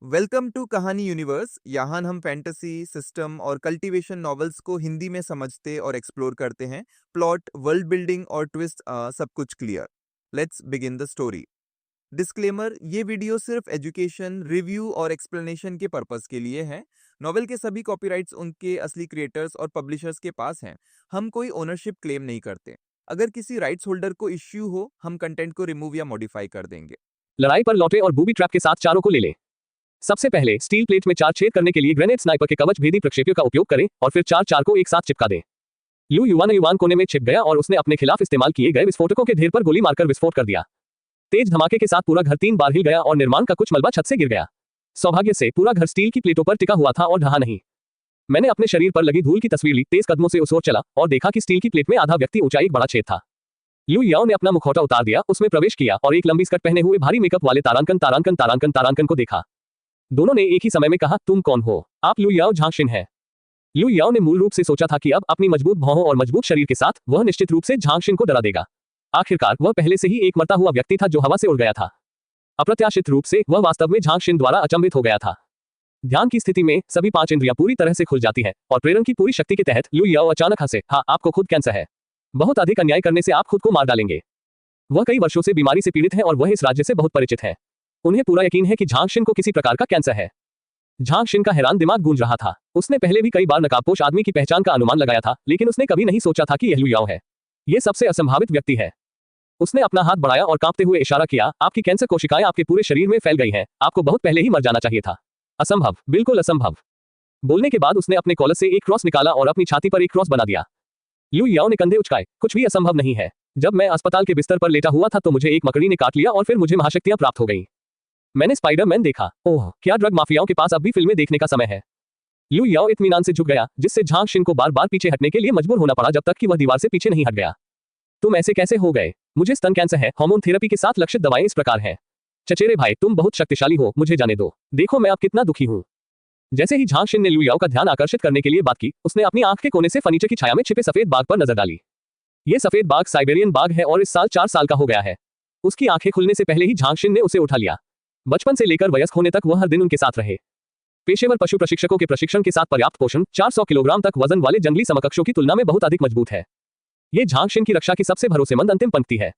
Welcome to Kahani universe. यहाँ हम fantasy, system और कल्टीवेशन नॉवेल्स को हिंदी में समझते और एक्सप्लोर करते हैं। प्लॉट, वर्ल्ड बिल्डिंग और ट्विस्ट, सब कुछ clear. Let's begin the story. Disclaimer: ये वीडियो सिर्फ एजुकेशन, रिव्यू और एक्सप्लेनेशन के पर्पस के लिए है। नॉवेल के सभी कॉपीराइट्स उनके असली क्रिएटर्स और पब्लिशर्स के पास हैं। हम कोई ओनरशिप क्लेम नहीं करते। अगर किसी राइट्स होल्डर को इश्यू हो, हम कंटेंट को रिमूव या मॉडिफाई कर देंगे। लड़ाई पर लौटे और बूबी ट्रैप के साथ चारों को ले लें। सबसे पहले स्टील प्लेट में 4 छेद करने के लिए ग्रेनेड स्नाइपर के कवच भेदी प्रक्षेपियों का उपयोग करें और फिर 4 को एक साथ चिपका दें। लू युवान कोने में छिप गया और उसने अपने खिलाफ इस्तेमाल किए गए विस्फोटकों के ढेर पर गोली मारकर विस्फोट कर दिया। तेज धमाके के साथ पूरा घर 3 बार हिल गया और निर्माण का कुछ मलबा छत से गिर गया। सौभाग्य से पूरा घर स्टील की प्लेटों पर टिका हुआ था और ढहा नहीं। मैंने अपने शरीर पर लगी धूल की तस्वीर ली, तेज कदमों से उस ओर चला और देखा कि स्टील की प्लेट में आधा व्यक्ति ऊंचा एक बड़ा छेद था। लू याओ ने अपना मुखौटा उतार दिया, उसमें प्रवेश किया और एक लंबी स्कर्ट पहने हुए भारी मेकअप वाले तारांकन को देखा। दोनों ने एक ही समय में कहा, तुम कौन हो? आप लू याओ झांगशिन हैं। लू याओ ने मूल रूप से सोचा था कि अब अपनी मजबूत भौहों और मजबूत शरीर के साथ वह निश्चित रूप से झांगशिन को डरा देगा। आखिरकार वह पहले से ही एक मरता हुआ व्यक्ति था जो हवा से उड़ गया था। अप्रत्याशित रूप से वह वास्तव में झांगशिन द्वारा अचंभित हो गया था। ध्यान की स्थिति में सभी 5 इंद्रियां पूरी तरह से खुल जाती है और प्रेरण की पूरी शक्ति के तहत लू याओ अचानक हंसे। हाँ, आपको खुद कैंसर है। बहुत अधिक अन्याय करने से आप खुद को मार डालेंगे। वह कई वर्षों से बीमारी से पीड़ित है और वह इस राज्य से बहुत परिचित है। उन्हें पूरा यकीन है कि झांगशिन को किसी प्रकार का कैंसर है। झांगशिन का हैरान दिमाग गूंज रहा था। उसने पहले भी कई बार नकाबपोश आदमी की पहचान का अनुमान लगाया था, लेकिन उसने कभी नहीं सोचा था कि यह लू याओ है। यह सबसे असंभावित व्यक्ति है। उसने अपना हाथ बढ़ाया और कांपते हुए इशारा किया, आपकी कैंसर कोशिकाएं आपके पूरे शरीर में फैल गई हैं। आपको बहुत पहले ही मर जाना चाहिए था। असंभव, बिल्कुल असंभव। बोलने के बाद उसने अपने कॉलर से एक क्रॉस निकाला और अपनी छाती पर एक क्रॉस बना दिया। लू याओ ने कंधे उचकाए, कुछ भी असंभव नहीं है। जब मैं अस्पताल के बिस्तर पर लेटा हुआ था तो मुझे एक मकड़ी ने काट लिया और फिर मुझे महाशक्तियां प्राप्त हो गईं। मैंने स्पाइडरमैन देखा। ओह, क्या ड्रग माफियाओं के पास अब भी फिल्में देखने का समय है। लू याओ इत्मीनान से झुक गया, जिससे झांगशिन को बार बार पीछे हटने के लिए मजबूर होना पड़ा जब तक कि वह दीवार से पीछे नहीं हट गया। तुम ऐसे कैसे हो गए? मुझे स्तन कैंसर है। हार्मोन थेरेपी के साथ लक्षित दवाएं इस प्रकार हैं। चचेरे भाई, तुम बहुत शक्तिशाली हो, मुझे जाने दो। देखो मैं अब कितना दुखी हूँ। जैसे ही झांगशिन ने लू याओ का ध्यान आकर्षित करने के लिए बात की, उसने अपनी आंख के कोने से फर्नीचर की छाया में छिपे सफेद बाघ पर नजर डाली। यह सफेद बाघ साइबेरियन बाघ है और इस साल 4 साल का हो गया है। उसकी आंखें खुलने से पहले ही झांगशिन ने उसे उठा लिया। बचपन से लेकर वयस्क होने तक वह हर दिन उनके साथ रहे। पेशेवर पशु प्रशिक्षकों के प्रशिक्षण के साथ पर्याप्त पोषण, 400 किलोग्राम तक वजन वाले जंगली समकक्षों की तुलना में बहुत अधिक मजबूत है। यह झांगशिन की रक्षा की सबसे भरोसेमंद अंतिम पंक्ति है।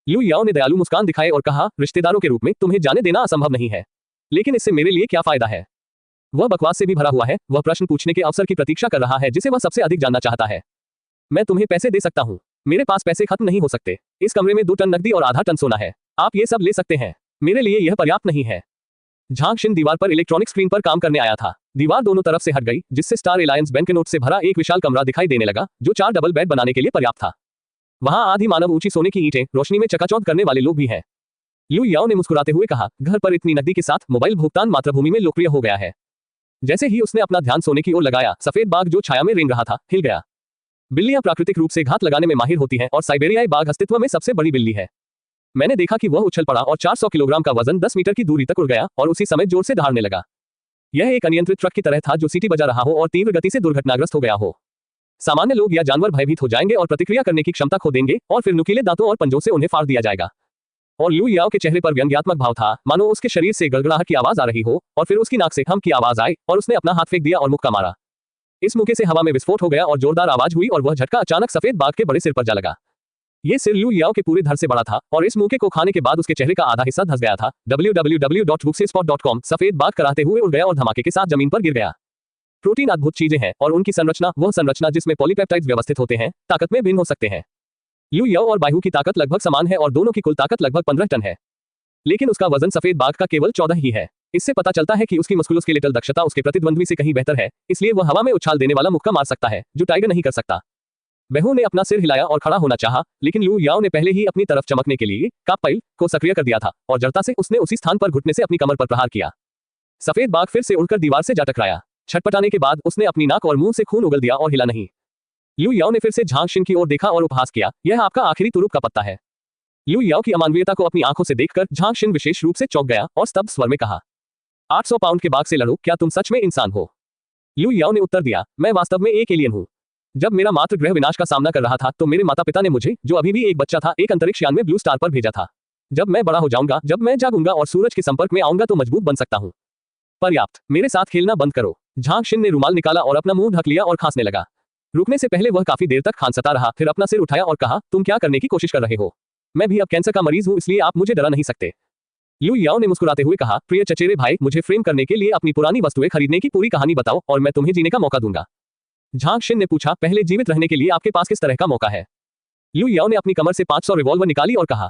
लू याओ ने दयालु मुस्कान दिखाए और कहा, रिश्तेदारों के रूप में तुम्हें जाने देना असंभव नहीं है, लेकिन इससे मेरे लिए क्या फायदा है? वह बकवास से भी भरा हुआ है। वह प्रश्न पूछने के अवसर की प्रतीक्षा कर रहा है जिसे वह सबसे अधिक जानना चाहता है। मैं तुम्हें पैसे दे सकता हूँ। मेरे पास पैसे खत्म नहीं हो सकते। इस कमरे में 2 टन नकदी और आधा टन सोना है। आप ये सब ले सकते हैं। मेरे लिए यह पर्याप्त नहीं है। झांगशिन दीवार पर इलेक्ट्रॉनिक स्क्रीन पर काम करने आया था। दीवार दोनों तरफ से हट गई, जिससे स्टार एलायंस बैंक नोट से भरा एक विशाल कमरा दिखाई देने लगा, जो 4 डबल बेड बनाने के लिए पर्याप्त था। वहां आधी मानव ऊंची सोने की ईंटें, रोशनी में चकाचौंध करने वाले लोग भी हैं। लू याओ ने मुस्कुराते हुए कहा, घर पर इतनी नकदी के साथ मोबाइल भुगतान मातृभूमि में लोकप्रिय हो गया है। जैसे ही उसने अपना ध्यान सोने की ओर लगाया, सफेद बाघ जो छाया में रेंग रहा था, हिल गया। बिल्लियां प्राकृतिक रूप से घात लगाने में माहिर होती हैं और साइबेरियाई बाघ अस्तित्व में सबसे बड़ी बिल्ली है। मैंने देखा कि वह उछल पड़ा और 400 किलोग्राम का वजन 10 मीटर की दूरी तक उड़ गया और उसी समय जोर से दहाड़ने लगा। यह एक अनियंत्रित ट्रक की तरह था जो सीटी बजा रहा हो और तीव्र गति से दुर्घटनाग्रस्त हो गया हो। सामान्य लोग या जानवर भयभीत हो जाएंगे और प्रतिक्रिया करने की क्षमता खो देंगे और फिर नुकीले दांतों और पंजों से उन्हें फाड़ दिया जाएगा। और लू याओ के चेहरे पर व्यंग्यात्मक भाव था, मानो उसके शरीर से गड़गड़ाहट की आवाज आ रही हो और फिर उसकी नाक से हम की आवाज आई और उसने अपना हाथ फेंक दिया और मुक्का मारा। इस मौके से हवा में विस्फोट हो गया और जोरदार आवाज हुई और वह झटका अचानक सफेद बाघ के बड़े सिर पर जा लगा। यह सिर लू याओ के पूरे धड़ से बड़ा था और इस मौके को खाने के बाद उसके चेहरे का आधा हिस्सा धंस गया था। www.bookspot.com सफेद बाघ कराते हुए उड़ गया और धमाके के साथ जमीन पर गिर गया। प्रोटीन अद्भुत चीजें हैं और उनकी संरचना, वह संरचना जिसमें पॉलीपेप्टाइड्स व्यवस्थित होते हैं, ताकत में भिन्न हो सकते हैं। लू याओ और बायहू की ताकत लगभग समान है और दोनों की कुल ताकत लगभग 15 टन है, लेकिन उसका वजन सफेद बाघ का केवल 14 ही है। इससे पता चलता है कि उसकी मस्कुलोस्केलेटल दक्षता उसके प्रतिद्वंद्वी से कहीं बेहतर है, इसलिए वह हवा में उछाल देने वाला मुक्का मार सकता है, जो टाइगर नहीं कर सकता। बहू ने अपना सिर हिलाया और खड़ा होना चाहा, लेकिन लू याओ ने पहले ही अपनी तरफ चमकने के लिए काप पाइल को सक्रिय कर दिया था और जड़ता से उसने उसी स्थान पर घुटने से अपनी कमर पर प्रहार किया। सफेद बाघ फिर से उड़कर दीवार से जा टकराया। छटपटाने के बाद उसने अपनी नाक और मुंह से खून उगल दिया और हिला नहीं। लू याओ ने फिर से झांगशिन की ओर देखा और उपहास किया, यह आपका आखिरी तुरुप का पत्ता है। लू याओ की अमानवीयता को अपनी आंखों से देखकर झांगशिन विशेष रूप से चौंक गया और स्तब्ध स्वर में कहा, 800 पाउंड के बाघ से लड़ो, क्या तुम सच में इंसान हो? लू याओ ने उत्तर दिया, मैं वास्तव में एक एलियन हूँ। जब मेरा मात्र ग्रह विनाश का सामना कर रहा था तो मेरे माता पिता ने मुझे, जो अभी भी एक बच्चा था, एक अंतरिक्ष यान में ब्लू स्टार पर भेजा था। जब मैं बड़ा हो जाऊंगा, जब मैं जागूंगा और सूरज के संपर्क में आऊंगा तो मजबूत बन सकता हूँ। पर्याप्त, मेरे साथ खेलना बंद करो। झांग शिन ने रुमाल निकाला और अपना मुंह ढक लिया और खांसने लगा। रुकने से पहले वह काफी देर तक खांसता रहा, फिर अपना सिर उठाया और कहा, तुम क्या करने की कोशिश कर रहे हो? मैं भी अब कैंसर का मरीज हूं, इसलिए आप मुझे डरा नहीं सकते। लू याओ ने मुस्कुराते हुए कहा, प्रिय चचेरे भाई, मुझे फ्रेम करने के लिए अपनी पुरानी वस्तुएं खरीदने की पूरी कहानी बताओ और मैं तुम्हें जीने का मौका दूंगा। झांग शिन ने पूछा, पहले जीवित रहने के लिए आपके पास किस तरह का मौका है? लू याओ ने अपनी कमर से 500 रिवॉल्वर निकाली और कहा,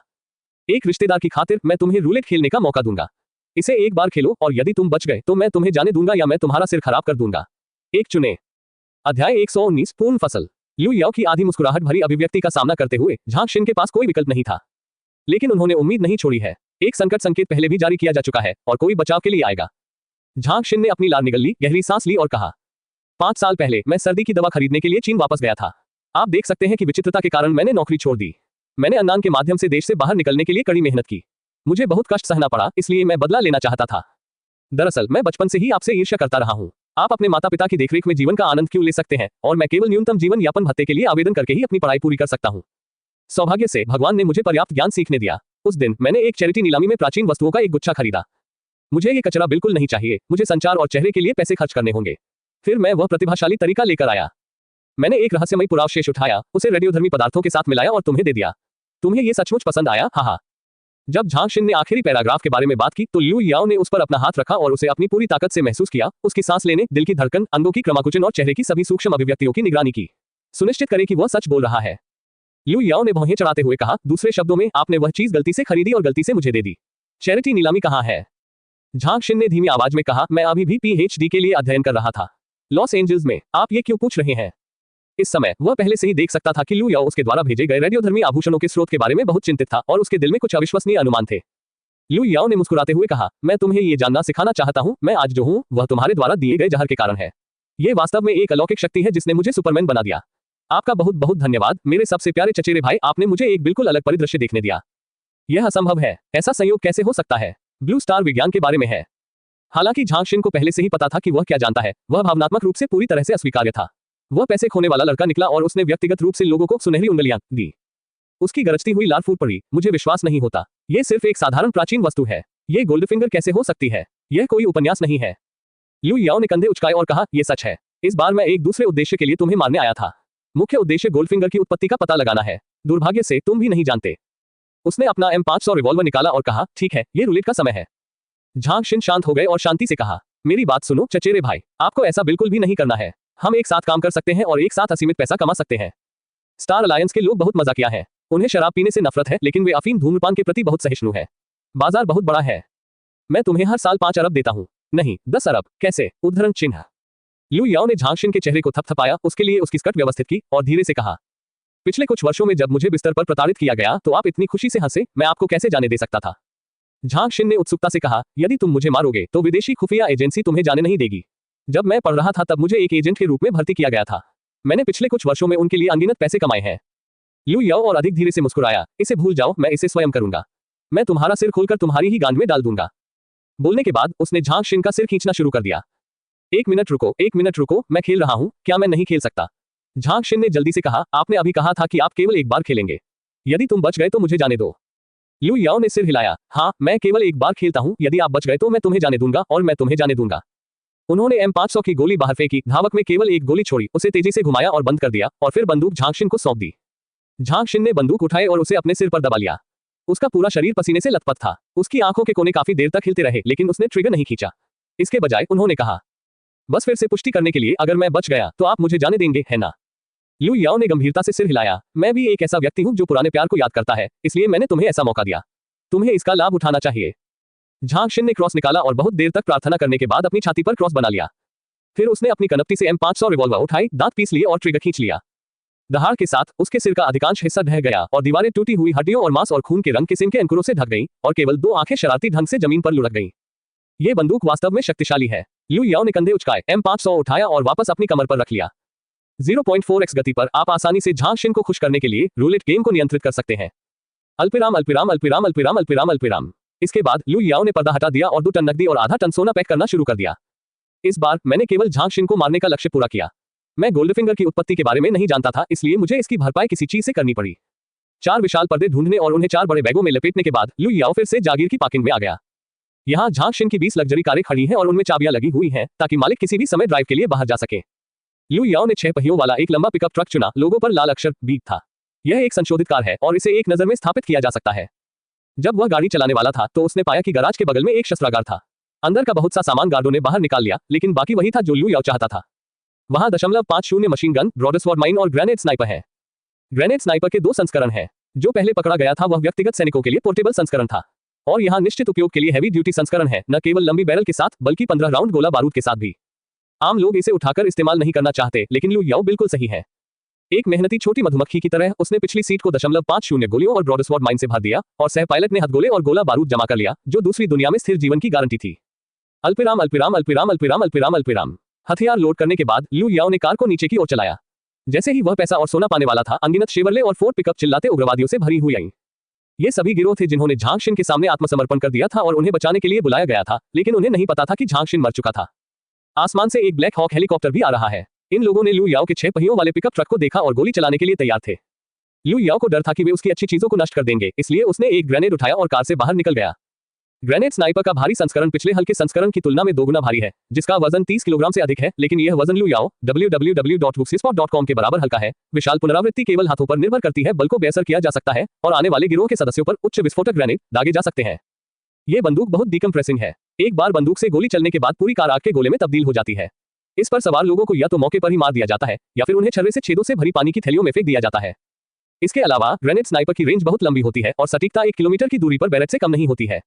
एक रिश्तेदार की खातिर मैं तुम्हें रूलेट खेलने का मौका दूंगा। इसे एक बार खेलो और यदि तुम बच गए तो मैं तुम्हें जाने दूंगा या मैं तुम्हारा सिर खराब कर दूंगा। एक चुने। अध्याय 119 पूर्ण फसल। लू याओ की आधी मुस्कुराहट भरी अभिव्यक्ति का सामना करते हुए झांग शिन के पास कोई विकल्प नहीं था, लेकिन उन्होंने उम्मीद नहीं छोड़ी है। एक संकट संकेत पहले भी जारी किया जा चुका है और कोई बचाव के लिए आएगा। झांग शिन ने अपनी लार निगल ली, गहरी सांस ली और कहा, 5 साल पहले मैं सर्दी की दवा खरीदने के लिए चीन वापस गया था। आप देख सकते हैं कि विचित्रता के कारण मैंने नौकरी छोड़ दी। मैंने अन्नान के माध्यम से देश से बाहर निकलने के लिए कड़ी मेहनत की। मुझे बहुत कष्ट सहना पड़ा, इसलिए मैं बदला लेना चाहता था। दरअसल मैं बचपन से ही आपसे ईर्ष्या करता रहा हूँ। आप अपने माता पिता की देखरेख में जीवन का आनंद क्यों ले सकते हैं और मैं केवल न्यूनतम जीवन यापन भत्ते के लिए आवेदन करके ही अपनी पढ़ाई पूरी कर सकता हूँ। सौभाग्य से भगवान ने मुझे पर्याप्त ज्ञान सीखने दिया। उस दिन मैंने एक चैरिटी नीलामी में प्राचीन वस्तुओं का एक गुच्छा खरीदा। मुझे ये कचरा बिल्कुल नहीं चाहिए, मुझे संचार और चेहरे के लिए पैसे खर्च करने होंगे। फिर मैं वह प्रतिभाशाली तरीका लेकर आया। मैंने एक रहस्यमयी पुरावशेष उठाया, उसे रेडियोधर्मी पदार्थों के साथ मिलाया और तुम्हें दे दिया। तुम्हें ये सचमुच पसंद आया? हाँ। जब झांग शिन ने आखिरी पैराग्राफ के बारे में बात की तो लू याओ ने उस पर अपना हाथ रखा और उसे अपनी पूरी ताकत से महसूस किया। उसकी सांस लेने, दिल की धड़कन, अंगों की क्रमाकुचन और चेहरे की सभी सूक्ष्म अभिव्यक्तियों की निगरानी की। सुनिश्चित करें कि वह सच बोल रहा है। लू याओ ने भौहें चढ़ाते हुए कहा, दूसरे शब्दों में आपने वह चीज गलती से खरीदी और गलती से मुझे दे दी। चैरिटी नीलामी कहाँ है? झांग शिन ने धीमी आवाज में कहा, मैं अभी भी पीएचडी के लिए अध्ययन कर रहा था, लॉस एंजल्स में। आप ये क्यों पूछ रहे हैं? इस समय वह पहले से ही देख सकता था कि लू याओ उसके द्वारा भेजे गए रेडियोधर्मी आभूषणों के स्रोत के बारे में बहुत चिंतित था और उसके दिल में कुछ अविश्वसनीय अनुमान थे। लू याओ ने मुस्कुराते हुए कहा, मैं तुम्हें ये जानना सिखाना चाहता हूँ, मैं आज जो हूँ वह तुम्हारे द्वारा दिए गए जहर के कारण है। ये वास्तव में एक अलौकिक शक्ति है जिसने मुझे सुपरमैन बना दिया। आपका बहुत बहुत धन्यवाद मेरे सबसे प्यारे चचेरे भाई, आपने मुझे एक बिल्कुल अलग परिदृश्य देखने दिया। यह असंभव है, ऐसा संयोग कैसे हो सकता है? ब्लू स्टार विज्ञान के बारे में है। हालांकि झांग शिन को पहले से ही पता था कि वह क्या जानता है, वह भावनात्मक रूप से पूरी तरह से अस्वीकार्य था। वह पैसे खोने वाला लड़का निकला और उसने व्यक्तिगत रूप से लोगों को सुनहरी उंगलियां दी। उसकी गरजती हुई लार फूट पड़ी। मुझे विश्वास नहीं होता, यह सिर्फ एक साधारण प्राचीन वस्तु है। ये गोल्डफिंगर कैसे हो सकती है? यह कोई उपन्यास नहीं है। लू याओ ने कंधे उचकाए और कहा, यह सच है। इस बार मैं एक दूसरे उद्देश्य के लिए तुम्हें मारने आया था। मुख्य उद्देश्य गोल्डफिंगर की उत्पत्ति का पता लगाना है। दुर्भाग्य से तुम भी नहीं जानते। उसने अपना M500 रिवॉल्वर निकाला और कहा, ठीक है, ये रूलेट का समय है। झांग शिन शांत हो गए और शांति से कहा, मेरी बात सुनो चचेरे भाई, आपको ऐसा बिल्कुल भी नहीं करना है। हम एक साथ काम कर सकते हैं और एक साथ असीमित पैसा कमा सकते हैं। स्टार अलायंस के लोग बहुत मजाकिया हैं। उन्हें शराब पीने से नफरत है, लेकिन वे अफीम धूम्रपान के प्रति बहुत सहिष्णु है। बाजार बहुत बड़ा है। मैं तुम्हें हर साल 5 अरब देता हूँ। नहीं, 10 अरब। कैसे? उद्धरण चिन्ह। लू याओ ने झांग शिन के चेहरे को थपथपाया, उसके लिए उसकी स्कर्ट व्यवस्थित की और धीरे से कहा, पिछले कुछ वर्षों में जब मुझे बिस्तर पर प्रताड़ित किया गया तो आप इतनी खुशी से हंसे, मैं आपको कैसे जाने दे सकता था? झांग शिन ने उत्सुकता से कहा, यदि तुम मुझे मारोगे तो विदेशी खुफिया एजेंसी तुम्हें जाने नहीं देगी। जब मैं पढ़ रहा था तब मुझे एक एजेंट के रूप में भर्ती किया गया था। मैंने पिछले कुछ वर्षों में उनके लिए अनगिनत पैसे कमाए हैं। लू याओ और अधिक धीरे से मुस्कुराया, इसे भूल जाओ, मैं इसे स्वयं करूंगा। मैं तुम्हारा सिर खोलकर तुम्हारी ही गांड में डाल दूंगा। बोलने के बाद उसने झांग शिन का सिर खींचना शुरू कर दिया। एक मिनट रुको, मैं खेल रहा हूं, क्या मैं नहीं खेल सकता? झांग शिन ने जल्दी से कहा, आपने अभी कहा था कि आप केवल एक बार खेलेंगे। यदि तुम बच गए तो मुझे जाने दो। लू याओ ने सिर हिलाया, हाँ, मैं केवल एक बार खेलता हूं, यदि आप बच गए तो मैं तुम्हें जाने दूंगा और मैं तुम्हें जाने दूंगा। उन्होंने M500 की गोली बाहर फेंकी, धावक में केवल एक गोली छोड़ी, उसे तेजी से घुमाया और बंद कर दिया और फिर बंदूक झांग शिन को सौंप दी। झांग शिन ने बंदूक उठाए और उसे अपने सिर पर दबा लिया। उसका पूरा शरीर पसीने से लथपथ था। उसकी आंखों के कोने काफी देर तक हिलते रहे, लेकिन उसने ट्रिगर नहीं खींचा। इसके बजाय उन्होंने कहा, बस फिर से पुष्टि करने के लिए, अगर मैं बच गया तो आप मुझे जाने देंगे, है ना? लू याओ ने गंभीरता से सिर हिलाया, मैं भी एक ऐसा व्यक्ति हूं जो पुराने प्यार को याद करता है, इसलिए मैंने तुम्हें ऐसा मौका दिया। तुम्हें इसका लाभ उठाना चाहिए। झांग शिन ने क्रॉस निकाला और बहुत देर तक प्रार्थना करने के बाद अपनी छाती पर क्रॉस बना लिया। फिर उसने अपनी कनपटी से M500 रिवॉल्वर उठाई, दांत पीस लिए और ट्रिगर खींच लिया। दहाड़ के साथ उसके सिर का अधिकांश हिस्सा ढह गया और दीवारें टूटी हुई हड्डियों और मांस और खून के रंग किस्म के अंकुरों से ढक गईं और केवल 2 आंखें शरारती ढंग से जमीन पर लुढ़क गईं। ये बंदूक वास्तव में शक्तिशाली है। लू याओ ने कंधे उचकाए, M500 उठाया और वापस अपनी कमर पर रख लिया। 0.4x गति पर आप आसानी से झांग शिन को खुश करने के लिए रूलेट गेम को नियंत्रित कर सकते हैं। अल्पिराम अल्पिराम अल्पिराम अल्पिराम अल्पिराम अल्पिराम। इसके बाद लू याओ ने पर्दा हटा दिया और 2 टन नकदी और आधा टन सोना पैक करना शुरू कर दिया। इस बार मैंने केवल झांग शिन को मारने का लक्ष्य पूरा किया। मैं गोल्डफिंगर की उत्पत्ति के बारे में नहीं जानता था, इसलिए मुझे इसकी भरपाई किसी चीज से करनी पड़ी। 4 विशाल पर्दे ढूंढने और उन्हें 4 बड़े बैगों में लपेटने के बाद लू याओ फिर से जागीर की पार्किंग में आ गया। यहाँ झांगशिन की 20 लग्जरी कारें खड़ी हैं और उनमें चाबियां लगी हुई हैं ताकि मालिक किसी भी समय ड्राइव के लिए बाहर जा सके। लू याओ ने 6 पहियों वाला एक लंबा पिकअप ट्रक चुना। लोगों पर लाल अक्षर बीग था। यह एक संशोधित कार है और इसे एक नजर में स्थापित किया जा सकता है। जब वह गाड़ी चलाने वाला था तो उसने पाया कि गैराज के बगल में एक शस्त्रागार था। अंदर का बहुत सा सामान गार्डों ने बाहर निकाल लिया, लेकिन बाकी वही था जो लू याओ चाहता था। वहां .50 मशीन गन, ब्रॉडस्वर्ड माइन और ग्रेनेड स्नाइपर है। ग्रेनेड स्नाइपर के 2 संस्करण हैं। जो पहले पकड़ा गया था वह व्यक्तिगत सैनिकों के लिए पोर्टेबल संस्करण था और यहाँ निश्चित उपयोग के लिए हैवी ड्यूटी संस्करण है, न केवल लंबी बैरल के साथ बल्कि 15 राउंड गोला बारूद के साथ भी। आम लोग इसे उठाकर इस्तेमाल नहीं करना चाहते, लेकिन लू याओ बिल्कुल सही है। एक मेहनती छोटी मधुमक्खी की तरह उसने पिछली सीट को 50 गोलियों और ब्रॉडस्वर्ड माइन से भर दिया और सह पायलट ने हथगोले और गोला बारूद जमा कर लिया, जो दूसरी दुनिया में स्थिर जीवन की गारंटी थी। अल्पविराम अल्पविराम अल्पविराम अल्पविराम अल्पविराम अल्पविराम। हथियार लोड करने के बाद लू याओ ने कार को नीचे की ओर चलाया। जैसे ही वह पैसा और सोना पाने वाला था, अनगिनत शेवरले और फोर्ड पिकअप चिल्लाते उग्रवादियों से भरी हुई आई। ये सभी गिरोह थे जिन्होंने झांगशिन के सामने आत्मसमर्पण कर दिया था और उन्हें बचाने के लिए बुलाया गया था, लेकिन उन्हें नहीं पता था कि झांगशिन मर चुका था। आसमान से एक ब्लैक हॉक हेलीकॉप्टर भी आ रहा है। इन लोगों ने लू याओ के 6 पहियों वाले पिकअप ट्रक को देखा और गोली चलाने के लिए तैयार थे। लू याओ को डर था कि वे उसकी अच्छी चीजों को नष्ट कर देंगे, इसलिए उसने एक ग्रेनेड उठाया और कार से बाहर निकल गया। ग्रेनेड स्नाइपर का भारी संस्करण पिछले हल्के संस्करण की तुलना में 2 गुना भारी है, जिसका वजन 30 किलोग्राम से अधिक है, लेकिन यह वजन लू याओ www.wuxispot.com के बराबर हल्का है। विशाल पुनरावृत्ति केवल हाथों पर निर्भर करती है, बल को बेअसर किया जा सकता है और आने वाले गिरोह के सदस्यों पर उच्च विस्फोटक ग्रेनेड दागे जा सकते हैं। यह बंदूक बहुत डीकम्प्रेसिंग है। एक बार बंदूक से गोली चलने के बाद पूरी कार आग के गोले में तब्दील हो जाती है। इस पर सवार लोगों को या तो मौके पर ही मार दिया जाता है या फिर उन्हें छर्रे से छेदों से भरी पानी की थैलियों में फेंक दिया जाता है। इसके अलावा ग्रेनेड स्नाइपर की रेंज बहुत लंबी होती है और सटीकता 1 किलोमीटर की दूरी पर बैरक से कम नहीं होती है।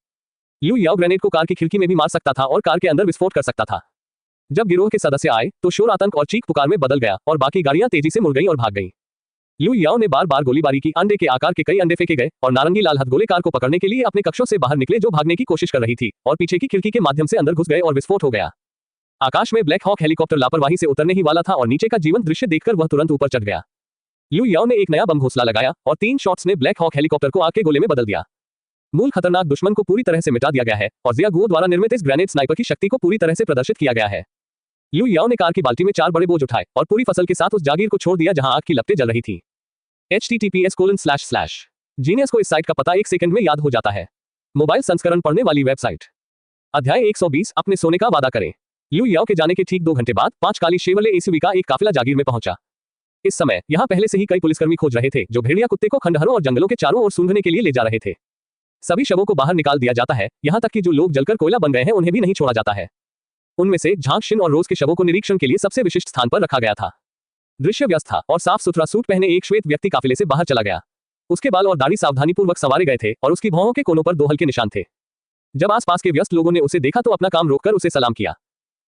लू याओ ग्रेनेड को कार की खिड़की में भी मार सकता था और कार के अंदर विस्फोट कर सकता था। जब गिरोह के सदस्य आए तो शोर आतंक और चीख पुकार में बदल गया और बाकी गाड़ियां तेजी से मुड़ गईं और भाग गईं। लू याओ ने बार बार गोलीबारी की। अंडे के आकार के कई अंडे फेंके गए और नारंगी लाल हथगोले कार को पकड़ने के लिए अपने कक्षों से बाहर निकले, जो भागने की कोशिश कर रही थी, और पीछे की खिड़की के माध्यम से अंदर घुस गए और विस्फोट हो गया। आकाश में ब्लैक हॉक हेलीकॉप्टर लापरवाही से उतरने ही वाला था और नीचे का जीवंत दृश्य देखकर वह तुरंत ऊपर चढ़ गया। लू याओ ने एक नया बम घोंसला लगाया और 3 शॉट्स ने ब्लैक हॉक हेलीकॉप्टर को आग के गोले में बदल दिया। मूल खतरनाक दुश्मन को पूरी तरह से मिटा दिया गया है और जिया गुओ द्वारा निर्मित इस ग्रेनेड स्नाइपर की शक्ति को पूरी तरह से प्रदर्शित किया गया है। लू याओ ने कार की बाल्टी में 4 बड़े बोझ उठाए और पूरी फसल के साथ उस जागीर को छोड़ दिया जहां आग की लपटें जल रही थी। https:// जीनियस को इस साइट का पता 1 सेकंड में याद हो जाता है। मोबाइल संस्करण पढ़ने वाली वेबसाइट। अध्याय 120 अपने सोने का वादा करें। लू याओ के जाने के ठीक 2 घंटे बाद 5 काली शेवरले एसयूवी का एक काफिला जागीर में पहुंचा। इस समय यहां पहले से ही कई पुलिसकर्मी खोज रहे थे जो भेड़िया कुत्ते को खंडहरों और जंगलों के चारों ओर सूंघने के लिए ले जा रहे थे। सभी शवों को बाहर निकाल दिया जाता है, यहां तक कि जो लोग जलकर कोयला बन गए हैं उन्हें भी नहीं छोड़ा जाता है। उनमें से झांगशिन और रोज के शवों को निरीक्षण के लिए सबसे विशिष्ट स्थान पर रखा गया था। दृश्य व्यस्त था और साफ सुथरा सूट पहने एक श्वेत व्यक्ति काफिले से बाहर चला गया। उसके बाल और दाढ़ी सावधानीपूर्वक संवारे गए थे और उसकी भौहों के कोनों पर 2 हल्के निशान थे। जब आसपास के व्यस्त लोगों ने उसे देखा तो अपना काम रोककर उसे सलाम किया।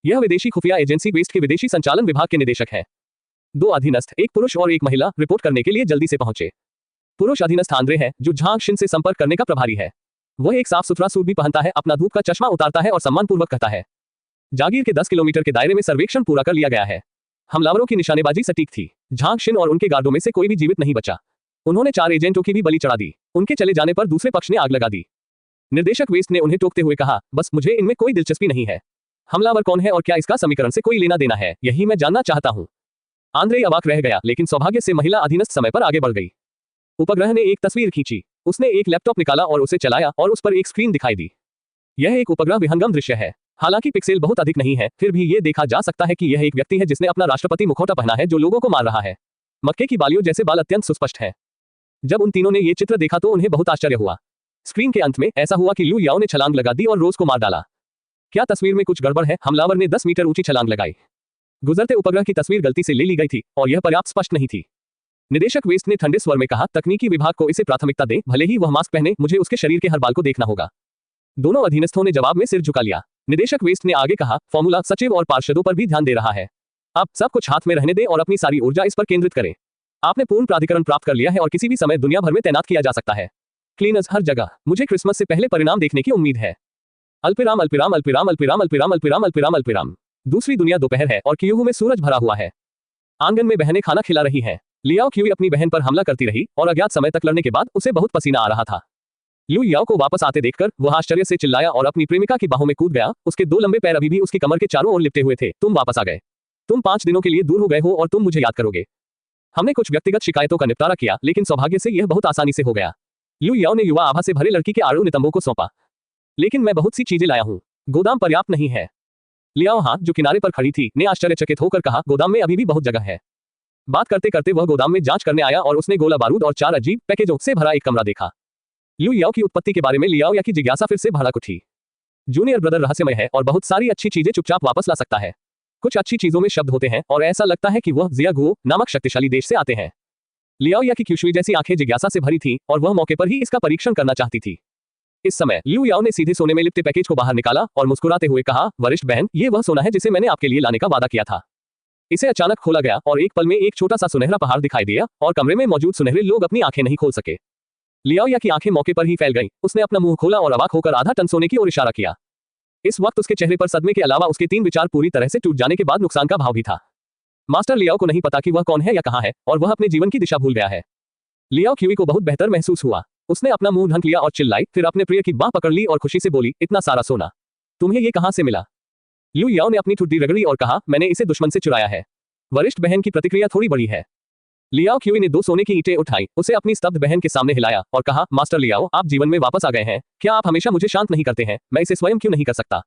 यह विदेशी खुफिया एजेंसी वेस्ट के विदेशी संचालन विभाग के निदेशक है। 2 अधीनस्थ, एक पुरुष और एक महिला, रिपोर्ट करने के लिए जल्दी से पहुंचे। पुरुष अधीनस्थ आंद्रे है, जो झांगशिन से संपर्क करने का प्रभारी है। वह एक साफ सुथरा सूट भी पहनता है, अपना धूप का चश्मा उतारता है और सम्मानपूर्वक कहता है, जागीर के 10 किलोमीटर के दायरे में सर्वेक्षण पूरा कर लिया गया है। हमलावरों की निशानेबाजी सटीक थी। झांगशिन और उनके गार्डों में से कोई भी जीवित नहीं बचा। उन्होंने 4 एजेंटों की भी बलि चढ़ा दी। उनके चले जाने पर दूसरे पक्ष ने आग लगा दी। निर्देशक वेस्ट ने उन्हें टोकते हुए कहा, बस मुझे इनमें कोई दिलचस्पी नहीं है। हमलावर कौन है और क्या इसका समीकरण से कोई लेना देना है, यही मैं जानना चाहता हूं। आंद्रे अवाक रह गया, लेकिन सौभाग्य से महिला अधीनस्थ समय पर आगे बढ़ गई। उपग्रह ने एक तस्वीर खींची। उसने एक लैपटॉप निकाला और उसे चलाया और उस पर एक स्क्रीन दिखाई दी। यह एक उपग्रह विहंगम दृश्य है। हालांकि पिक्सेल बहुत अधिक नहीं है, फिर भी यह देखा जा सकता है कि यह एक व्यक्ति है जिसने अपना राष्ट्रपति मुखौटा पहना है, जो लोगों को मार रहा है। मक्के की बालियों जैसे बाल अत्यंत सुस्पष्ट है। जब उन तीनों ने यह चित्र देखा तो उन्हें बहुत आश्चर्य हुआ। स्क्रीन के अंत में ऐसा हुआ कि लू याओ ने छलांग लगा दी और रोज को मार डाला। क्या तस्वीर में कुछ गड़बड़ है? हमलावर ने 10 मीटर ऊंची छलांग लगाई। गुजरते उपग्रह की तस्वीर गलती से ले ली गई थी और यह पर्याप्त स्पष्ट नहीं थी। निदेशक वेस्ट ने ठंडे स्वर में कहा, तकनीकी विभाग को इसे प्राथमिकता दें, भले ही वह मास्क पहने, मुझे उसके शरीर के हर बाल को देखना होगा। दोनों अधीनस्थों ने जवाब में सिर झुका लिया। निदेशक वेस्ट ने आगे कहा, फॉर्मूला सचिव और पार्षदों पर भी ध्यान दे रहा है। अब सब कुछ हाथ में रहने दें और अपनी सारी ऊर्जा इस पर केंद्रित करें। आपने पूर्ण प्राधिकरण प्राप्त कर लिया है और किसी भी समय दुनिया भर में तैनात किया जा सकता है। क्लीनर्स हर जगह। मुझे क्रिसमस से पहले परिणाम देखने की उम्मीद है। अल्पिराम अल्पिराम अल्पिराम अल्पिराम अल्पिराम अल्पिराम अल्पिराम अल्पिराम। दूसरी दुनिया दोपहर है और क्यूहू में सूरज भरा हुआ है। आंगन में बहनें खाना खिला रही हैं। लियाओ क्यूई अपनी बहन पर हमला करती रही और अज्ञात समय तक लड़ने के बाद उसे बहुत पसीना आ रहा था। लू याओ को वापस आते देखकर वह आश्चर्य से चिल्लाया और अपनी प्रेमिका की बाहों में कूद गया। उसके 2 लंबे पैर अभी भी उसकी कमर के चारों ओर लिपटे हुए थे। तुम वापस आ गए। तुम 5 दिनों के लिए दूर हो गए हो और तुम मुझे याद करोगे। हमने कुछ व्यक्तिगत शिकायतों का निपटारा किया, लेकिन सौभाग्य से यह बहुत आसानी से हो गया। लू याओ ने युवा आभा से भरे लड़की के आड़ू नितंबों को सौंपा। लेकिन मैं बहुत सी चीजें लाया हूँ। गोदाम पर्याप्त नहीं है। लियाओ हां, जो किनारे पर खड़ी थी, ने आश्चर्यचकित होकर कहा, गोदाम में अभी भी बहुत जगह है। बात करते करते वह गोदाम में जांच करने आया और उसने गोला बारूद और 4 अजीब पैकेजों से भरा एक कमरा देखा। लू याओ की उत्पत्ति के बारे में लियाओ या की जिज्ञासा फिर से भड़क उठी। जूनियर ब्रदर रहस्यमय है और बहुत सारी अच्छी चीजें चुपचाप वापस ला सकता है। कुछ अच्छी चीजों में शब्द होते हैं और ऐसा लगता है कि वह जियागुओ नामक शक्तिशाली देश से आते हैं। लियाओ या की क्यूशुई जैसी आंखें जिज्ञासा से भरी थीं और वह मौके पर ही इसका परीक्षण करना चाहती थी। इस समय लियू याओ ने सीधे सोने में लिपटे पैकेज को बाहर निकाला और मुस्कुराते हुए कहा, वरिष्ठ बहन, ये वह सोना है जिसे मैंने आपके लिए लाने का वादा किया था। इसे अचानक खोला गया और एक पल में एक छोटा सा सुनहरा पहाड़ दिखाई दिया और कमरे में मौजूद सुनहरे लोग अपनी आंखें नहीं खोल सके। लियाओ या की आंखें मौके पर ही फैल गईं। उसने अपना मुंह खोला और अवाक होकर आधा टन सोने की ओर इशारा किया। इस वक्त उसके चेहरे पर सदमे के अलावा उसके 3 विचार पूरी तरह से टूट जाने के बाद नुकसान का भाव भी था। मास्टर लियाओ को नहीं पता कि वह कौन है या कहां है और वह अपने जीवन की दिशा भूल गया है। लियाओ क्यूई को बहुत बेहतर महसूस हुआ। उसने अपना मुंह ढक लिया और चिल्लाई, फिर अपने प्रिय की बाह पकड़ ली और खुशी से बोली, इतना सारा सोना तुम्हें ये कहां से मिला? लियू याओ ने अपनी ठुड्डी रगड़ी और कहा, मैंने इसे दुश्मन से चुराया है। वरिष्ठ बहन की प्रतिक्रिया थोड़ी बड़ी है। लियाओ क्यूई ने 2 सोने की ईंटें उठाई, उसे अपनी स्तब्ध बहन के सामने हिलाया और कहा, मास्टर लियाओ, आप जीवन में वापस आ गए हैं। क्या आप हमेशा मुझे शांत नहीं करते हैं? मैं इसे स्वयं क्यों नहीं कर सकता?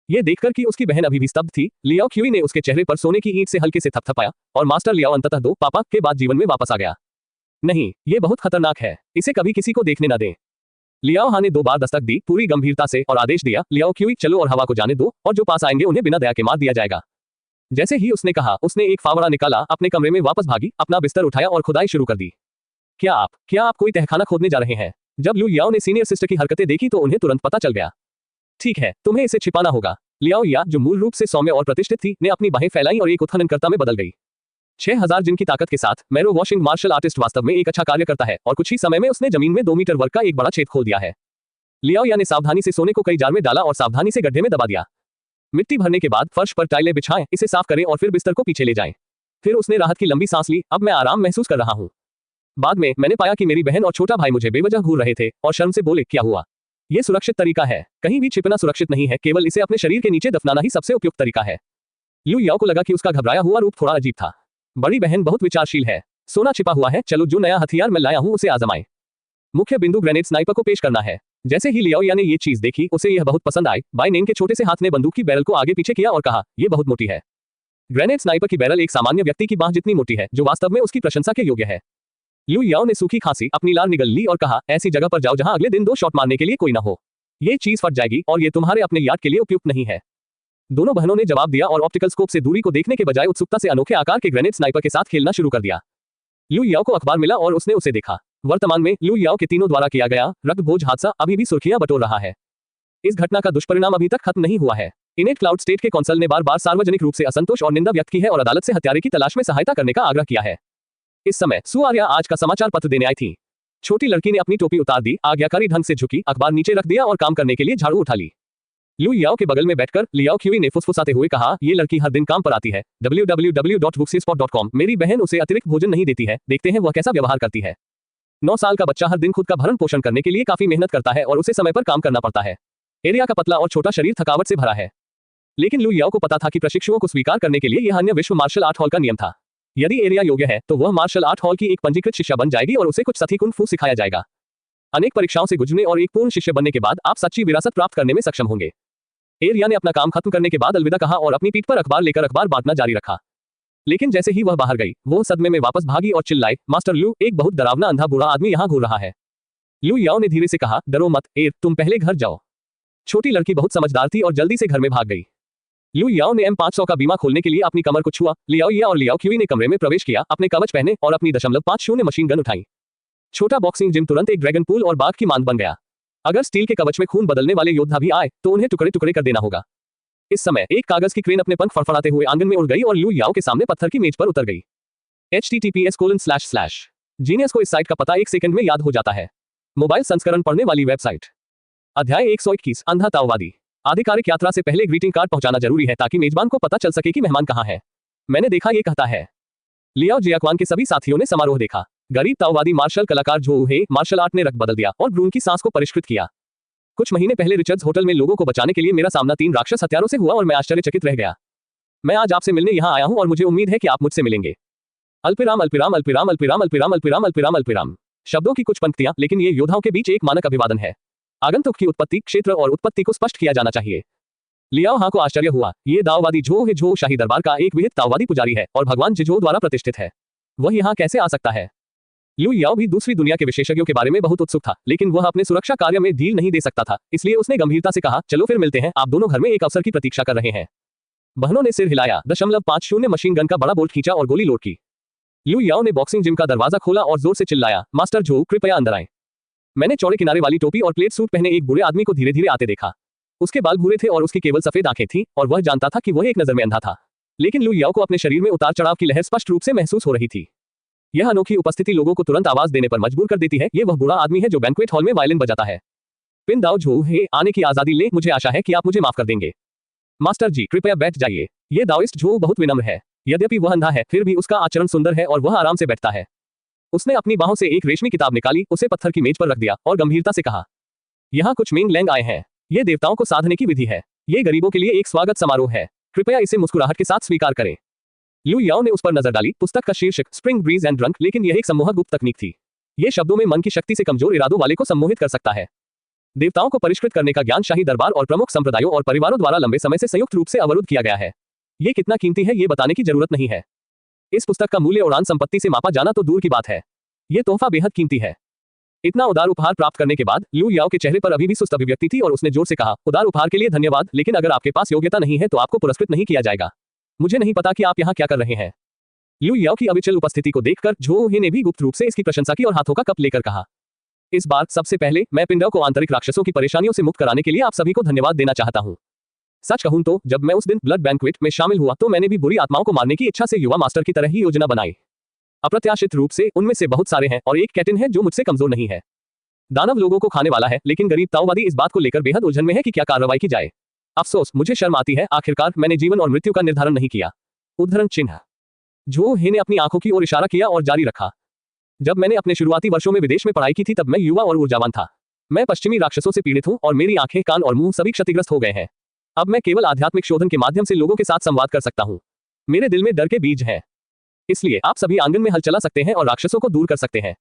ये देखकर कि उसकी बहन अभी भी स्तब्ध थी, लियाओ क्यूई ने उसके चेहरे पर सोने की ईंट से हल्के से थपथपाया और मास्टर लियाओ अंततः 2 पापा के बाद जीवन में वापस आ गया। नहीं, ये बहुत खतरनाक है, इसे कभी किसी को देखने न दें। लियाओ हां ने 2 बार दस्तक दी, पूरी गंभीरता से, और आदेश दिया, लियाओ क्यूई, चलो और हवा को जाने दो, और जो पास आएंगे उन्हें बिना दया के मार दिया जाएगा। जैसे ही उसने कहा, उसने एक फावड़ा निकाला, अपने कमरे में वापस भागी, अपना बिस्तर उठाया और खुदाई शुरू कर दी। क्या आप कोई तहखाना खोदने जा रहे हैं? जब लू याओ ने सीनियर सिस्टर की हरकतें देखी तो उन्हें तुरंत पता चल गया। ठीक है, तुम्हें इसे छिपाना होगा। लियाओ या, जो मूल रूप से सौम्य और प्रतिष्ठित थी, ने अपनी बाहें फैलाई और एक उत्खननकर्ता में बदल गई। 6000 जिन की ताकत के साथ मैरो वॉशिंग मार्शल आर्टिस्ट वास्तव में एक अच्छा कार्य करता है और कुछ ही समय में उसने जमीन में 2 मीटर वर्ग का एक बड़ा छेद खोल दिया है। लियाओ या ने सावधानी से सोने को कई जार में डाला और सावधानी से गड्ढे में दबा दिया। मिट्टी भरने के बाद फर्श पर टाइलें बिछाएं, इसे साफ करें और फिर बिस्तर को पीछे ले जाएं। फिर उसने राहत की लंबी सांस ली, अब मैं आराम महसूस कर रहा हूं। बाद में मैंने पाया कि मेरी बहन और छोटा भाई मुझे बेवजह घूर रहे थे और शर्म से बोले, क्या हुआ? यह सुरक्षित तरीका है। कहीं भी छिपना सुरक्षित नहीं है, केवल इसे अपने शरीर के नीचे दफनाना ही सबसे उपयुक्त तरीका है। लू याओ को लगा कि उसका घबराया हुआ रूप थोड़ा अजीब था। बड़ी बहन बहुत विचारशील है। सोना छिपा हुआ है, चलो जो नया हथियार मैं लाया हूं उसे आजमाएं। मुख्य बिंदु ग्रेनेड स्नाइपर को पेश करना है। जैसे ही लियाओ या ने ये चीज देखी, उसे यह बहुत पसंद आई। बाई नेन के छोटे से हाथ ने बंदूक की बैरल को आगे पीछे किया और कहा, यह बहुत मोटी है। ग्रेनेड स्नाइपर की बैरल एक सामान्य व्यक्ति की बांह जितनी मोटी है, जो वास्तव में उसकी प्रशंसा के योग्य है। लू याओ ने सूखी खांसी, अपनी लार निगल ली और कहा, ऐसी जगह पर जाओ जहां अगले दिन 2 शॉट मारने के लिए कोई ना हो। ये चीज फट जाएगी और ये तुम्हारे अपने यार्ड के लिए उपयुक्त नहीं है। दोनों बहनों ने जवाब दिया और ऑप्टिकल स्कोप से दूरी को देखने के बजाय उत्सुकता से अनोखे आकार के ग्रेनेड स्नाइपर के साथ खेलना शुरू कर दिया। लू याओ को अखबार मिला और उसने उसे देखा। वर्तमान में लू याओ के तीनों द्वारा किया गया रक्तभोज हादसा अभी भी सुर्खियां बटोर रहा है। इस घटना का दुष्परिणाम अभी तक खत्म नहीं हुआ है। इनेट क्लाउड स्टेट के कौंसल ने बार-बार सार्वजनिक रूप से असंतोष और निंदा व्यक्त की है और अदालत से हत्यारे की तलाश में सहायता करने का आग्रह किया है। इस समय सु आर्या आज का समाचार पत्र देने आई थी। छोटी लड़की ने अपनी टोपी उतार दी, आज्ञाकारी ढंग से झुकी, अखबार नीचे रख दिया और काम करने के लिए झाड़ू उठा ली। लू याओ के बगल में बैठकर लियाओ क्यूई ने फुसफुसाते हुए कहा, ये लड़की हर दिन काम पर आती है। www.wuxispot.com। मेरी बहन उसे अतिरिक्त भोजन नहीं देती है, देखते हैं वह कैसा व्यवहार करती है। 9 साल का बच्चा हर दिन खुद का भरण पोषण करने के लिए काफी मेहनत करता है और उसे समय पर काम करना पड़ता है। एरिया का पतला और छोटा शरीर थकावट से भरा है। लेकिन लू याओ को पता था कि प्रशिक्षुओं को स्वीकार करने के लिए यह अन्य विश्व मार्शल आर्ट हॉल का नियम था। यदि एरिया योग्य है तो वह मार्शल आर्ट हॉल की एक पंजीकृत शिष्या बन जाएगी और उसे कुछ सथी कुंग फू सिखाया जाएगा। अनेक परीक्षाओं से गुजरने और एक पूर्ण शिष्य बनने के बाद आप सच्ची विरासत प्राप्त करने में सक्षम होंगे। एरिया ने अपना काम खत्म करने के बाद अलविदा कहा और अपनी पीठ पर अखबार लेकर अखबार बांटना जारी रखा। लेकिन जैसे ही वह बाहर गई, वो सदमे में वापस भागी और चिल्लाई, मास्टर लू, एक बहुत डरावना अंधा बूढ़ा आदमी यहाँ घूर रहा है। लू याओ ने धीरे से कहा, डरो मत एर, तुम पहले घर जाओ। छोटी लड़की बहुत समझदार थी और जल्दी से घर में भाग गई। लू याओ ने M500 का बीमा खोलने के लिए अपनी कमर को छुआ। लियाओ या और लियाओ क्यूई ने कमरे में प्रवेश किया, अपने कवच पहने और अपनी .50 मशीन गन उठाई। छोटा बॉक्सिंग जिम तुरंत एक ड्रैगन पूल और बाघ की मांद बन गया। अगर स्टील के कवच में खून बदलने वाले योद्धा भी आए तो उन्हें टुकड़े टुकड़े कर देना होगा। इस समय एक कागज की क्रेन अपने पंख फड़फड़ाते हुए आंगन में उड़ गई और लू याओ के सामने पत्थर की मेज पर उतर गई। https:// जीनियस को इस साइट का पता 1 सेकंड में याद हो जाता है। मोबाइल संस्करण पढ़ने वाली वेबसाइट। अध्याय 121, अंधा ताओवादी। आधिकारिक यात्रा से पहले ग्रीटिंग कार्ड पहुंचाना जरूरी है ताकि मेजबान को पता चल सके कि मेहमान कहां है। मैंने देखा, ये कहता है। लियाओ जियाक्वान के सभी साथियों ने समारोह देखा। गरीब ताओवादी मार्शल कलाकार झो उहे मार्शल आर्ट ने रक्त बदल दिया और ब्रून की सांस को परिष्कृत किया। कुछ महीने पहले रिचर्ड्स होटल में लोगों को बचाने के लिए मेरा सामना 3 राक्षस हत्यारों से हुआ और मैं आश्चर्यचकित रह गया। मैं आज आपसे मिलने यहाँ आया हूँ और मुझे उम्मीद है कि आप मुझसे मिलेंगे। अल्पिराम अल्पिराम अल्पिराम अल्पिराम अल्पिराम अल्पिराम अल्पिराम अल्पिराम। शब्दों की कुछ पंक्तियां, लेकिन ये योद्धाओं के बीच एक मानक अभिवादन है। आगंतुक की उत्पत्ति, क्षेत्र और उत्पत्ति को स्पष्ट किया जाना चाहिए। लियाओ हां को आश्चर्य हुआ। ये दाओवादी झो है, जो शाही दरबार का एक विहित ताओवादी पुजारी है और भगवान जिजो द्वारा प्रतिष्ठित है। वह यहाँ कैसे आ सकता है? लू याओ भी दूसरी दुनिया के विशेषज्ञों के बारे में बहुत उत्सुक था, लेकिन वह अपने सुरक्षा कार्य में ढील नहीं दे सकता था, इसलिए उसने गंभीरता से कहा, चलो फिर मिलते हैं, आप दोनों घर में एक अवसर की प्रतीक्षा कर रहे हैं। बहनों ने सिर हिलाया। 50 मशीन गन का बड़ा बोल्ट खींचा और गोली लोड की। लू याओ ने बॉक्सिंग जिम का दरवाजा खोला और जोर से चिल्लाया, मास्टर झो, कृपया अंदर आएं। मैंने चौड़े किनारे वाली टोपी और प्लेट सूट पहने एक बूढ़े आदमी को धीरे धीरे आते देखा। उसके बाल भूरे थे और उसकी केवल सफेद आंखें थीं, और वह जानता था कि वह एक नजर में अंधा था। लेकिन लू याओ को अपने शरीर में उतार चढ़ाव की लहर स्पष्ट रूप से महसूस हो रही थी। यह अनोखी उपस्थिति लोगों को तुरंत आवाज देने पर मजबूर कर देती है। ये वह बूढ़ा आदमी है जो बैंक्वेट हॉल में वायलिन बजाता है। पिन दाओ झो हे, आने की आजादी ले, मुझे आशा है कि आप मुझे माफ कर देंगे। मास्टर जी, कृपया बैठ जाइए। ये दाओइस्ट झो बहुत विनम्र है। यद्यपि वह अंधा है, फिर भी उसका आचरण सुंदर है और वह आराम से बैठता है। उसने अपनी बाहों से एक रेशमी किताब निकाली, उसे पत्थर की मेज पर रख दिया और गंभीरता से कहा, यहाँ कुछ मिंग लैंग आए हैं। ये देवताओं को साधने की विधि है। ये गरीबों के लिए एक स्वागत समारोह है। कृपया इसे मुस्कुराहट के साथ स्वीकार करें। लू याओ ने उस पर नजर डाली। पुस्तक का शीर्षक स्प्रिंग ब्रीज एंड ड्रंक, लेकिन यह एक सम्मोहक गुप्त तकनीक थी। ये शब्दों में मन की शक्ति से कमजोर इरादों वाले को सम्मोहित कर सकता है। देवताओं को परिष्कृत करने का ज्ञान शाही दरबार और प्रमुख संप्रदायों और परिवारों द्वारा लंबे समय से संयुक्त रूप से अवरुद्ध किया गया है। ये कितना कीमती है ये बताने की जरूरत नहीं है। इस पुस्तक का मूल्य उड़ान संपत्ति से मापा जाना तो दूर की बात है। ये तोहफा बेहद कीमती है। इतना उदार उपहार प्राप्त करने के बाद लू याओ के चेहरे पर अभी भी सुस्त अभिव्यक्ति थी और उसने जोर से कहा, उदार उपहार के लिए धन्यवाद, लेकिन अगर आपके पास योग्यता नहीं है तो आपको पुरस्कृत नहीं किया जाएगा। मुझे नहीं पता कि आप यहाँ क्या कर रहे हैं। लू याओ की अविचल उपस्थिति को देखकर झो हे ने भी गुप्त रूप से इसकी प्रशंसा की और हाथों का कप लेकर कहा, इस बार सबसे पहले मैं पिंडा को आंतरिक राक्षसों की परेशानियों से मुक्त कराने के लिए आप सभी को धन्यवाद देना चाहता हूँ। सच कहूं तो जब मैं उस दिन ब्लड बैंक्वेट में शामिल हुआ तो मैंने भी बुरी आत्माओं को मारने की इच्छा से युवा मास्टर की तरह ही योजना बनाई। अप्रत्याशित रूप से उनमें से बहुत सारे हैं और एक कैटिन है जो मुझसे कमजोर नहीं है। दानव लोगों को खाने वाला है, लेकिन गरीब ताओवादी इस बात को लेकर बेहद उलझन में है कि क्या कार्रवाई की जाए। अफसोस, मुझे शर्म आती है। आखिरकार मैंने जीवन और मृत्यु का निर्धारण नहीं किया। उद्धरण चिन्ह। झो हे ने अपनी आंखों की ओर इशारा किया और जारी रखा, जब मैंने अपने शुरुआती वर्षों में विदेश में पढ़ाई की थी तब मैं युवा और ऊर्जावान था। मैं पश्चिमी राक्षसों से पीड़ित हूं और मेरी आंखें, कान और मुंह सभी क्षतिग्रस्त हो गए हैं। अब मैं केवल आध्यात्मिक शोधन के माध्यम से लोगों के साथ संवाद कर सकता हूं। मेरे दिल में डर के बीज हैं। इसलिए आप सभी आंगन में हल चला सकते हैं और राक्षसों को दूर कर सकते हैं।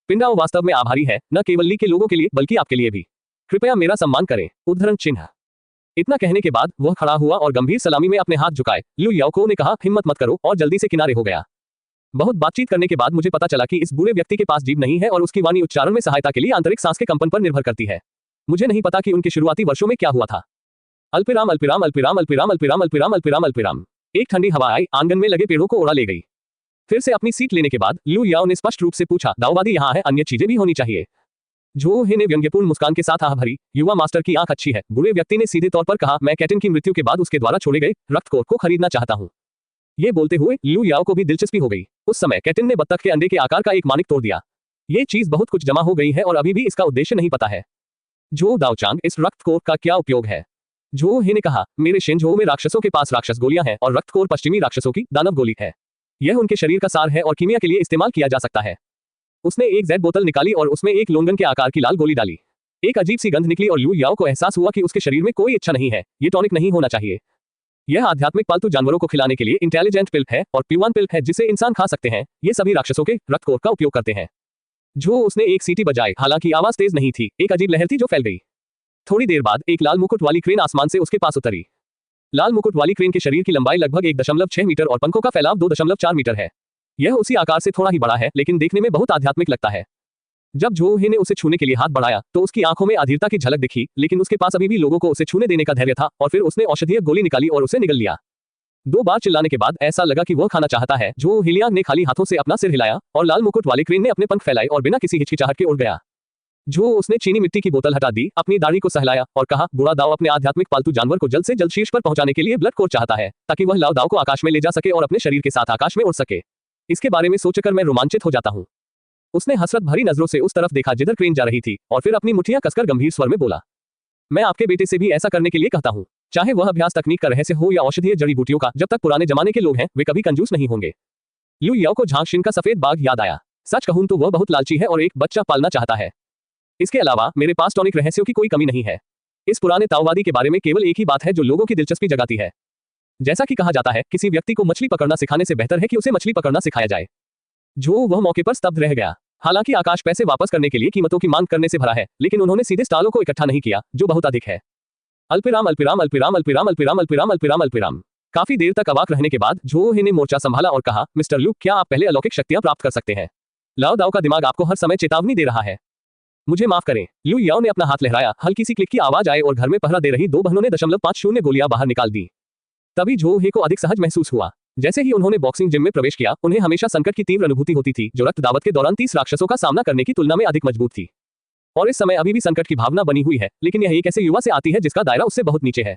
पिंडाओ वास्तव में आभारी है, न केवल ली के लोगों के लिए बल्कि आपके लिए भी। कृपया मेरा सम्मान करें। उद्धरण चिन्ह। इतना कहने के बाद वह खड़ा हुआ और गंभीर सलामी में अपने हाथ झुकाए। लू याओ ने कहा, हिम्मत मत करो, और जल्दी से किनारे हो गया। बहुत बातचीत करने के बाद मुझे पता चला कि इस बूढ़े व्यक्ति के पास जीभ नहीं है और उसकी वाणी उच्चारण में सहायता के लिए आंतरिक सांस के कंपन पर निर्भर करती है। मुझे नहीं पता कि उनके शुरुआती वर्षों में क्या हुआ था। अल्पिराम अल्पिराम अल्पिराम अल्पिराम अल्पिराम अल्पिराम अल्पिराम अल्पिराम। एक ठंडी हवा आई, आंगन में लगे पेड़ों को उड़ा ले गई। फिर से अपनी सीट लेने के बाद लू याओ ने स्पष्ट रूप से पूछा, दाओवादी यहाँ है, अन्य चीजें भी होनी चाहिए। झो हे ने व्यंग्यपूर्ण मुस्कान के साथ आह भरी, युवा मास्टर की आंख अच्छी है। बूढ़े व्यक्ति ने सीधे तौर पर कहा, मैं कैटिन की मृत्यु के बाद उसके द्वारा छोड़े गए रक्त कोर को खरीदना चाहता हूँ। ये बोलते हुए लू याओ को भी दिलचस्पी हो गई। उस समय कैटिन ने बत्तख के अंडे के आकार का एक मानिक तोड़ दिया। ये चीज बहुत कुछ जमा हो गई है और अभी भी इसका उद्देश्य नहीं पता है। झो दाओचांग, इस रक्त कोर का क्या उपयोग है? झो हे ने कहा, मेरे शिनझो में राक्षसों के पास राक्षस गोलियां हैं और रक्त कोर पश्चिमी राक्षसों की दानव गोली है। यह उनके शरीर का सार है और कीमिया के लिए इस्तेमाल किया जा सकता है। उसने एक जेड बोतल निकाली और उसमें एक लोंगन के आकार की लाल गोली डाली। एक अजीब सी गंध निकली और लू याओ को एहसास हुआ कि उसके शरीर में कोई इच्छा नहीं है। ये टॉनिक नहीं होना चाहिए। यह आध्यात्मिक पालतू जानवरों को खिलाने के लिए इंटेलिजेंट पिल है और पीवान पिल है जिसे इंसान खा सकते हैं। ये सभी राक्षसों के रक्त कोर का उपयोग करते हैं। जो उसने एक सीटी बजाई, हालांकि आवाज तेज नहीं थी। एक अजीब लहर थी जो फैल गई। थोड़ी देर बाद एक लाल मुकुट वाली क्रेन आसमान से उसके पास उतरी। लाल मुकुट वाली क्रेन के शरीर की लंबाई लगभग 1.6 मीटर और पंखों का फैलाव 2.4 मीटर है। यह उसी आकार से थोड़ा ही बड़ा है, लेकिन देखने में बहुत आध्यात्मिक लगता है। जब झो हे ने उसे छूने के लिए हाथ बढ़ाया तो उसकी आंखों में अधीरता की झलक दिखी, लेकिन उसके पास अभी भी लोगों को उसे छूने देने का धैर्य था और फिर उसने औषधीय गोली निकाली और उसे निगल लिया। 2 बार चिल्लाने के बाद ऐसा लगा कि वह खाना चाहता है। झो हिलियांग ने खाली हाथों से अपना सिर हिलाया और लाल मुकुट वाली क्रेन ने अपने पंख फैलाए और बिना किसी हिचकिचाहट के उड़ गया। झो उसने चीनी मिट्टी की बोतल हटा दी, अपनी दाढ़ी को सहलाया और कहा, बूढ़ा दाओ अपने आध्यात्मिक पालतू जानवर को जल्द से जल्द शीर्ष पर पहुंचाने के लिए ब्लड कोर चाहता है, ताकि वह लाओ दाओ को आकाश में ले जा सके और अपने शरीर के साथ आकाश में उड़ सके। इसके बारे में सोचकर मैं रोमांचित हो जाता हूँ। उसने हसरत भरी नजरों से उस तरफ देखा जिधर क्रेन जा रही थी और फिर अपनी मुठ्ठियां कसकर गंभीर स्वर में बोला, मैं आपके बेटे से भी ऐसा करने के लिए कहता हूँ। चाहे वह अभ्यास तकनीक का रहस्य हो या औषधीय जड़ी बूटियों का, जब तक पुराने जमाने के लोग हैं वे कभी कंजूस नहीं होंगे। लू याओ को झांगशिन का सफेद बाघ याद आया। सच कहूं तो वह बहुत लालची है और एक बच्चा पालना चाहता है। इसके अलावा मेरे पास टॉनिक रहस्यों की कोई कमी नहीं है। इस पुराने ताओवादी के बारे में केवल एक ही बात है जो लोगों की दिलचस्पी जगाती है। जैसा कि कहा जाता है, किसी व्यक्ति को मछली पकड़ना सिखाने से बेहतर है कि उसे मछली पकड़ना सिखाया जाए। जो वह मौके पर स्तब्ध रह गया। हालांकि आकाश पैसे वापस करने के लिए कीमतों की मांग करने से भरा है, लेकिन उन्होंने सीधे स्टालों को इकट्ठा नहीं किया, जो बहुत अधिक है। अल्पविराम अल्पविराम अल्पविराम अल्पविराम अल्पविराम अल्पविराम अल्पविराम अल्पविराम। काफी देर तक अवाक रहने के बाद झो हे ने मोर्चा संभाला और कहा, मिस्टर लू, क्या आप पहले अलौकिक शक्तियां प्राप्त कर सकते हैं? लाओ दाओ का दिमाग आपको हर समय चेतावनी दे रहा है। मुझे माफ करें। लू याओ ने अपना हाथ लहराया, हल्की सी क्लिक की आवाज आए और घर में पहरा दे रही दो बहनों ने 0.50 गोलियां बाहर निकाल दी। तभी झो हे को अधिक सहज महसूस हुआ। जैसे ही उन्होंने बॉक्सिंग जिम में प्रवेश किया, उन्हें हमेशा संकट की तीव्र अनुभूति होती थी, जो रक्त दावत के दौरान 30 राक्षसों का सामना करने की तुलना में अधिक मजबूत थी। और इस समय अभी भी संकट की भावना बनी हुई है, लेकिन यह एक ऐसे युवा से आती है जिसका दायरा उससे बहुत नीचे है।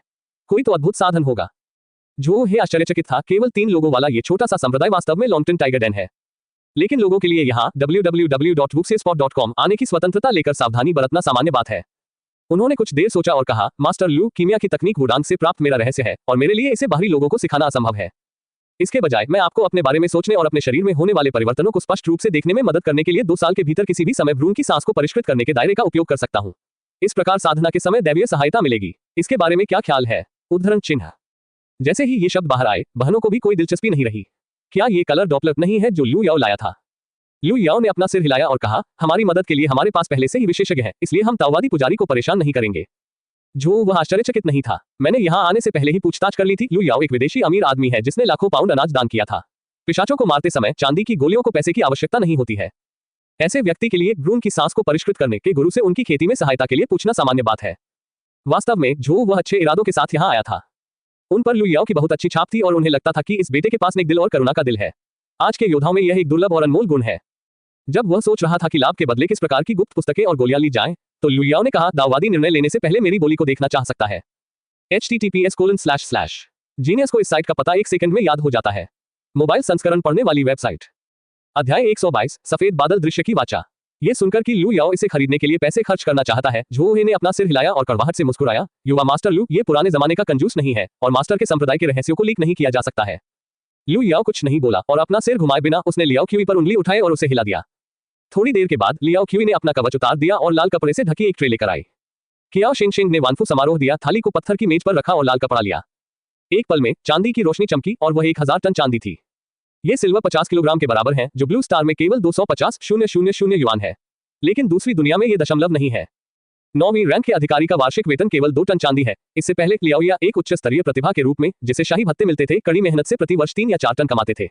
कोई तो अद्भुत साधन होगा। झो हे आश्चर्यचकित था। केवल 3 लोगों वाला ये छोटा सा संप्रदाय वास्तव में लॉन्गटन टाइगर डेन है। लेकिन लोगों के लिए यहाँ www.wuxespot.com आने की स्वतंत्रता लेकर सावधानी बरतना सामान्य बात है। उन्होंने कुछ देर सोचा और कहा, मास्टर लू, कीमिया की तकनीक वुडांग से प्राप्त मेरा रहस्य है और मेरे लिए इसे बाहरी लोगों को सिखाना असंभव है। इसके बजाय मैं आपको अपने बारे में सोचने और अपने शरीर में होने वाले परिवर्तनों को स्पष्ट रूप से देखने में मदद करने के लिए 2 साल के भीतर किसी भी समय भ्रूण की सांस को परिष्कृत करने के दायरे का उपयोग कर सकता हूँ। इस प्रकार साधना के समय दैवीय सहायता मिलेगी। इसके बारे में क्या ख्याल है? उद्धरण चिन्ह। जैसे ही ये शब्द बाहर आए, बहनों को भी कोई दिलचस्पी नहीं रही। क्या ये कलर डॉपलर नहीं है जो लू याओ लाया था? लू याओ ने अपना सिर हिलाया और कहा, हमारी मदद के लिए हमारे पास पहले से ही विशेषज्ञ हैं, इसलिए हम ताओवादी पुजारी को परेशान नहीं करेंगे। जो वह आश्चर्यचकित नहीं था। मैंने यहाँ आने से पहले ही पूछताछ कर ली थी। लू याओ एक विदेशी अमीर आदमी है जिसने लाखों पाउंड अनाज दान किया था। पिशाचों को मारते समय चांदी की गोलियों को पैसे की आवश्यकता नहीं होती है। ऐसे व्यक्ति के लिए भ्रूण की सांस को परिष्कृत करने के गुरु से उनकी खेती में सहायता के लिए पूछना सामान्य बात है। वास्तव में जो वह अच्छे इरादों के साथ यहाँ आया था। उन पर लू याओ की बहुत अच्छी छाप थी और उन्हें लगता था कि इस बेटे के पास नेक दिल और करुणा का दिल है। आज के योद्धाओं में यह एक दुर्लभ और अनमोल गुण है। जब वह सोच रहा था कि लाभ के बदले किस प्रकार की गुप्त पुस्तकें और गोलियां ली जाएं, तो लू याओ ने कहा, दाववादी निर्णय लेने से पहले मेरी बोली को देखना चाह सकता है। https:// जीनियस को इस साइट का पता 1 सेकंड में याद हो जाता है। मोबाइल संस्करण पढ़ने वाली वेबसाइट। अध्याय 122, सफेद बादल दृश्य की वाचा। ये सुनकर कि लू याओ इसे खरीदने के लिए पैसे खर्च करना चाहता है, झो हे ने अपना सिर हिलाया और कड़वाहट से मुस्कुराया, युवा मास्टर लू, ये पुराने जमाने का कंजूस नहीं है और मास्टर के संप्रदाय के रहस्यों को लीक नहीं किया जा सकता है। लू याओ कुछ नहीं बोला और अपना सिर घुमाए बिना उसने लियाओ क्यूई पर उंगली उठाए और उसे हिला दिया। थोड़ी देर के बाद लियाओ क्यूई ने अपना कवच उतार दिया और लाल कपड़े से ढकी एक ट्रे लेकर आई। कियाओ शिंगशिंग ने वानफू समारोह दिया, थाली को पत्थर की मेज पर रखा और लाल कपड़ा लिया। एक पल में चांदी की रोशनी चमकी और वह 1000 टन चांदी थी। ये सिल्वर 50 किलोग्राम के बराबर है, जो ब्लू स्टार में केवल 250,000 युआन है। लेकिन दूसरी दुनिया में ये दशमलव नहीं है। 9वीं रैंक के अधिकारी का वार्षिक वेतन केवल 2 टन चांदी है। इससे पहले लियाओया एक उच्च स्तरीय प्रतिभा के रूप में, जिसे शाही भत्ते मिलते थे, कड़ी मेहनत से प्रति वर्ष 3 या 4 टन कमाते थे।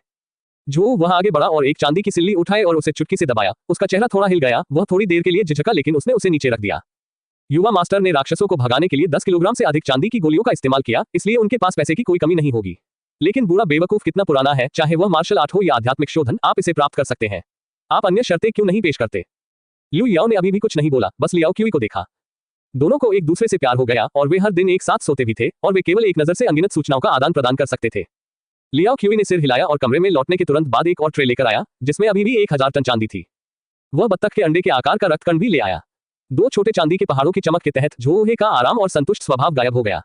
जो वह आगे बढ़ा और एक चांदी की सिल्ली उठाए और उसे चुटकी से दबाया। उसका चेहरा थोड़ा हिल गया। वह थोड़ी देर के लिए झिझका, लेकिन उसने उसे नीचे रख दिया। युवा मास्टर ने राक्षसों को भगाने के लिए 10 किलोग्राम से अधिक चांदी की गोलियों का इस्तेमाल किया, इसलिए उनके पास पैसे की कोई कमी नहीं होगी। लेकिन बूढ़ा बेवकूफ कितना पुराना है, चाहे वह मार्शल आर्ट हो या आध्यात्मिक शोधन, आप इसे प्राप्त कर सकते हैं। आप अन्य शर्तें क्यों नहीं पेश करते? लू याओ ने अभी भी कुछ नहीं बोला, बस लियाओ क्यूई को देखा। दोनों को एक दूसरे से प्यार हो गया और वे हर दिन एक साथ सोते भी थे और वे केवल एक नजर से अनगिनत सूचनाओं का आदान प्रदान कर सकते थे। लियाओ क्यूई ने सिर हिलाया और कमरे में लौटने के तुरंत बाद एक और ट्रे लेकर आया, जिसमें अभी भी 1000 टन चांदी थी। वह बत्तख के अंडे के आकार का रक्तकण भी ले आया। 2 छोटे चांदी के पहाड़ों की चमक के तहत झो हे का आराम और संतुष्ट स्वभाव गायब हो गया।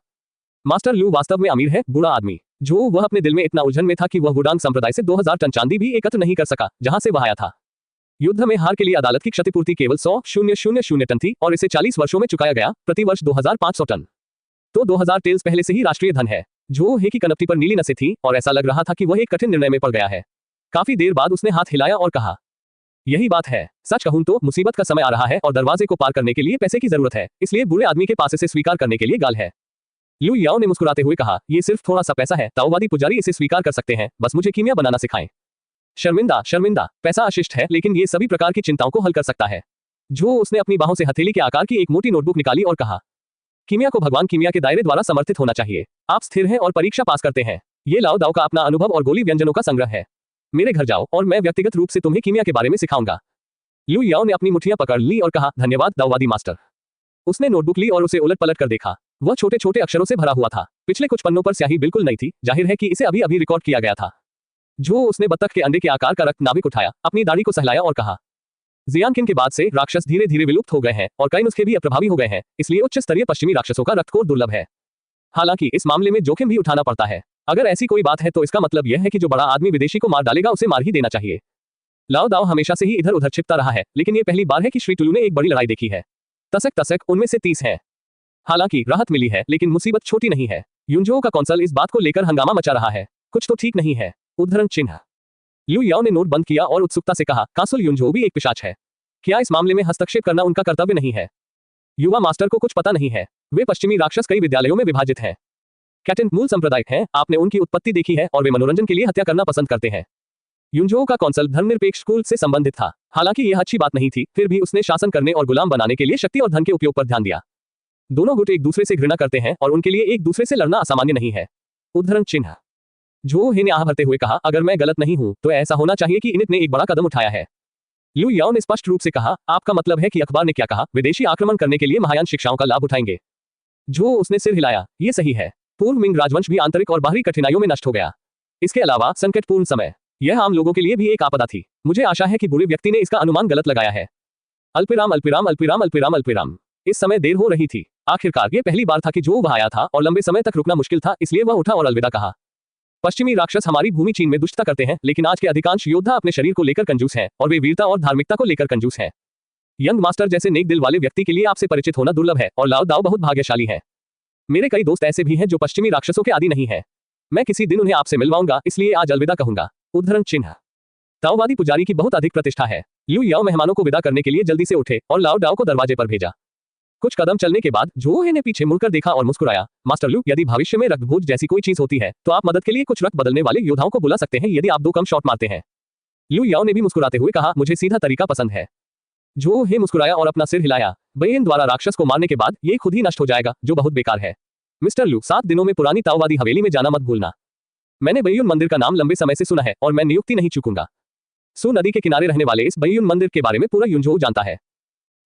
मास्टर लू वास्तव में अमीर है, बूढ़ा आदमी। जो वह अपने दिल में इतना उलझन में था कि वह वुडांग संप्रदाय से 2000 टन चांदी भी एकत्र नहीं कर सका, जहां से वह आया था। युद्ध में हार के लिए अदालत की क्षतिपूर्ति केवल 100,000 टन थी और इसे 40 वर्षों में चुकाया गया, प्रति वर्ष 2500 टन। तो 2000 टेल्स पहले से ही राष्ट्रीय धन है। झो हे की कनपटी पर नीली नसें थी और ऐसा लग रहा था कि वह एक कठिन निर्णय में पड़ गया है। काफी देर बाद उसने हाथ हिलाया और कहा, यही बात है। सच कहूं तो मुसीबत का समय आ रहा है और दरवाजे को पार करने के लिए पैसे की जरूरत है, इसलिए बुरे आदमी के पास इसे स्वीकार करने के लिए गाल है। लू याओ ने मुस्कुराते हुए कहा, ये सिर्फ थोड़ा सा पैसा है, ताओवादी पुजारी इसे स्वीकार कर सकते हैं, बस मुझे कीमिया बनाना सिखाएं। शर्मिंदा शर्मिंदा, पैसा अशिष्ट है, लेकिन ये सभी प्रकार की चिंताओं को हल कर सकता है। जो उसने अपनी बाहों से हथेली के आकार की एक मोटी नोटबुक निकाली और कहा, कीमिया को भगवान कीमिया के दायरे द्वारा समर्थित होना चाहिए। आप स्थिर हैं और परीक्षा पास करते हैं। ये लाओ दाओ का अपना अनुभव और गोली व्यंजनों का संग्रह है। मेरे घर जाओ और मैं व्यक्तिगत रूप से तुम्हें कीमिया के बारे में सिखाऊंगा। लू याओ ने अपनी मुठ्ठियां पकड़ ली और कहा, धन्यवाद दाओवादी मास्टर। उसने नोटबुक ली और उसे उलट पलट कर देखा। वह छोटे छोटे अक्षरों से भरा हुआ था। पिछले कुछ पन्नों पर स्याही बिल्कुल नहीं थी, जाहिर है कि इसे अभी अभी रिकॉर्ड किया गया था। जो उसने बत्तख के अंडे के आकार का रक्त नाभिक उठाया, अपनी दाढ़ी को सहलाया और कहा, जियांकिन के बाद से राक्षस धीरे धीरे विलुप्त हो गए हैं और कई नुस्खे भी अप्रभावी हो गए हैं, इसलिए उच्च स्तरीय पश्चिमी राक्षसों का रक्त कोर दुर्लभ है। हालांकि इस मामले में जोखिम भी उठाना पड़ता है। अगर ऐसी कोई बात है तो इसका मतलब यह है कि जो बड़ा आदमी विदेशी को मार डालेगा उसे मार ही देना चाहिए। लाओ दाओ हमेशा से ही इधर उधर छिपता रहा है, लेकिन ये पहली बार है कि श्री टुलू ने एक बड़ी लड़ाई देखी है। तसक तसक उनमें से 30 है। हालांकि राहत मिली है, लेकिन मुसीबत छोटी नहीं है। युनजो का कौंसल इस बात को लेकर हंगामा मचा रहा है। कुछ तो ठीक नहीं है। उद्धरण चिन्ह। लू याओ ने नोट बंद किया और उत्सुकता से कहा, कांसुल युनझो भी एक पिशाच है। क्या इस मामले में हस्तक्षेप करना उनका कर्तव्य नहीं है? युवा मास्टर को कुछ पता नहीं है। वे पश्चिमी राक्षस कई विद्यालयों में विभाजित हैं। कैटेन मूल सांप्रदायिक हैं, आपने उनकी उत्पत्ति देखी है और वे मनोरंजन के लिए हत्या करना पसंद करते हैं। युनझो का कौंसल धर्मनिरपेक्ष स्कूल से संबंधित था। हालांकि यह अच्छी बात नहीं थी, फिर भी उसने शासन करने और गुलाम बनाने के लिए शक्ति और धन के उपयोग पर ध्यान दिया। दोनों गुट एक दूसरे से घृणा करते हैं और उनके लिए एक दूसरे से लड़ना असामान्य नहीं है। उद्धरण चिन्ह। झो हे ने आह भरते हुए कहा, अगर मैं गलत नहीं हूं तो ऐसा होना चाहिए कि इनिट ने एक बड़ा कदम उठाया है। लू याओ ने स्पष्ट रूप से कहा, आपका मतलब है कि अखबार ने क्या कहा, विदेशी आक्रमण करने के लिए महायान शिक्षाओं का लाभ उठाएंगे? झो उसने सिर हिलाया, ये सही है। पूर्व मिंग राजवंश भी आंतरिक और बाहरी कठिनाइयों में नष्ट हो गया। इसके अलावा संकटपूर्ण समय, यह आम लोगों के लिए भी एक आपदा थी। मुझे आशा है कि बुरे व्यक्ति ने इसका अनुमान गलत लगाया है। अल्पिराम अल्पिराम अल्पिराम अल्पिराम अल्पिराम। इस समय देर हो रही थी। आखिरकार ये पहली बार था कि जो वह आया था और लंबे समय तक रुकना मुश्किल था, इसलिए वह उठा और अलविदा कहा। पश्चिमी राक्षस हमारी भूमि चीन में दुष्टता करते हैं, लेकिन आज के अधिकांश योद्धा अपने शरीर को लेकर कंजूस हैं और वे वीरता और धार्मिकता को लेकर कंजूस हैं। यंग मास्टर जैसे नेक दिल वाले व्यक्ति के लिए आपसे परिचित होना दुर्लभ है और लाओ दाओ बहुत भाग्यशाली है। मेरे कई दोस्त ऐसे भी हैं जो पश्चिमी राक्षसों के आदी नहीं है। मैं किसी दिन उन्हें आपसे मिलवाऊंगा, इसलिए आज अलविदा कहूंगा। उद्धरण चिन्ह। ताओवादी पुजारी की बहुत अधिक प्रतिष्ठा है। लू याओ मेहमानों को विदा करने के लिए जल्दी से उठे और लाओ डाओ को दरवाजे पर भेजा। कुछ कदम चलने के बाद झो हे ने पीछे मुड़कर देखा और मुस्कुराया। मास्टर लू, यदि भविष्य में रक्तभोज जैसी कोई चीज होती है तो आप मदद के लिए कुछ रक्त बदलने वाले योद्धाओं को बुला सकते हैं यदि आप 2 कम शॉट मारते हैं। लू याओ ने भी मुस्कुराते हुए कहा, मुझे सीधा तरीका पसंद है। झो हे मुस्कुराया और अपना सिर हिलाया। बेयन द्वारा राक्षस को मारने के बाद ये खुद ही नष्ट हो जाएगा, जो बहुत बेकार है। मिस्टर लू, 7 दिनों में पुरानी ताओवादी हवेली में जाना मत भूलना। मैंने बैयुन मंदिर का नाम लंबे समय से सुना है और मैं नियुक्ति नहीं चूकूंगा। सू नदी के किनारे रहने वाले इस बैयुन मंदिर के बारे में पूरा युनझो जानता है।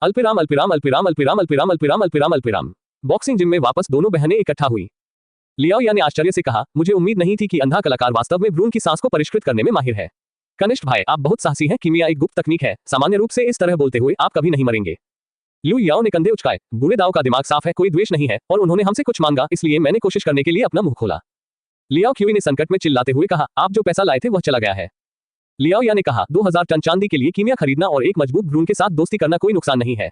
अल्पिराम अल्पिराम अल्पिराम अल्पिराम अल्पिराम अल्पिराम अल्पिराम अल्पिराम। बॉक्सिंग जिम में वापस दोनों बहनें इकट्ठा हुई। लियाओ या ने आश्चर्य से कहा, मुझे उम्मीद नहीं थी कि अंधा कलाकार वास्तव में भ्रूण की सांस को परिष्कृत करने में माहिर है। कनिष्ठ भाई, आप बहुत साहसी हैं। कीमिया एक गुप्त तकनीक है। सामान्य रूप से इस तरह बोलते हुए आप कभी नहीं मरेंगे। लू याओ ने कंधे उचकाए। बूढ़े दाओ का दिमाग साफ है, कोई द्वेष नहीं है और उन्होंने हमसे कुछ मांगा, इसलिए मैंने कोशिश करने के लिए अपना मुंह खोला। लियाओ क्यूई ने संकट में चिल्लाते हुए कहा, आप जो पैसा लाए थे वह चला गया है। लियाओ या ने कहा, 2000 टन चांदी के लिए कीमिया खरीदना और एक मजबूत भ्रूण के साथ दोस्ती करना कोई नुकसान नहीं है।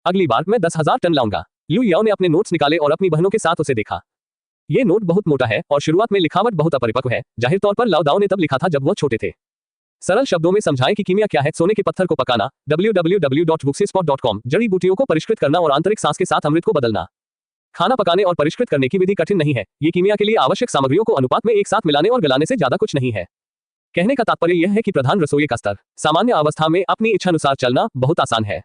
अगली बार मैं 10,000 टन लाऊंगा। लू याओ ने अपने नोट्स निकाले और अपनी बहनों के साथ उसे देखा। ये नोट बहुत मोटा है और शुरुआत में लिखावट बहुत अपरिपक्व है। जाहिर तौर पर लाओ दाओ ने तब लिखा था जब वह छोटे थे। सरल शब्दों में समझाएं कि कीमिया क्या है। सोने के पत्थर को पकाना, www.wuxispot.com। जड़ी बूटियों को परिष्कृत करना और आंतरिक सांस के साथ अमृत को बदलना। खाना पकाने और परिष्कृत करने की विधि कठिन नहीं है। ये कीमिया के लिए आवश्यक सामग्रियों को अनुपात में एक साथ मिलाने और गलाने से ज्यादा कुछ नहीं है। कहने का तात्पर्य यह है कि प्रधान रसोई का स्तर, सामान्य अवस्था में अपनी इच्छानुसार चलना, बहुत आसान है।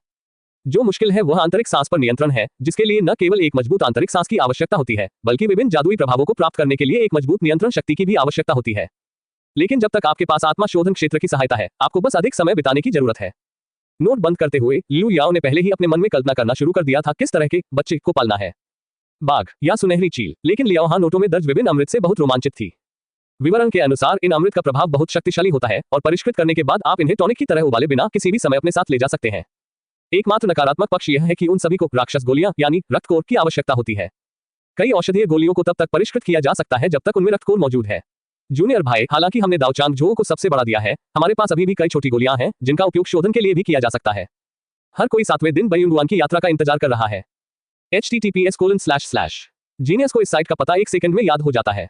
जो मुश्किल है वह आंतरिक सांस पर नियंत्रण है, जिसके लिए न केवल एक मजबूत आंतरिक सांस की आवश्यकता होती है, बल्कि विभिन्न जादुई प्रभावों को प्राप्त करने के लिए एक मजबूत नियंत्रण शक्ति की भी आवश्यकता होती है। लेकिन जब तक आपके पास आत्मा शोधन क्षेत्र की सहायता है, आपको बस अधिक समय बिताने की जरूरत है। नोट बंद करते हुए लू याओ ने पहले ही अपने मन में कल्पना करना शुरू कर दिया था किस तरह के बच्चे को पालना है, बाघ या सुनहरी चील। लेकिन लियाओ हां नोटों में दर्ज विभिन्न अमृत से बहुत रोमांचित थी। विवरण के अनुसार इन अमृत का प्रभाव बहुत शक्तिशाली होता है और परिष्कृत करने के बाद आप इन्हें टॉनिक की तरह उबाले बिना किसी भी समय अपने साथ ले जा सकते हैं। एकमात्र नकारात्मक पक्ष यह है कि उन सभी को राक्षस गोलियां यानी रक्तकोर की आवश्यकता होती है। कई औषधीय गोलियों को तब तक परिष्कृत किया जा सकता है जब तक उनमें रक्तकोर मौजूद है। जूनियर भाई, हालांकि हमने दाओ चांग झो को सबसे बड़ा दिया है, हमारे पास अभी भी कई छोटी गोलियां हैं जिनका उपयोग शोधन के लिए भी किया जा सकता है। हर कोई 7वें दिन बैयुंगुआन की यात्रा का इंतजार कर रहा है। https:// जीनियस को इस साइट का पता 1 सेकंड में याद हो जाता है।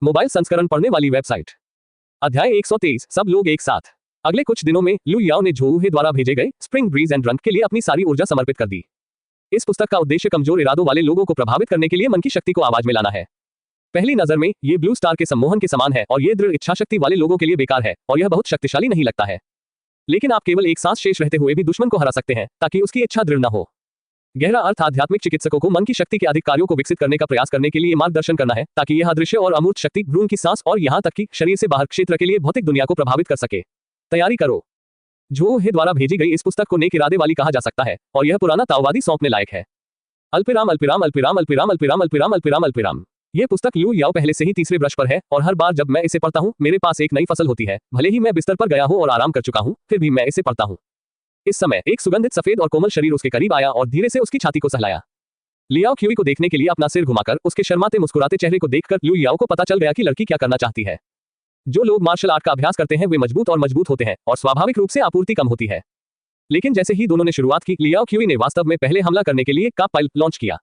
मोबाइल संस्करण पढ़ने वाली वेबसाइट। अध्याय 123। सब लोग एक साथ। अगले कुछ दिनों में लू याओ ने झो हे द्वारा भेजे गए स्प्रिंग ब्रीज एंड रन के लिए अपनी सारी ऊर्जा समर्पित कर दी। इस पुस्तक का उद्देश्य कमजोर इरादों वाले लोगों को प्रभावित करने के लिए मन की शक्ति को आवाज में लाना है। पहली नजर में ये ब्लू स्टार के सम्मोहन के समान है और ये दृढ़ इच्छा शक्ति वाले लोगों के लिए बेकार है और यह बहुत शक्तिशाली नहीं लगता है। लेकिन आप केवल एक सांस शेष रहते हुए भी दुश्मन को हरा सकते हैं ताकि उसकी इच्छा दृढ़ न हो। गहरा अर्थ आध्यात्मिक चिकित्सकों को मन की शक्ति के अधिक कार्यों को विकसित करने का प्रयास करने के लिए मार्गदर्शन करना है ताकि यह अदृश्य और अमूर्त शक्ति भ्रूण की सांस और यहां तक कि शरीर से बाहर क्षेत्र के लिए भौतिक दुनिया को प्रभावित कर सके। तैयारी करो। झो हे द्वारा भेजी गई इस पुस्तक को नेक इरादे वाली कहा जा सकता है और यह पुराना ताओवादी सौंपने लायक है। अल्पिराम अल्पिराम अल्पिराम अल्पिराम अल्पिराम अल्पिराम अल्पिराम अल्पिराम। ये पुस्तक लू याओ पहले से ही तीसरे ब्रश पर है और हर बार जब मैं इसे पढ़ता हूँ मेरे पास एक नई फसल होती है। भले ही मैं बिस्तर पर गया हूँ और आराम कर चुका हूँ, फिर भी मैं इसे पढ़ता हूँ। इस समय एक सुगंधित सफेद और कोमल शरीर उसके करीब आया और धीरे से उसकी छाती को सहलाया। लियाओ क्यूई को देखने के लिए अपना सिर घुमाकर उसके शर्माते मुस्कुराते चेहरे को देखकर लू याओ को पता चल गया कि लड़की क्या करना चाहती है। जो लोग मार्शल आर्ट का अभ्यास करते हैं वे मजबूत और मजबूत होते हैं और स्वाभाविक रूप से आपूर्ति कम होती है। लेकिन जैसे ही दोनों ने शुरुआत की, लियाओ क्यूई ने वास्तव में पहले हमला करने के लिए काप पाइल लॉन्च किया।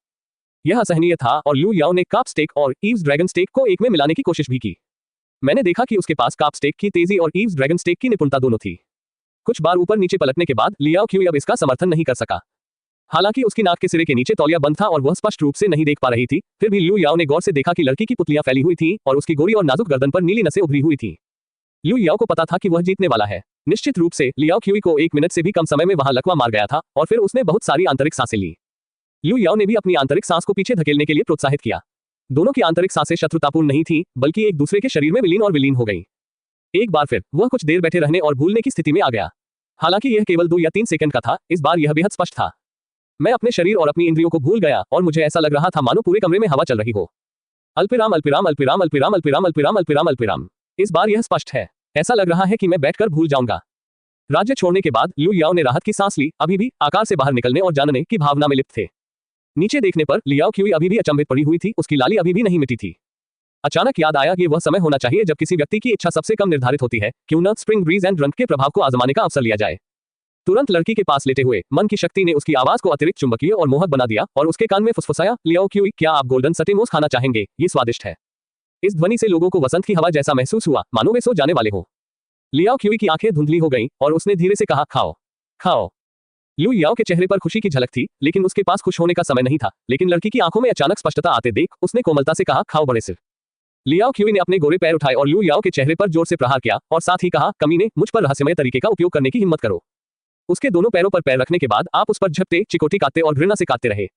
यह असहनीय था और लू याओ ने काप स्टेक और ईव्स ड्रैगन स्टेक को एक में मिलाने की कोशिश भी की। मैंने देखा कि उसके पास कार्प स्टेक की तेजी और ईव्स ड्रैगन स्टेक की निपुणता दोनों थी। कुछ बार ऊपर नीचे पलटने के बाद लियाओ क्यूई अब इसका समर्थन नहीं कर सका। हालांकि उसकी नाक के सिरे के नीचे तौलिया बंद था और वह स्पष्ट रूप से नहीं देख पा रही थी, फिर भी लियू याओ ने गौर से देखा कि लड़की की पुतलियां फैली हुई थी और उसकी गोरी और नाजुक गर्दन पर नीली नसें उभरी हुई थी। लियू याओ को पता था कि वह जीतने वाला है। निश्चित रूप से लियाओ क्यूई को 1 मिनट से भी कम समय में वहां लकवा मार गया था और फिर उसने बहुत सारी आंतरिक सांसें ली। लियू याओ ने भी अपनी आंतरिक सांस को पीछे धकेलने के लिए प्रोत्साहित किया। दोनों की आंतरिक सांसें शत्रुतापूर्ण नहीं थी, बल्कि एक दूसरे के शरीर में विलीन और विलीन हो गई। एक बार फिर वह कुछ देर बैठे रहने और भूलने की स्थिति में आ गया। हालांकि यह केवल 2 या 3 सेकंड का था, इस बार यह बेहद स्पष्ट था। मैं अपने शरीर और अपनी इंद्रियों को भूल गया और मुझे ऐसा लग रहा था मानो पूरे कमरे में हवा चल रही हो। अल्पविराम अल्पविराम अल्पविराम अल्पविराम अल्पविराम अल्पविराम अल्पविराम अल्पविराम। इस बार यह स्पष्ट है। ऐसा लग रहा है कि मैं बैठकर भूल जाऊंगा। राज्य छोड़ने के बाद लियू याओ ने राहत की सांस ली, अभी भी आकार से बाहर निकलने और जानने की भावना में लिप्त थे। नीचे देखने पर लियाओ क्यूई अभी भी अचंभित पड़ी हुई थी, उसकी लाली अभी भी नहीं मिटी थी। अचानक याद आया कि वह समय होना चाहिए जब किसी व्यक्ति की इच्छा सबसे कम निर्धारित होती है, क्यों न स्प्रिंग ब्रीज एंड रंग के प्रभाव को आजमाने का अवसर लिया जाए। तुरंत लड़की के पास लेटे हुए मन की शक्ति ने उसकी आवाज को अतिरिक्त चुंबकीय और मोहक बना दिया और उसके कान में फुसफुसाया, लियाओ क्यूई, क्या आप गोल्डन सटेमोस खाना चाहेंगे? ये स्वादिष्ट है। इस ध्वनि से लोगों को वसंत की हवा जैसा महसूस हुआ, मानो वे सो जाने वाले हो। लियाओ क्यूई की आंखें धुंधली हो गईं और उसने धीरे से कहा, खाओ खाओ। लियू याओ के चेहरे पर खुशी की झलक थी, लेकिन उसके पास खुश होने का समय नहीं था। लेकिन लड़की की आंखों में अचानक स्पष्टता आते देख उसने कोमलता से कहा, खाओ बड़े सिर। लियाओ क्यूई ने अपने गोरे पैर उठाए और लियू याओ के चेहरे पर जोर से प्रहार किया और साथ ही कहा, कमीने, मुझ पर रहस्यमय तरीके का उपयोग करने की हिम्मत करो। उसके दोनों पैरों पर पैर रखने के बाद आप उस पर झपटे, चिकोटी काटते और घृणा से काटते रहे।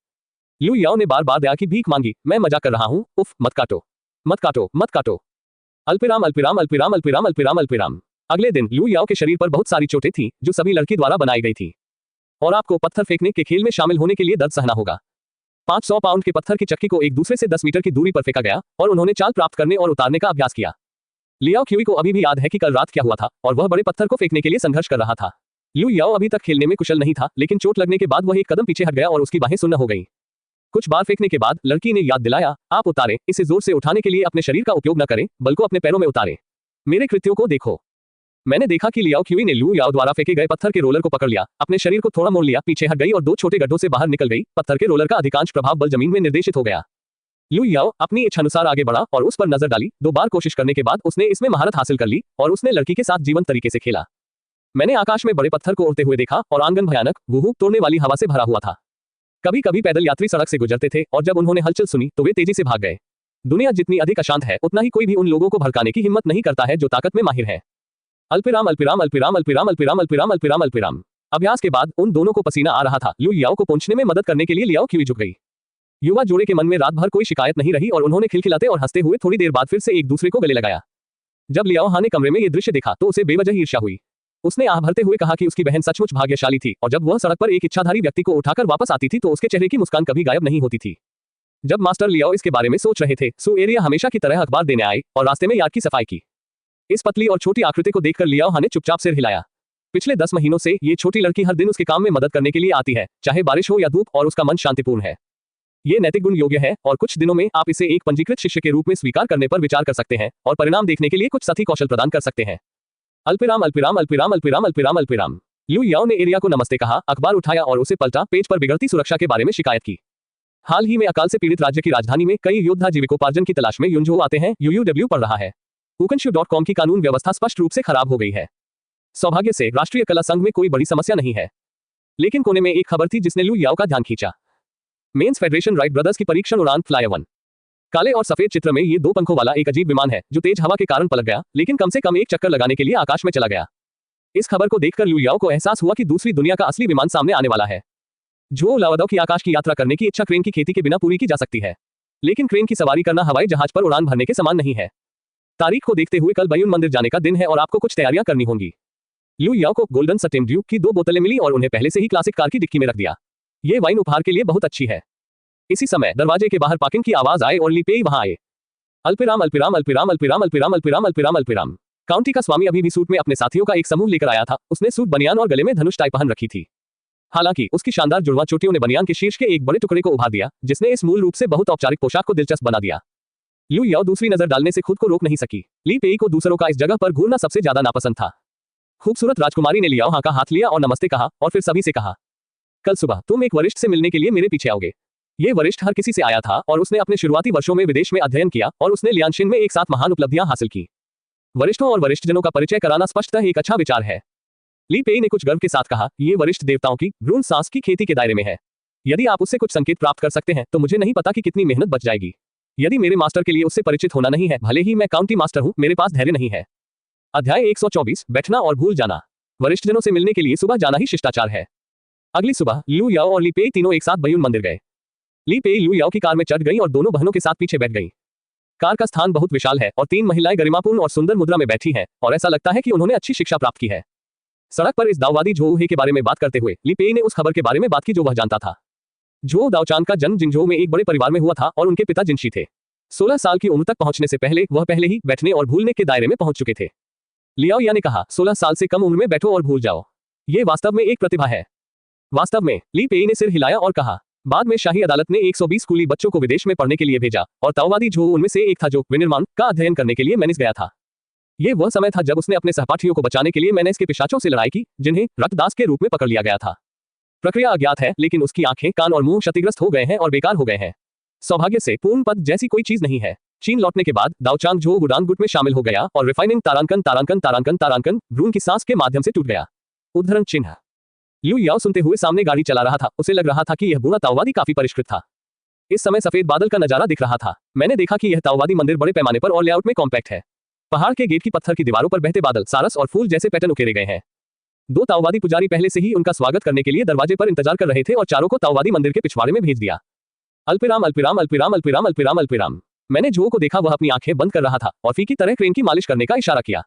लियू याओ ने बार बार दया की भीख मांगी, मैं मजाक कर रहा हूं, उफ, मत काटो मत काटो मत काटो। अल्पविराम अल्पविराम अल्पविराम अल्पविराम अल्पविराम अल्पविराम। अगले दिन लियू याओ के शरीर पर बहुत सारी चोटें थीं, जो सभी लड़की द्वारा बनाई गई थी। और आपको पत्थर फेंकने के खेल में शामिल होने के लिए दर्द सहना होगा। 500 पाउंड के पत्थर की चक्की को एक दूसरे से 10 मीटर की दूरी पर फेंका गया और उन्होंने चाल प्राप्त करने और उतारने का अभ्यास किया। लियाओ क्यूई को अभी भी याद है कि कल रात क्या हुआ था और वह बड़े पत्थर को फेंकने के लिए संघर्ष कर रहा था। लियू याओ अभी तक खेलने में कुशल नहीं था, लेकिन चोट लगने के बाद वह एक कदम पीछे हट गया और उसकी बाहें सुन्न हो गईं। कुछ बार फेंकने के बाद लड़की ने याद दिलाया, आप उतारें, इसे जोर से उठाने के लिए अपने शरीर का उपयोग न करें, बल्कि अपने पैरों में उतारें। मेरे कृत्यों को देखो। मैंने देखा कि लियाओ क्यूई ने लियू याओ द्वारा फेंके गए पत्थर के रोलर को पकड़ लिया, अपने शरीर को थोड़ा मोड़ लिया, पीछे हट गई और 2 छोटे गड्ढों से बाहर निकल गई। पत्थर के रोलर का अधिकांश प्रभाव बल जमीन में निर्देशित हो गया। लियू याओ अपनी इच्छानुसार आगे बढ़ा और उस पर नजर डाली। 2 बार कोशिश करने के बाद उसने इसमें महारत हासिल कर ली और उसने लड़की के साथ जीवंत तरीके से खेला। मैंने आकाश में बड़े पत्थर को उड़ते हुए देखा और आंगन भयानक, वूहू तोड़ने वाली हवा से भरा हुआ था। कभी कभी पैदल यात्री सड़क से गुजरते थे और जब उन्होंने हलचल सुनी तो वे तेजी से भाग गए। दुनिया जितनी अधिक अशांत है, उतना ही कोई भी उन लोगों को भड़काने की हिम्मत नहीं करता है जो ताकत में माहिर है। अल्पविराम अल्पविराम अल्पविराम अल्पविराम अल्पविराम अल्पविराम अल्पविराम अल्पविराम। अभ्यास के बाद उन दोनों को पसीना आ रहा था। लियू याओ को पहुंचने में मदद करने के लिए लियाओ क्यूई झुक गई। युवा जोड़े के मन में रात भर कोई शिकायत नहीं रही और उन्होंने खिलखिलाते और हंसते हुए थोड़ी देर बाद फिर से एक दूसरे को गले लगाया। जब लियाओ हा ने कमरे में ये दृश्य देखा तो उसे बेवजह ईर्ष्या हुई। उसने आह भरते हुए कहा कि उसकी बहन सचमुच भाग्यशाली थी और जब वह सड़क पर एक इच्छाधारी व्यक्ति को उठाकर वापस आती थी तो उसके चेहरे की मुस्कान कभी गायब नहीं होती थी। जब मास्टर लियाओ इसके बारे में सोच रहे थे, सू एरिया हमेशा की तरह अखबार देने आए और रास्ते में यार्ड की सफाई की। इस पतली और छोटी आकृति को देखकर लियाओ हा ने चुपचाप सिर हिलाया। पिछले 10 महीनों से ये छोटी लड़की हर दिन उसके काम में मदद करने के लिए आती है, चाहे बारिश हो या धूप, और उसका मन शांतिपूर्ण है। ये नैतिक गुण योग्य है और कुछ दिनों में आप इसे एक पंजीकृत शिष्य के रूप में स्वीकार करने पर विचार कर सकते हैं और परिणाम देखने के लिए कुछ साथी कौशल प्रदान कर सकते हैं। अल्पविराम अल्पविराम अल्पविराम अल्पविराम अल्पविराम अल्पविराम। लियू याओ ने एरिया को नमस्ते कहा, अखबार उठाया और उसे पलटा। पेज पर बिगड़ती सुरक्षा के बारे में शिकायत की। हाल ही में अकाल से पीड़ित राज्य की राजधानी में कई योद्धा जीविकोपार्जन की तलाश में युंझो आते हैं। यूयूडब्ल्यू पढ़ रहा है। UKenshu.com की कानून व्यवस्था स्पष्ट रूप से खराब हो गई है। सौभाग्य से राष्ट्रीय कला संघ में कोई बड़ी समस्या नहीं है, लेकिन कोने में एक खबर थी जिसने लियू याओ का ध्यान खींचा। मेंस फेडरेशन राइट ब्रदर्स की परीक्षण उड़ान फ्लाई 1। काले और सफेद चित्र में ये 2 पंखों वाला एक अजीब विमान है जो तेज हवा के कारण पलट गया, लेकिन कम से कम एक चक्कर लगाने के लिए आकाश में चला गया। इस खबर को देखकर लियू याओ को एहसास हुआ कि दूसरी दुनिया का असली विमान सामने आने वाला है। जो लावादो की आकाश की यात्रा करने की इच्छा क्रेन की खेती के बिना पूरी की जा सकती है, लेकिन क्रेन की सवारी करना हवाई जहाज पर उड़ान भरने के समान नहीं है। तारीख को देखते हुए कल बयून मंदिर जाने का दिन है और आपको कुछ तैयारियां करनी होंगी। लियू याओ को गोल्डन सटेम ड्यू की 2 बोतलें मिली और उन्हें पहले से ही क्लासिक कार की डिक्की में रख दिया। ये वाइन उपहार के लिए बहुत अच्छी है। इसी समय दरवाजे के बाहर पार्किंग की आवाज आए और ली पेई वहां आए। अल्पविराम अल्पविराम अल्पविराम अल्पविराम अल्पविराम अल्पविराम अल्पविराम अल्पविराम। काउंटी का स्वामी अभी भी सूट में अपने साथियों का एक समूह लेकर आया था। उसने सूट, बनियान और गले में धनुष टाई पहन रखी थी। हालांकि उसकी शानदार जुड़वा चोटियों ने बनियान के शीर्ष के एक बड़े टुकड़े को उभार दिया, जिसने इस मूल रूप से बहुत औपचारिक पोशाक को दिलचस्प बना दिया। लियू याओ दूसरी नजर डालने से खुद को रोक नहीं सकी। ली पेई को दूसरों का इस जगह पर घूरना सबसे ज्यादा नापसंद था। खूबसूरत राजकुमारी ने लियाओ हा का हाथ लिया और नमस्ते कहा और फिर सभी से कहा, कल सुबह तुम एक वरिष्ठ से मिलने के लिए मेरे पीछे आओगे। ये वरिष्ठ हर किसी से आया था और उसने अपने शुरुआती वर्षों में विदेश में अध्ययन किया और उसने लियांशिन में एक साथ महान उपलब्धियां हासिल की। वरिष्ठों और वरिष्ठजनों का परिचय कराना स्पष्टतः एक अच्छा विचार है। ली पेई ने कुछ गर्व के साथ कहा, ये वरिष्ठ देवताओं की भ्रूण सांस की खेती के दायरे में है। यदि आप उससे कुछ संकेत प्राप्त कर सकते हैं तो मुझे नहीं पता कि कितनी मेहनत बच जाएगी। यदि मेरे मास्टर के लिए उससे परिचित होना नहीं है, भले ही मैं काउंटी मास्टर हूं, मेरे पास धैर्य नहीं है। अध्याय 124, बैठना और भूल जाना। वरिष्ठजनों से मिलने के लिए सुबह जाना ही शिष्टाचार है। अगली सुबह लू याओ और ली पेई तीनों एक साथ बयून मंदिर गए। ली पेई लू याओ की कार में चढ़ गई और दोनों बहनों के साथ पीछे बैठ गई। कार का स्थान बहुत विशाल है और 3 महिलाएं गरिमापूर्ण और सुंदर मुद्रा में बैठी हैं और ऐसा लगता है कि उन्होंने अच्छी शिक्षा प्राप्त की है। सड़क पर इस दाववादी झोऊ हे के बारे में बात करते हुए ली पेई ने उस खबर के बारे में बात की जो वह जानता था। झोऊ दाओचांग का जन्म जिंगझोऊ में एक बड़े परिवार में हुआ था और उनके पिता जिनशी थे। 16 साल की उम्र तक पहुंचने से पहले वह पहले ही बैठने और भूलने के दायरे में पहुंच चुके थे। लियाओ या ने कहा, 16 साल से कम उम्र में बैठो और भूल जाओ। ये वास्तव में एक प्रतिभा है। वास्तव में, ली पेई ने सिर हिलाया और कहा। बाद में शाही अदालत ने 120 स्कूली बच्चों को विदेश में पढ़ने के लिए भेजा और ताओवादी झोऊ उनमें से एक था जो विनिर्माण का अध्ययन करने के लिए मैनिस गया था। यह वह समय था जब उसने अपने सहपाठियों को बचाने के लिए मैनिस के पिशाचों से लड़ाई की जिन्हें रक्तदास के रूप में पकड़ लिया गया था। प्रक्रिया अज्ञात है, लेकिन उसकी आंखें, कान और मुंह क्षतिग्रस्त हो गए हैं और बेकार हो गए हैं। सौभाग्य से पूर्ण पद जैसी कोई चीज नहीं है। चीन लौटने के बाद दाओचांग झोऊ वुडांग गुट में शामिल हो गया और रिफाइनिंग तारांकन भ्रूण की सांस के माध्यम से टूट गया। उद्धरण चिन्ह। लू याओ सुनते हुए सामने गाड़ी चला रहा था। उसे लग रहा था कि यह बूढ़ा ताओवादी काफी परिष्कृत था। इस समय सफेद बादल का नजारा दिख रहा था। मैंने देखा कि यह ताओवादी मंदिर बड़े पैमाने पर और लेआउट में कॉम्पैक्ट है। पहाड़ के गेट की पत्थर की दीवारों पर बहते बादल, सारस और फूल जैसे पैटर्न उकेरे गए हैं। 2 ताओवादी पुजारी पहले से ही उनका स्वागत करने के लिए दरवाजे पर इंतजार कर रहे थे और चारों को ताओवादी मंदिर के पिछवाड़े में भेज दिया। अल्पिराम अल्पिराम अल्पिराम अल्पिराम अल्पिराम अल्पिराम। मैंने झोऊ को देखा, वह अपनी आंखें बंद कर रहा था और फीकी तरह क्रेन की मालिश करने का इशारा किया।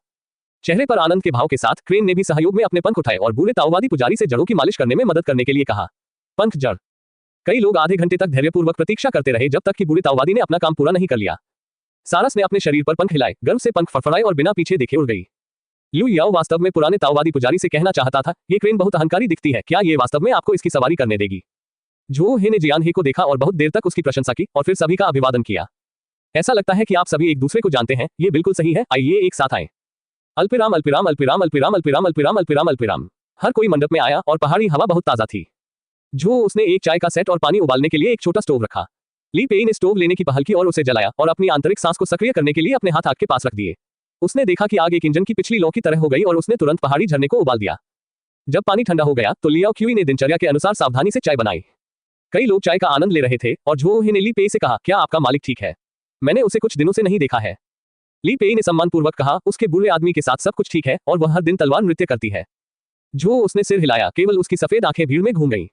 चेहरे पर आनंद के भाव के साथ क्रेन ने भी सहयोग में अपने पंख उठाए और बूढ़े ताओवादी पुजारी से जड़ों की मालिश करने में मदद करने के लिए कहा। पंख जड़। कई लोग आधे घंटे तक धैर्यपूर्वक प्रतीक्षा करते रहे जब तक कि बूढ़े ताओवादी ने अपना काम पूरा नहीं कर लिया। सारस ने अपने शरीर पर पंख हिलाए, गर्व से पंख फड़फड़ाए और बिना पीछे देखे उड़ गई। लू याओ वास्तव में पुराने ताओवादी पुजारी से कहना चाहता था, ये क्रेन बहुत अहंकारी दिखती है, क्या ये वास्तव में आपको इसकी सवारी करने देगी? झोऊ हे ने जियान हे को देखा और बहुत देर तक उसकी प्रशंसा की और फिर सभी का अभिवादन किया। ऐसा लगता है कि आप सभी एक दूसरे को जानते हैं। ये बिल्कुल सही है, आइए एक साथ आए। अल्पिराम अल्पिराम अल्पिराम अल्पिराम अल्पिराम अल्पिराम अल्पिराम अल्पिराम। हर कोई मंडप में आया और पहाड़ी हवा बहुत ताजा थी। झोऊ उसने एक चाय का सेट और पानी उबालने के लिए एक छोटा स्टोव रखा। ली पेई ने स्टोव लेने की पहल की और उसे जलाया और अपनी आंतरिक सांस को सक्रिय करने के लिए अपने हाथ आग के पास रख दिए। उसने देखा कि आग एक इंजन की पिछली लौ की तरह हो गई और उसने तुरंत पहाड़ी झरने को उबाल दिया। जब पानी ठंडा हो गया तो लियाओ क्यूई ने दिनचर्या के अनुसार सावधानी से चाय बनाई। कई लोग चाय का आनंद ले रहे थे और झोऊ हे ने ली पेई से कहा, क्या आपका मालिक ठीक है? मैंने उसे कुछ दिनों से नहीं देखा है। ली पेई ने सम्मानपूर्वक कहा, उसके बूढ़े आदमी के साथ सब कुछ ठीक है और वह हर दिन तलवार नृत्य करती है। झोऊ उसने सिर हिलाया, केवल उसकी सफेद आंखें भीड़ में घूम गईं।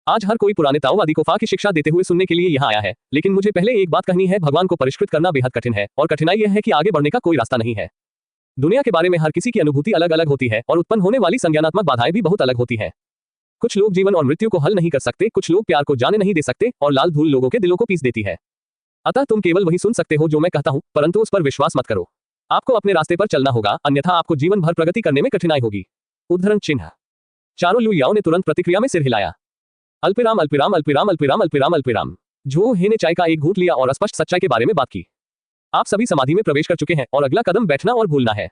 आज हर कोई पुराने ताओवादी को फा की शिक्षा देते हुए सुनने के लिए यहाँ आया है, लेकिन मुझे पहले एक बात कहनी है, भगवान को परिष्कृत करना बेहद कठिन है और कठिनाई यह है कि आगे बढ़ने का कोई रास्ता नहीं है। दुनिया के बारे में हर किसी की अनुभूति अलग अलग होती है और उत्पन्न होने वाली संज्ञानात्मक बाधाएं भी बहुत अलग होती हैं। कुछ लोग जीवन और मृत्यु को हल नहीं कर सकते, कुछ लोग प्यार को जाने नहीं दे सकते और लाल धूल लोगों के दिलों को पीस देती है। अतः तुम केवल वही सुन सकते हो जो मैं कहता हूं, परंतु उस पर विश्वास मत करो। आपको अपने रास्ते पर चलना होगा, अन्यथा आपको जीवन भर प्रगति करने में कठिनाई होगी। उद्धरण चिन्ह। चारों लू याओ ने तुरंत प्रतिक्रिया में सिर हिलाया। अल्पिराम अल्पिराम अल्पिराम अल्पिराम अल्पिराम अल्पिराम। झोऊ हे ने चाय का एक घूंट लिया और स्पष्ट सच्चाई के बारे में बात की। आप सभी समाधि में प्रवेश कर चुके हैं और अगला कदम बैठना और भूलना है।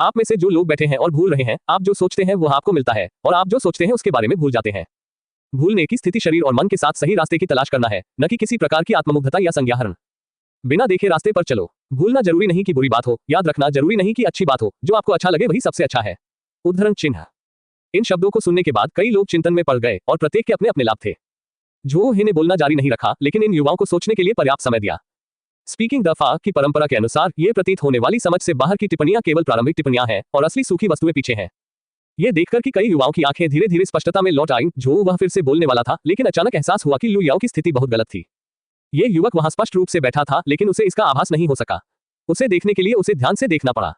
आप में से जो लोग बैठे हैं और भूल रहे हैं, आप जो सोचते हैं वह आपको मिलता है और आप जो सोचते हैं उसके बारे में भूल जाते हैं। भूलने की स्थिति शरीर और मन के साथ सही रास्ते की तलाश करना है, न कि किसी प्रकार की आत्ममुग्धता या संज्ञाहरण। बिना देखे रास्ते पर चलो। भूलना जरूरी नहीं कि बुरी बात हो, याद रखना जरूरी नहीं कि अच्छी बात हो, जो आपको अच्छा लगे वही सबसे अच्छा है। उद्धरण चिन्ह। इन शब्दों को सुनने के बाद कई लोग चिंतन में पड़ गए और प्रत्येक के अपने अपने लाभ थे। झोऊ हे ने बोलना जारी नहीं रखा, लेकिन इन युवाओं को सोचने के लिए पर्याप्त समय दिया। स्पीकिंग द फा की परंपरा के अनुसार ये प्रतीत होने वाली समझ से बाहर की टिप्पणियां केवल प्रारंभिक टिप्पणियां हैं और असली सूखी वस्तुएं पीछे हैं। ये देखकर कि कई युवाओं की आंखें धीरे धीरे स्पष्टता में लौट आईं, झोऊ वह फिर से बोलने वाला था, लेकिन अचानक एहसास हुआ कि लू याओ की स्थिति बहुत गलत थी। ये युवक वहां स्पष्ट रूप से बैठा था, लेकिन उसे इसका आभास नहीं हो सका। उसे देखने के लिए उसे ध्यान से देखना पड़ा।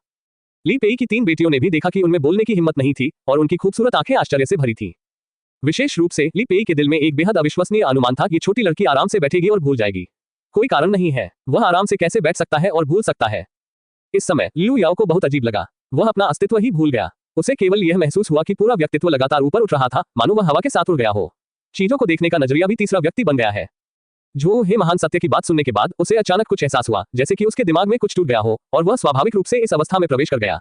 ली पेई की 3 बेटियों ने भी देखा कि उनमें बोलने की हिम्मत नहीं थी और उनकी खूबसूरत आंखें आश्चर्य से भरी थीं। विशेष रूप से ली पेई के दिल में एक बेहद अविश्वसनीय अनुमान था, ये छोटी लड़की आराम से बैठेगी और भूल जाएगी। कोई कारण नहीं है, वह आराम से कैसे बैठ सकता है और भूल सकता है। इस समय लू याओ को बहुत अजीब लगा। वह अपना अस्तित्व ही भूल गया। उसे केवल यह महसूस हुआ कि पूरा व्यक्तित्व लगातार ऊपर उठ रहा था, मानो वह हवा के साथ उड़ गया हो। चीजों को देखने का नजरिया भी तीसरा व्यक्ति बन गया है। झोऊ हे महान सत्य की बात सुनने के बाद उसे अचानक कुछ एहसास हुआ, जैसे कि उसके दिमाग में कुछ टूट गया हो और वह स्वाभाविक रूप से इस अवस्था में प्रवेश कर गया।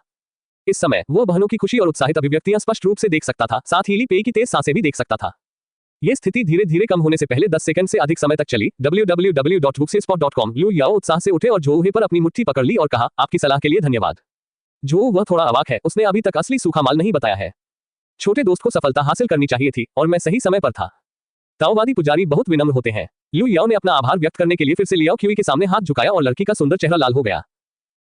इस समय वो बहनों की खुशी और उत्साहित अभिव्यक्तियां स्पष्ट रूप से देख सकता था, साथ ही ली पेई की तेज सांसें भी देख सकता था। ये स्थिति धीरे धीरे कम होने से पहले 10 सेकंड से अधिक समय तक चली। www.bookspot.com। लू याओ उत्साह से उठे और झोऊ हे पर अपनी मुट्ठी पकड़ ली और कहा, आपकी सलाह के लिए धन्यवाद। जो वह थोड़ा अवाक है, उसने अभी तक असली सूखा माल नहीं बताया है। छोटे दोस्त को सफलता हासिल करनी चाहिए थी और मैं सही समय पर था। ताओवादी पुजारी बहुत विनम्र होते हैं। लू याओ ने अपना आभार व्यक्त करने के लिए फिर से लियाओ क्यूई के सामने हाथ झुकाया और लड़की का सुंदर चेहरा लाल हो गया।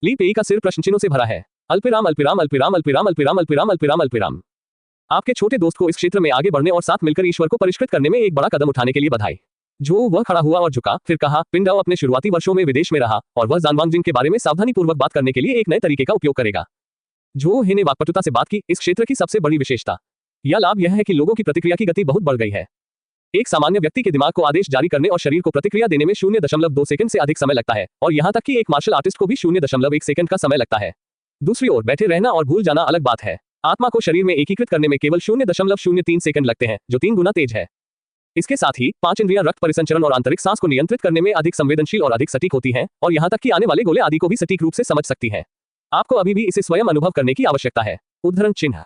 ली पेई का सिर प्रश्नचिन्हों से भरा है। अल्पिराम अल्पिराम अल्पिराम अल्पिराम अल्पिराम अल्पिराम अल्पिराम अल्पिराम। आपके छोटे दोस्त को इस क्षेत्र में आगे बढ़ने और साथ मिलकर ईश्वर को परिष्कृत करने में एक बड़ा कदम उठाने के लिए बधाई। जो वह खड़ा हुआ और झुका, फिर कहा, पिंडाओ अपने शुरुआती वर्षों में विदेश में रहा और वह जानवांगजिंग के बारे में सावधानीपूर्वक बात करने के लिए एक नए तरीके का उपयोग करेगा। जो हे ने वाकपटुता से बात की, इस क्षेत्र की सबसे बड़ी विशेषता या लाभ यह है कि लोगों की प्रतिक्रिया की गति बहुत बढ़ गई है। एक सामान्य व्यक्ति के दिमाग को आदेश जारी करने और शरीर को प्रतिक्रिया देने में 0.2 सेकंड से अधिक समय लगता है और यहां तक कि एक मार्शल आर्टिस्ट को भी 0.1 सेकंड का समय लगता है। दूसरी ओर बैठे रहना और भूल जाना अलग बात है। आत्मा को शरीर में एकीकृत करने में केवल 0.03 सेकंड लगते हैं, जो 3 गुना तेज है। इसके साथ ही 5 इंद्रियां रक्त परिसंचरण और आंतरिक सांस को नियंत्रित करने में अधिक संवेदनशील और अधिक सटीक होती हैं और यहां तक कि आने वाले गोले आदि को भी सटीक रूप से समझ सकती हैं। आपको अभी भी इसे स्वयं अनुभव करने की आवश्यकता है। उद्धरण चिन्ह।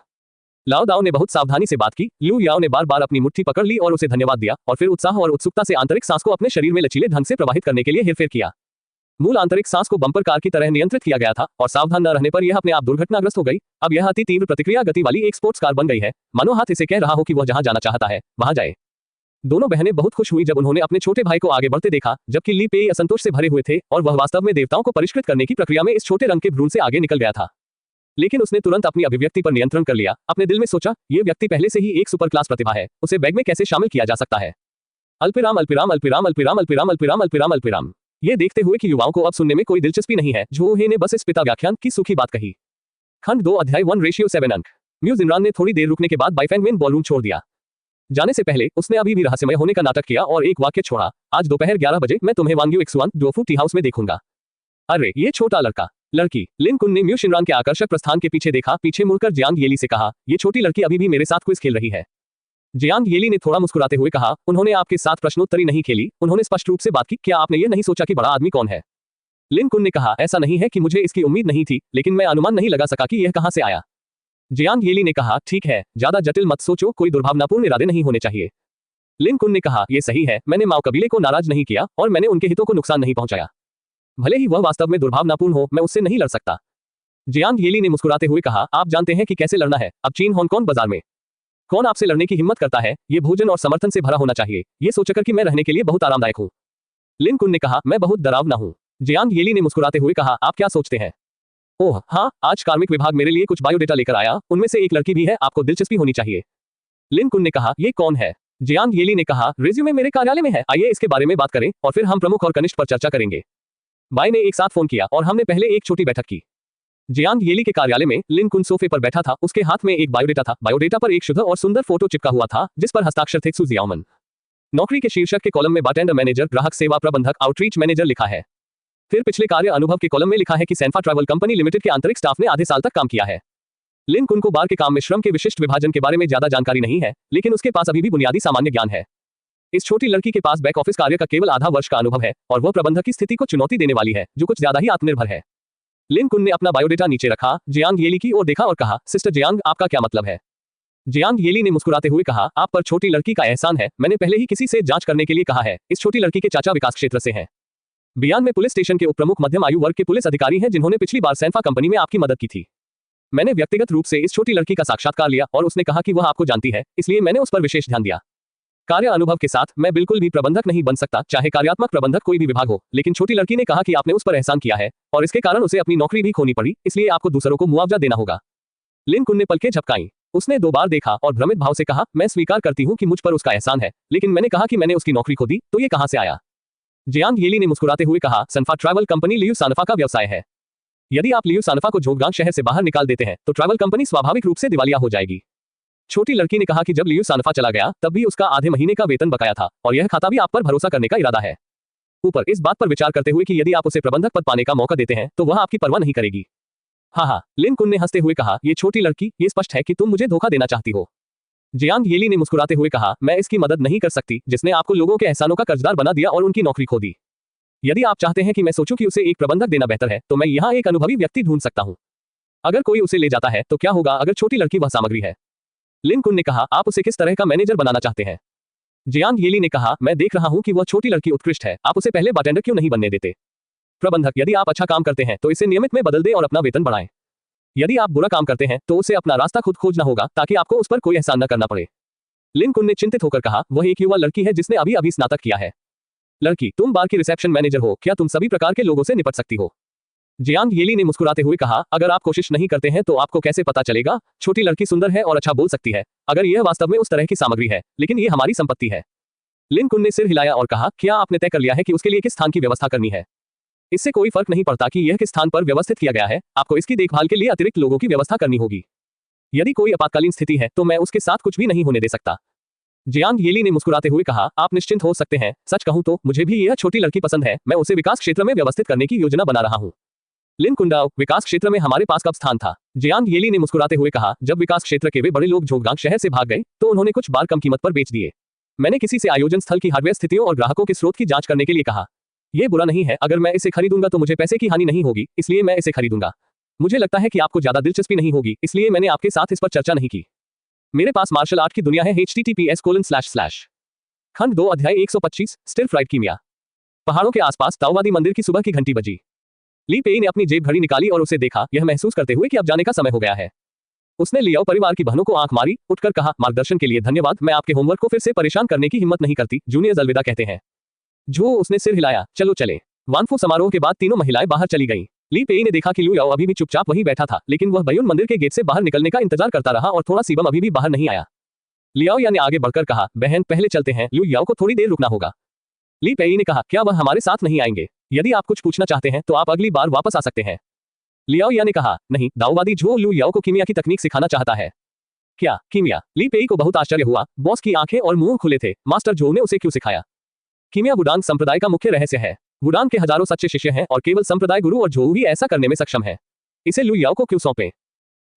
लाओ दाओ ने बहुत सावधानी से बात की। लू याओ ने बार बार अपनी मुट्ठी पकड़ ली और उसे धन्यवाद दिया और फिर उत्साह और उत्सुकता से आंतरिक सांस को अपने शरीर में लचीले ढंग से प्रवाहित करने के लिए हेरफेर किया। मूल आंतरिक सांस को बम्पर कार की तरह नियंत्रित किया गया था और सावधान न रहने पर यह अपने आप दुर्घटनाग्रस्त हो गई। अब यह अति तीव्र प्रतिक्रिया गति वाली एक स्पोर्ट्स कार बन गई है, मानो हाथ इसे कह रहा हो कि वह जहां जाना चाहता है वहां जाए। दोनों बहनें बहुत खुश हुई जब उन्होंने अपने छोटे भाई को आगे बढ़ते देखा, जबकि ली पेई असंतोष से भरे हुए थे और वह वास्तव में देवताओं को परिष्कृत करने की प्रक्रिया में इस छोटे रंग के भ्रूण से आगे निकल गया था। लेकिन उसने तुरंत अपनी अभिव्यक्ति पर नियंत्रण कर लिया। अपने दिल में सोचा, यह व्यक्ति पहले से ही एक सुपर क्लास प्रतिभा है, उसे बैग में कैसे शामिल किया जा सकता है। अल्पिराम अल्पिराम अल्पिराम अल्पिराम अल्पिराम अल्पिराम अल्पिराम अल्पिराम। ये देखते हुए कि युवाओं को अब सुनने में कोई दिलचस्पी नहीं है, जो हे ने बस इस पिता व्याख्यान की सूखी बात कही। खंड 2 अध्याय 1:7 अंक। म्यूज इमरान ने थोड़ी देर रुकने के बाद बाइफैंग मेन बॉलरूम छोड़ दिया। जाने से पहले उसने अभी भी रहस्यमय होने का नाटक किया और एक वाक्य छोड़ा, आज दोपहर 11 बजे मैं तुम्हें वांग्यू एक्सुआन डोफू टी हाउस में देखूंगा। अरे ये छोटा लड़का। लड़की। लिन कुन ने म्यूज इमरान के आकर्षक प्रस्थान के पीछे देखा, पीछे मुड़कर जियांग येली से कहा, ये छोटी लड़की अभी भी मेरे साथ क्विज खेल रही है। जियांग येली ने थोड़ा मुस्कुराते हुए कहा, उन्होंने आपके साथ प्रश्नोत्तरी नहीं खेली, उन्होंने स्पष्ट रूप से बात की। क्या आपने ये नहीं सोचा कि बड़ा आदमी कौन है? लिन कुन ने कहा, ऐसा नहीं है कि मुझे इसकी उम्मीद नहीं थी, लेकिन मैं अनुमान नहीं लगा सका कि यह कहां से आया। जियांग येली ने कहा, ठीक है, ज्यादा जटिल मत सोचो, कोई दुर्भावनापूर्ण इरादे नहीं होने चाहिए। लिन कुन ने कहा, यह सही है, मैंने माओ कबीले को नाराज नहीं किया और मैंने उनके हितों को नुकसान नहीं पहुंचाया। भले ही वह वास्तव में दुर्भावनापूर्ण हो, मैं उससे नहीं लड़ सकता। जियांग येली ने मुस्कुराते हुए कहा, आप जानते हैं कि कैसे लड़ना है। अब चीन हांगकांग बाजार में कौन आपसे लड़ने की हिम्मत करता है? ये भोजन और समर्थन से भरा होना चाहिए, ये सोचकर कि मैं रहने के लिए बहुत आरामदायक हूँ। लिन कुन ने कहा, मैं बहुत डरावना हूँ। जियांग येली ने मुस्कुराते हुए कहा, आप क्या सोचते हैं? ओह हाँ, आज कार्मिक विभाग मेरे लिए कुछ बायोडेटा लेकर आया, उनमें से एक लड़की भी है, आपको दिलचस्पी होनी चाहिए। लिन कुन ने कहा, ये कौन है? जियांग येली ने कहा, रिज्यूमे मेरे कार्यालय में है, आइए इसके बारे में बात करें और फिर हम प्रमुख और कनिष्ठ पर चर्चा करेंगे। बाई ने एक साथ फोन किया और हमने पहले एक छोटी बैठक की। जियांग येली के कार्यालय में लिन कुन सोफे पर बैठा था, उसके हाथ में एक बायोडेटा था। बायोडेटा पर एक शुद्ध और सुंदर फोटो चिपका हुआ था, जिस पर हस्ताक्षर थे सू जियाओमन। नौकरी के शीर्षक के कॉलम में बारटेंडर मैनेजर, ग्राहक सेवा प्रबंधक, आउटरीच मैनेजर लिखा है। फिर पिछले कार्य अनुभव के कॉलम में लिखा है कि सैनफा ट्रैवल कंपनी लिमिटेड के आंतरिक स्टाफ ने आधे साल तक काम किया है। लिन कुन को बार के काम में श्रम के विशिष्ट विभाजन के बारे में ज्यादा जानकारी नहीं है, लेकिन उसके पास अभी भी बुनियादी सामान्य ज्ञान है। इस छोटी लड़की के पास बैक ऑफिस कार्य का केवल आधा वर्ष का अनुभव है और वह प्रबंधक की स्थिति को चुनौती देने वाली है, जो कुछ ज्यादा ही आत्मनिर्भर है। लिन कुन ने अपना बायोडेटा नीचे रखा, जियांग येली की ओर देखा और कहा, सिस्टर जियांग, आपका क्या मतलब है? जियांग येली ने मुस्कुराते हुए कहा, आप पर छोटी लड़की का एहसान है, मैंने पहले ही किसी से जांच करने के लिए कहा है। इस छोटी लड़की के चाचा विकास क्षेत्र से हैं। बियान में पुलिस स्टेशन के उपप्रमुख मध्यम आयु वर्ग के पुलिस अधिकारी हैं, जिन्होंने पिछली बार सैनफा कंपनी में आपकी मदद की थी। मैंने व्यक्तिगत रूप से इस छोटी लड़की का साक्षात्कार लिया और उसने कहा कि वह आपको जानती है, इसलिए मैंने उस पर विशेष ध्यान दिया। कार्य अनुभव के साथ मैं बिल्कुल भी प्रबंधक नहीं बन सकता, चाहे कार्यात्मक प्रबंधक कोई भी विभाग हो, लेकिन छोटी लड़की ने कहा कि आपने उस पर एहसान किया है और इसके कारण उसे अपनी नौकरी भी खोनी पड़ी, इसलिए आपको दूसरों को मुआवजा देना होगा। लिन कुन ने पलकें झपकाईं। उसने 2 बार देखा और भ्रमित भाव से कहा, मैं स्वीकार करती हूँ कि मुझ पर उसका एहसान है, लेकिन मैंने कहा कि मैंने उसकी नौकरी खो दी, तो ये कहां से आया? जियांग येली ने मुस्कुराते हुए कहा, सनफा ट्रैवल कंपनी लियू सानफा का व्यवसाय है। यदि आप लियू सानफा को झोंगगांग शहर से बाहर निकाल देते हैं, तो ट्रैवल कंपनी स्वाभाविक रूप से दिवालिया हो जाएगी। छोटी लड़की ने कहा कि जब लियू सानफा चला गया, तब भी उसका आधे महीने का वेतन बकाया था और यह खाता भी आप पर भरोसा करने का इरादा है। ऊपर इस बात पर विचार करते हुए कि यदि आप उसे प्रबंधक पद पाने का मौका देते हैं, तो वह आपकी परवाह नहीं करेगी। हाँ, लिन कुन ने हंसते हुए कहा, ये छोटी लड़की, ये स्पष्ट है कि तुम मुझे धोखा देना चाहती हो। जियांग येली ने मुस्कुराते हुए कहा, मैं इसकी मदद नहीं कर सकती, जिसने आपको लोगों के एहसानों का कर्जदार बना दिया और उनकी नौकरी खो दी। यदि आप चाहते हैं कि मैं सोचूं कि उसे एक प्रबंधक देना बेहतर है, तो मैं यहाँ एक अनुभवी व्यक्ति ढूंढ सकता हूँ। अगर कोई उसे ले जाता है, तो क्या होगा अगर छोटी लड़की वह सामग्री है? लिन कुन ने कहा, आप उसे किस तरह का मैनेजर बनाना चाहते हैं? जियांग येली ने कहा, मैं देख रहा हूं कि वह छोटी लड़की उत्कृष्ट है, आप उसे पहले बारटेंडर क्यों नहीं बनने देते? प्रबंधक, यदि आप अच्छा काम करते हैं तो इसे नियमित में बदल दें और अपना वेतन बढ़ाएं। यदि आप बुरा काम करते हैं तो उसे अपना रास्ता खुद खोजना होगा ताकि आपको उस पर कोई एहसान न करना पड़े। लिन कुन ने चिंतित होकर कहा, वह एक युवा लड़की है जिसने अभी अभी स्नातक किया है। लड़की, तुम बार की रिसेप्शन मैनेजर हो, क्या तुम सभी प्रकार के लोगों से निपट सकती हो? जियांग येली ने मुस्कुराते हुए कहा, अगर आप कोशिश नहीं करते हैं तो आपको कैसे पता चलेगा? छोटी लड़की सुंदर है और अच्छा बोल सकती है, अगर यह वास्तव में उस तरह की सामग्री है, लेकिन ये हमारी संपत्ति है। लिन कुन ने सिर हिलाया और कहा, क्या आपने तय कर लिया है कि उसके लिए किस स्थान की व्यवस्था करनी है? इससे कोई फर्क नहीं पड़ता कि यह किस स्थान पर व्यवस्थित किया गया है, आपको इसकी देखभाल के लिए अतिरिक्त लोगों की व्यवस्था करनी होगी। यदि कोई आपातकालीन स्थिति है तो मैं उसके साथ कुछ भी नहीं होने दे सकता। जियांग येली ने मुस्कुराते हुए कहा, आप निश्चिंत हो सकते हैं, सच कहूं तो मुझे भी यह छोटी लड़की पसंद है, मैं उसे विकास क्षेत्र में व्यवस्थित करने की योजना बना रहा हूं। लिन कुंडाओ, विकास क्षेत्र में हमारे पास कब स्थान था? जियांग येली ने मुस्कुराते हुए कहा, जब विकास क्षेत्र के वे बड़े लोग झोंगगांग शहर से भाग गए तो उन्होंने कुछ बार कम कीमत पर बेच दिए। मैंने किसी से आयोजन स्थल की हार्डवेयर स्थितियों और ग्राहकों के स्रोत की जांच करने के लिए कहा। यह बुरा नहीं है, अगर मैं इसे खरीदूंगा तो मुझे पैसे की हानि नहीं होगी, इसलिए मैं इसे खरीदूंगा। मुझे लगता है कि आपको ज्यादा दिलचस्पी नहीं होगी, इसलिए मैंने आपके साथ इस पर चर्चा नहीं की। मेरे पास मार्शल आर्ट की दुनिया है। https:// खंड 2 अध्याय 125 स्टिर फ्राइड कीमिया। पहाड़ों के आसपास ताओवादी मंदिर की सुबह की घंटी बजी। ली पेई ने अपनी जेब घड़ी निकाली और उसे देखा, यह महसूस करते हुए कि अब जाने का समय हो गया है। उसने लियाओ परिवार की बहनों को आंख मारी, उठकर कहा, मार्गदर्शन के लिए धन्यवाद, मैं आपके होमवर्क को फिर से परेशान करने की हिम्मत नहीं करती, जूनियर्स अलविदा कहते हैं। जो उसने सिर हिलाया, चलो चले। वानफू समारोह के बाद तीनों महिलाएं बाहर चली गईं। ली पेई ने देखा कि लू याओ अभी भी चुपचाप वहीं बैठा था, लेकिन वह बयून मंदिर के गेट से बाहर निकलने का इंतजार करता रहा और थोड़ा सीबम अभी भी बाहर नहीं आया। लियाओ या ने आगे बढ़कर कहा, बहन पहले चलते हैं, लू याओ को थोड़ी देर रुकना होगा। ली पेई ने कहा, क्या वह हमारे साथ नहीं आएंगे? यदि आप कुछ पूछना चाहते हैं तो आप अगली बार वापस आ सकते हैं। लियाओ या ने कहा, नहीं, दाओवादी झो लू याओ को कीमिया की तकनीक सिखाना चाहता है। क्या कीमिया? ली पेई को बहुत आश्चर्य हुआ, बॉस की आंखें और मुंह खुले थे, मास्टर झो ने उसे क्यों सिखाया? कीमिया वुडांग संप्रदाय का मुख्य रहस्य है। वुडांग के हजारों सच्चे शिष्य हैं और केवल संप्रदाय गुरु और झो ही ऐसा करने में सक्षम है। इसे लू याओ को क्यों सौंपें?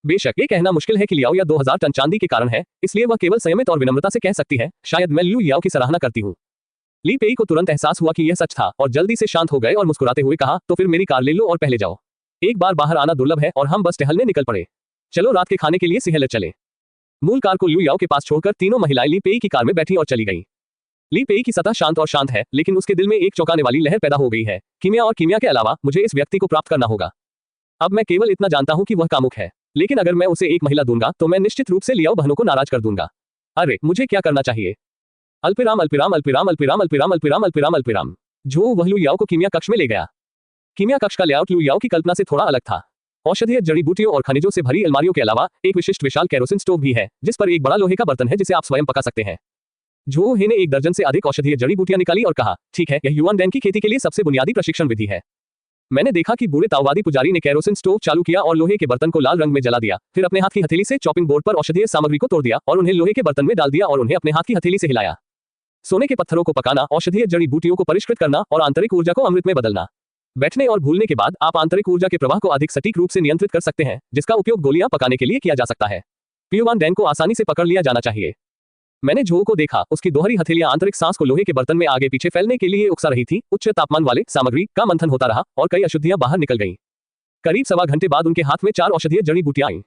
बेशक ये कहना मुश्किल है कि लियाओ या 2000 टन चांदी के कारण है, इसलिए वह केवल संयमित और विनम्रता से कह सकती है, शायद मैं लू याओ की सराहना करती हूँ। ली पेई को तुरंत एहसास हुआ कि यह सच था और जल्दी से शांत हो गए और मुस्कुराते हुए कहा, तो फिर मेरी कार ले लो और पहले जाओ। एक बार बाहर आना दुर्लभ है और हम बस टहलने निकल पड़े। चलो रात के खाने के लिए सिहले चले। मूल कार को लू याओ के पास छोड़कर तीनों महिलाएं ली पेई की कार में बैठी और चली गईं। ली पेई की सतह शांत और शांत है, लेकिन उसके दिल में एक चौंकाने वाली लहर पैदा हो गई है। कीमिया और कीमिया के अलावा मुझे इस व्यक्ति को प्राप्त करना होगा। अब मैं केवल इतना जानता हूं कि वह कामुक है, लेकिन अगर मैं उसे एक महिला दूंगा तो मैं निश्चित रूप से लियाओ बहनों को नाराज कर दूंगा। अरे मुझे क्या करना चाहिए? अल्पिराम अल्पिराम अल्पिराम अल्पिराम अल्पिराम अल्पिराम अल्पिराम अल्पिराम। जो वह लू याओ को कीमिया कक्ष में ले गया। कीमिया कक्ष का लेआउट लू याओ की कल्पना से थोड़ा अलग था। औषधीय जड़ी बूटियों और खनिजों से भरी अलमारियों के अलावा एक विशिष्ट विशाल केरोसिन स्टोव भी है, जिस पर एक बड़ा लोहे का बर्तन है जिसे आप स्वयं पका सकते हैं। जो हे ने 1 दर्जन से अधिक औषधीय जड़ी बूटियां निकाली और कहा, ठीक है, यह युआन डैन की खेती के लिए सबसे बुनियादी प्रशिक्षण विधि है। मैंने देखा कि बूढ़े ताओवादी पुजारी ने केरोसिन स्टोव चालू किया और लोहे के बर्तन को लाल रंग में जला दिया, फिर अपने हाथ की हथेली से चॉपिंग बोर्ड पर औषधीय सामग्री को तोड़ दिया और उन्हें लोहे के बर्तन में डाल दिया और उन्हें अपने हाथ की हथेली से हिलाया। सोने के पत्थरों को पकाना, औषधीय जड़ी बूटियों को परिष्कृत करना और आंतरिक ऊर्जा को अमृत में बदलना। बैठने और भूलने के बाद आप आंतरिक ऊर्जा के प्रवाह को अधिक सटीक रूप से नियंत्रित कर सकते हैं, जिसका उपयोग गोलियां पकाने के लिए किया जा सकता है। युआन डैन को आसानी से पकड़ लिया जाना चाहिए। मैंने झो को देखा, उसकी दोहरी हथेलियां आंतरिक सांस को लोहे के बर्तन में आगे पीछे फैलने के लिए उकसा रही थी। उच्च तापमान वाले सामग्री का मंथन होता रहा और कई अशुद्धियां बाहर निकल गईं। करीब सवा घंटे बाद उनके हाथ में 4 औषधीय जड़ी बूटियां आईं।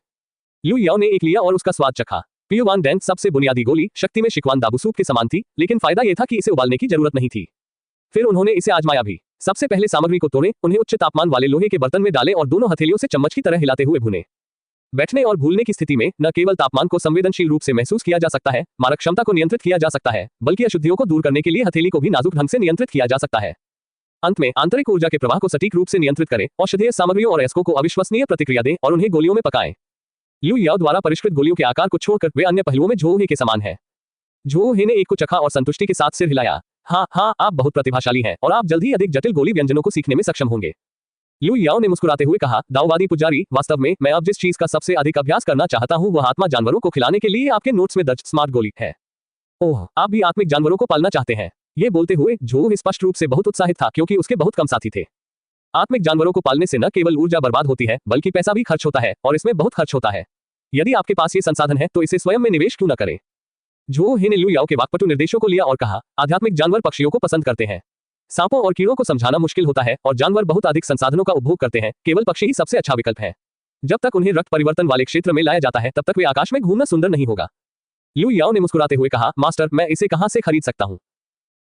लू याओ ने एक लिया और उसका स्वाद चखा। युआन डैन सबसे बुनियादी गोली शक्ति में शिकवान दाबू सूप के समान थी, लेकिन फायदा यह था कि इसे उबालने की जरूरत नहीं थी। फिर उन्होंने इसे आजमाया भी। सबसे पहले सामग्री को तोड़ें, उन्हें उच्च तापमान वाले लोहे के बर्तन में डालें और दोनों हथेलियों से चम्मच की तरह हिलाते हुए भुनें। बैठने और भूलने की स्थिति में न केवल तापमान को संवेदनशील रूप से महसूस किया जा सकता है, मारक क्षमता को नियंत्रित किया जा सकता है, बल्कि अशुद्धियों को दूर करने के लिए हथेली को भी नाजुक ढंग से नियंत्रित किया जा सकता है। अंत में आंतरिक ऊर्जा के प्रवाह को सटीक रूप से नियंत्रित करें, औषधीय सामग्रियों और एस्को को अविश्वसनीय प्रतिक्रिया दें और उन्हें गोलियों में पकाएं। लू याओ द्वारा परिष्कृत गोलियों के आकार को छोड़कर वे अन्य पहलुओं में झो हे के समान है। झो हे ने एक को चखा और संतुष्टि के साथ सिर हिलाया। हाँ, आप बहुत प्रतिभाशाली हैं और आप जल्द ही अधिक जटिल गोली व्यंजनों को सीखने में सक्षम होंगे। लू याओ ने मुस्कुराते हुए कहा, दाओवादी पुजारी, वास्तव में मैं अब जिस चीज का सबसे अधिक अभ्यास करना चाहता हूं वह आत्मा जानवरों को खिलाने के लिए आपके नोट्स में दर्ज स्मार्ट गोली है। ओह, आप भी आत्मिक जानवरों को पालना चाहते हैं? ये बोलते हुए झो स्पष्ट रूप से बहुत उत्साहित था क्योंकि उसके बहुत कम साथी थे। आत्मिक जानवरों को पालने से न केवल ऊर्जा बर्बाद होती है, बल्कि पैसा भी खर्च होता है और इसमें बहुत खर्च होता है। यदि आपके पास ये संसाधन है तो इसे स्वयं में निवेश क्यों न करें? झो हे ने लू याओ के वाक्पटु निर्देशों को लिया और कहा, आध्यात्मिक जानवर पक्षियों को पसंद करते हैं। सांपों और कीड़ों को समझाना मुश्किल होता है और जानवर बहुत अधिक संसाधनों का उपभोग करते हैं, केवल पक्षी ही सबसे अच्छा विकल्प है। जब तक उन्हें रक्त परिवर्तन वाले क्षेत्र में लाया जाता है तब तक वे आकाश में घूमना सुंदर नहीं होगा। लू याओ ने मुस्कुराते हुए कहा, मास्टर, मैं इसे कहां से खरीद सकता हूं?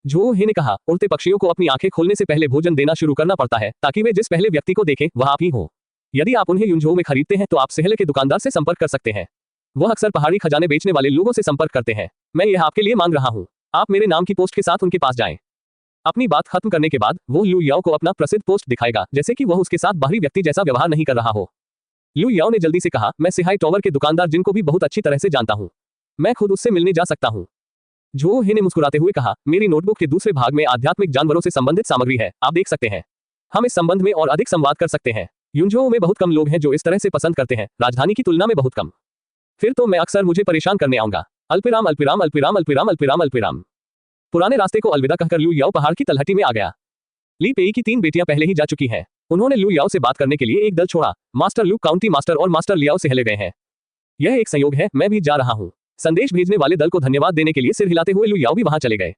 झो हे ने कहा, उड़ते पक्षियों को अपनी आंखें खोलने से पहले भोजन देना शुरू करना पड़ता है ताकि वे जिस पहले व्यक्ति को देखें वह आप ही हो। यदि आप उन्हें युनझोउ में खरीदते हैं तो आप सेहले के दुकानदार से संपर्क कर सकते हैं। वह अक्सर पहाड़ी खजाने बेचने वाले लोगों से संपर्क करते हैं। मैं यह आपके लिए मांग रहा हूँ। आप मेरे नाम की पोस्ट के साथ उनके पास जाएं। अपनी बात खत्म करने के बाद वो लू याओ को अपना प्रसिद्ध पोस्ट दिखाएगा, जैसे कि वह उसके साथ बाहरी व्यक्ति जैसा व्यवहार नहीं कर रहा हो। लू याओ ने जल्दी से कहा, मैं सिहाई टॉवर के दुकानदार जिन को भी बहुत अच्छी तरह से जानता हूँ। मैं खुद उससे मिलने जा सकता हूँ। झो हे ने मुस्कुराते हुए कहा, मेरी नोटबुक के दूसरे भाग में आध्यात्मिक जानवरों से संबंधित सामग्री है, आप देख सकते हैं। हम इस संबंध में और अधिक संवाद कर सकते हैं। युनझोउ में बहुत कम लोग हैं जो इस तरह से पसंद करते हैं, राजधानी की तुलना में बहुत कम। फिर तो मैं अक्सर मुझे परेशान करने आऊंगा। अल्पिराम अल्पिराम अल्पिराम अल्पिराम अल्पिराम अल्पिराम। पुराने रास्ते को अलविदा कहकर लू याओ पहाड़ की तलहटी में आ गया। ली पेई की 3 बेटियां पहले ही जा चुकी हैं। उन्होंने लू याओ से बात करने के लिए एक दल छोड़ा। मास्टर लू काउंटी मास्टर और मास्टर लियाओ सेहले गए हैं। यह एक संयोग है, मैं भी जा रहा हूँ। संदेश भेजने वाले दल को धन्यवाद देने के लिए सिर हिलाते हुए लू याओ भी वहां चले गए।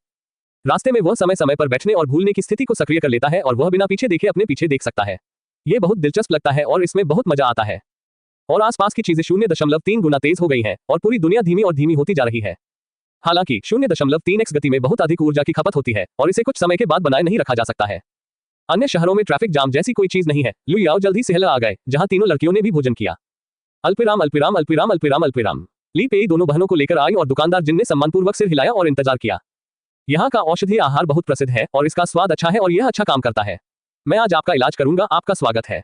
रास्ते में वह समय समय पर बैठने और भूलने की स्थिति को सक्रिय कर लेता है और वह बिना पीछे देखे अपने पीछे देख सकता है। यह बहुत दिलचस्प लगता है और इसमें बहुत मजा आता है। और आसपास की चीजें 0.3 गुना तेज हो गई हैं और पूरी दुनिया धीमी और धीमी होती जा रही है। हालांकि 0.3x गति में बहुत अधिक ऊर्जा की खपत होती है और इसे कुछ समय के बाद बनाए नहीं रखा जा सकता है। अन्य शहरों में ट्रैफिक जाम जैसी कोई चीज नहीं है। लू याओ जल्द ही सेहला आ गए, जहां तीनों लड़कियों ने भी भोजन किया। अल्पिराम अल्पिराम अल्पिराम अल्पिराम अल्पिराम। ली पेई दोनों बहनों को लेकर आई और दुकानदार जिन ने सम्मानपूर्वक सिर हिलाया और इंतजार किया। यहाँ का औषधीय आहार बहुत प्रसिद्ध है और इसका स्वाद अच्छा है और यह अच्छा काम करता है। मैं आज आपका इलाज करूंगा, आपका स्वागत है।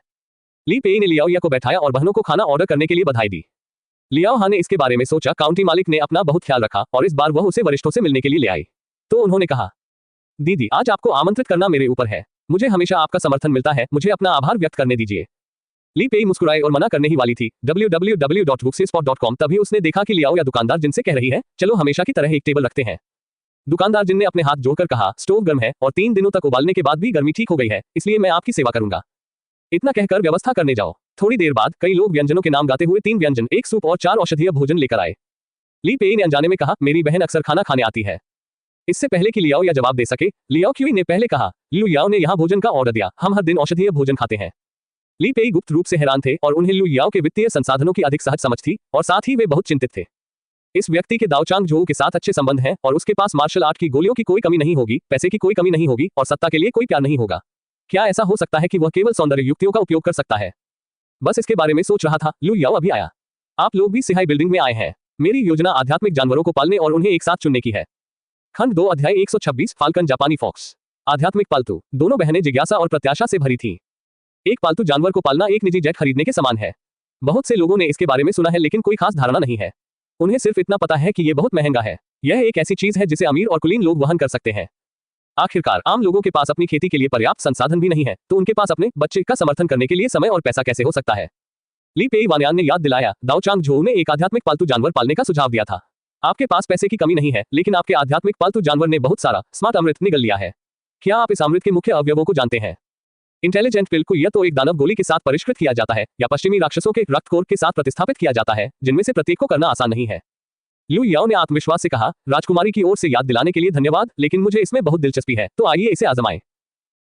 ली पेई ने लियाओ या को बैठाया और बहनों को खाना ऑर्डर करने के लिए बधाई दी। लियाओ हा ने इसके बारे में सोचा। काउंटी मालिक ने अपना बहुत ख्याल रखा और इस बार वह उसे वरिष्ठों से मिलने के लिए ले आई। तो उन्होंने कहा, दीदी आज आपको आमंत्रित करना मेरे ऊपर है। मुझे हमेशा आपका समर्थन मिलता है, मुझे अपना आभार व्यक्त करने दीजिए। ली पेई मुस्कुराई और मना करने ही वाली थी। www.bookspot.com। तभी उसने देखा कि लियाओ या दुकानदार जिनसे कह रही है, चलो हमेशा की तरह एक टेबल रखते हैं। दुकानदार जिन ने अपने हाथ जोड़कर कहा, स्टोव गर्म है और 3 दिनों तक उबालने के बाद भी गर्मी ठीक हो गई है, इसलिए मैं आपकी सेवा करूंगा। इतना कहकर व्यवस्था करने जाओ। थोड़ी देर बाद कई लोग व्यंजनों के नाम गाते हुए 3 व्यंजन, 1 सूप और 4 औषधीय भोजन लेकर आए। ली पेई ने अनजाने में कहा, मेरी बहन अक्सर खाना खाने आती है। इससे पहले कि लियाओ या जवाब दे सके, लियाओ क्यूई ने पहले कहा, लू याओ ने यहाँ भोजन का ऑर्डर दिया, हम हर दिन औषधीय भोजन खाते हैं। ली पेई गुप्त रूप से हैरान थे और उन्हें लू याओ के वित्तीय संसाधनों की अधिक सहज समझ थी और साथ ही वे बहुत चिंतित थे। इस व्यक्ति के दाओचांग झोउ के साथ अच्छे संबंध हैं और उसके पास मार्शल आर्ट की गोलियों की कोई कमी नहीं होगी, पैसे की कोई कमी नहीं होगी और सत्ता के लिए कोई प्यार नहीं होगा। क्या ऐसा हो सकता है कि वह केवल सौंदर्य युक्तियों का उपयोग कर सकता है? बस इसके बारे में सोच रहा था, लू याओ अभी आया। आप लोग भी सिहाई बिल्डिंग में आए हैं। मेरी योजना आध्यात्मिक जानवरों को पालने और उन्हें एक साथ चुनने की है। खंड 2 अध्याय 126 फाल्कन जापानी फॉक्स। आध्यात्मिक पालतू। दोनों बहनें जिज्ञासा और प्रत्याशा से भरी थीं। एक पालतू जानवर को पालना एक निजी जेट खरीदने के समान है। बहुत से लोगों ने इसके बारे में सुना है लेकिन कोई खास धारणा नहीं है। उन्हें सिर्फ इतना पता है कि यह बहुत महंगा है। यह एक ऐसी चीज है जिसे अमीर और कुलीन लोग वहन कर सकते हैं। आखिरकार आम लोगों के पास अपनी खेती के लिए पर्याप्त संसाधन भी नहीं है, तो उनके पास अपने बच्चे का समर्थन करने के लिए समय और पैसा कैसे हो सकता है? ली पेई वानयान ने याद दिलाया, दाओचांग झोउ ने एक आध्यात्मिक पालतू जानवर पालने का सुझाव दिया था। आपके पास पैसे की कमी नहीं है, लेकिन आपके आध्यात्मिक पालतू जानवर ने बहुत सारा स्मार्ट अमृत निगल लिया है। क्या आप इस अमृत के मुख्य अवयवों को जानते हैं? इंटेलिजेंट पिल को या तो एक दानव गोली के साथ परिष्कृत किया जाता है या पश्चिमी राक्षसों के रक्त कोर के साथ प्रतिस्थापित किया जाता है, जिनमें से प्रत्येक को करना आसान नहीं है। लू याओ ने आत्मविश्वास से कहा, राजकुमारी की ओर से याद दिलाने के लिए धन्यवाद, लेकिन मुझे इसमें बहुत दिलचस्पी है, तो आइए इसे आजमाएं।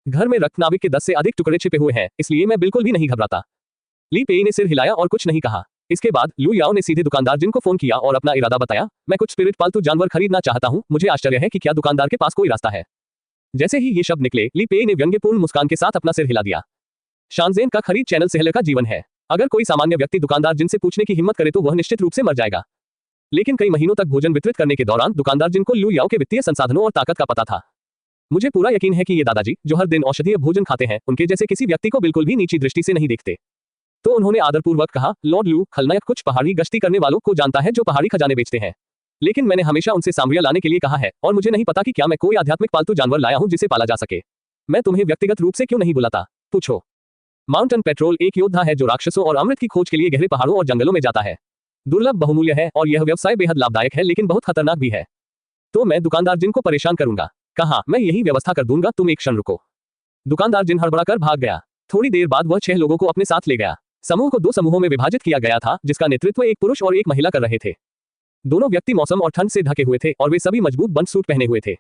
घर में रक्तनाभिक के 10 से अधिक टुकड़े छिपे हुए हैं, इसलिए मैं बिल्कुल भी नहीं घबराता। ली पेई ने सिर हिलाया और कुछ नहीं कहा। इसके बाद लू याओ ने सीधे दुकानदार जिन को फोन किया और अपना इरादा बताया, मैं कुछ स्पिरिट पालतू जानवर खरीदना चाहता हूँ, मुझे आश्चर्य है कि क्या दुकानदार के पास कोई रास्ता है। जैसे ही ये शब्द निकले, ली पेई ने व्यंग्यपूर्ण मुस्कान के साथ अपना सिर हिला दिया। शानजेन का खरीद चैनल सेहले का जीवन है। अगर कोई सामान्य व्यक्ति दुकानदार जिनसे पूछने की हिम्मत करे तो वह निश्चित रूप से मर जाएगा। लेकिन कई महीनों तक भोजन वितरित करने के दौरान दुकानदार जिनको लू याओ के वित्तीय संसाधनों और ताकत का पता था। मुझे पूरा यकीन है कि ये दादाजी, जो हर दिन औषधीय भोजन खाते हैं, उनके जैसे किसी व्यक्ति को बिल्कुल भी नीची दृष्टि से नहीं देखते। तो उन्होंने आदरपूर्वक कहा, लॉर्ड लू, खलनायक कुछ पहाड़ी गश्ती करने वालों को जानता है जो पहाड़ी खजाने बेचते हैं। लेकिन मैंने हमेशा उनसे सामरिया लाने के लिए कहा है और मुझे नहीं पता कि क्या मैं कोई आध्यात्मिक पालतू जानवर लाया हूं जिसे पाला जा सके। मैं तुम्हें व्यक्तिगत रूप से क्यों नहीं बुलाता? पूछो। माउंटेन पेट्रोल एक योद्धा है जो राक्षसों और अमृत की खोज के लिए गहरे पहाड़ों और जंगलों में जाता है। दुर्लभ बहुमूल्य है और यह व्यवसाय बेहद लाभदायक है, लेकिन बहुत खतरनाक भी है। तो मैं दुकानदार जिन को परेशान करूंगा। कहा, मैं यही व्यवस्था कर दूंगा, तुम एक क्षण रुको। दुकानदार जिन हड़बड़ाकर भाग गया। थोड़ी देर बाद वह 6 लोगों को अपने साथ ले गया। समूह को 2 समूहों में विभाजित किया गया था, जिसका नेतृत्व एक पुरुष और एक महिला कर रहे थे। दोनों व्यक्ति मौसम और ठंड से ढके हुए थे और वे सभी मजबूत बंद सूट पहने हुए थे।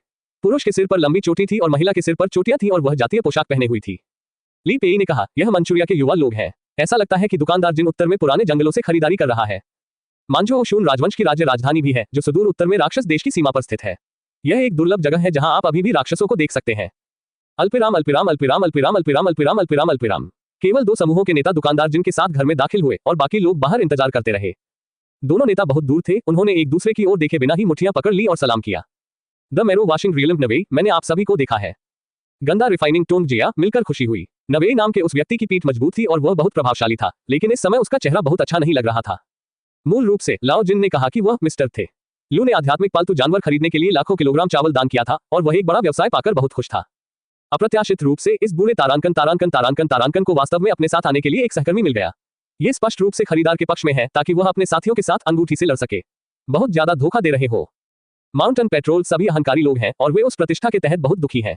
पुरुष के सिर पर लंबी चोटी थी और महिला के सिर पर चोटियां थी और वह जातीय पोशाक पहने हुई थी। ली पेई ने कहा, यह मंचूरिया के युवा लोग हैं। ऐसा लगता है कि दुकानदार जिन उत्तर में पुराने जंगलों से खरीदारी कर रहा है। मांझो शून राजवंश की राज्य राजधानी भी है, जो सुदूर उत्तर में राक्षस देश की सीमा पर स्थित है। यह एक दुर्लभ जगह है जहां आप अभी भी राक्षसों को देख सकते हैं। अल्पिराम अल्पिराम अल्पिराम अल्पिराम अल्पिराम अल्पिराम अल्पिराम अल्पिराम। केवल 2 समूहों के नेता दुकानदार जिनके साथ घर में दाखिल हुए और बाकी लोग बाहर इंतजार करते रहे। दोनों नेता बहुत दूर थे, उन्होंने एक दूसरे की ओर देखे बिना ही मुट्ठियां पकड़ ली और सलाम किया। द मैरो वाशिंग रियलम नवेई, मैंने आप सभी को देखा है। गंदा रिफाइनिंग टोन जिया, मिलकर खुशी हुई। नवेई नाम के उस व्यक्ति की पीठ मजबूत थी और वह बहुत प्रभावशाली था, लेकिन इस समय उसका चेहरा बहुत अच्छा नहीं लग रहा था। मूल रूप से लाओ जिन ने कहा कि वह मिस्टर थे। लू ने आध्यात्मिक पालतू जानवर खरीदने के लिए लाखों किलोग्राम चावल दान किया था और वह एक बड़ा व्यवसाय पाकर बहुत खुश था। अप्रत्याशित रूप से इस बूढ़े तारांकन को वास्तव में अपने साथ आने के लिए एक सहकर्मी मिल गया। यह स्पष्ट रूप से खरीदार के पक्ष में है ताकि वह अपने साथियों के साथ अंगूठी से लड़ सके। बहुत ज्यादा धोखा दे रहे हो। माउंटेन पेट्रोल सभी अहंकारी लोग हैं और वे उस प्रतिष्ठा के तहत बहुत दुखी हैं।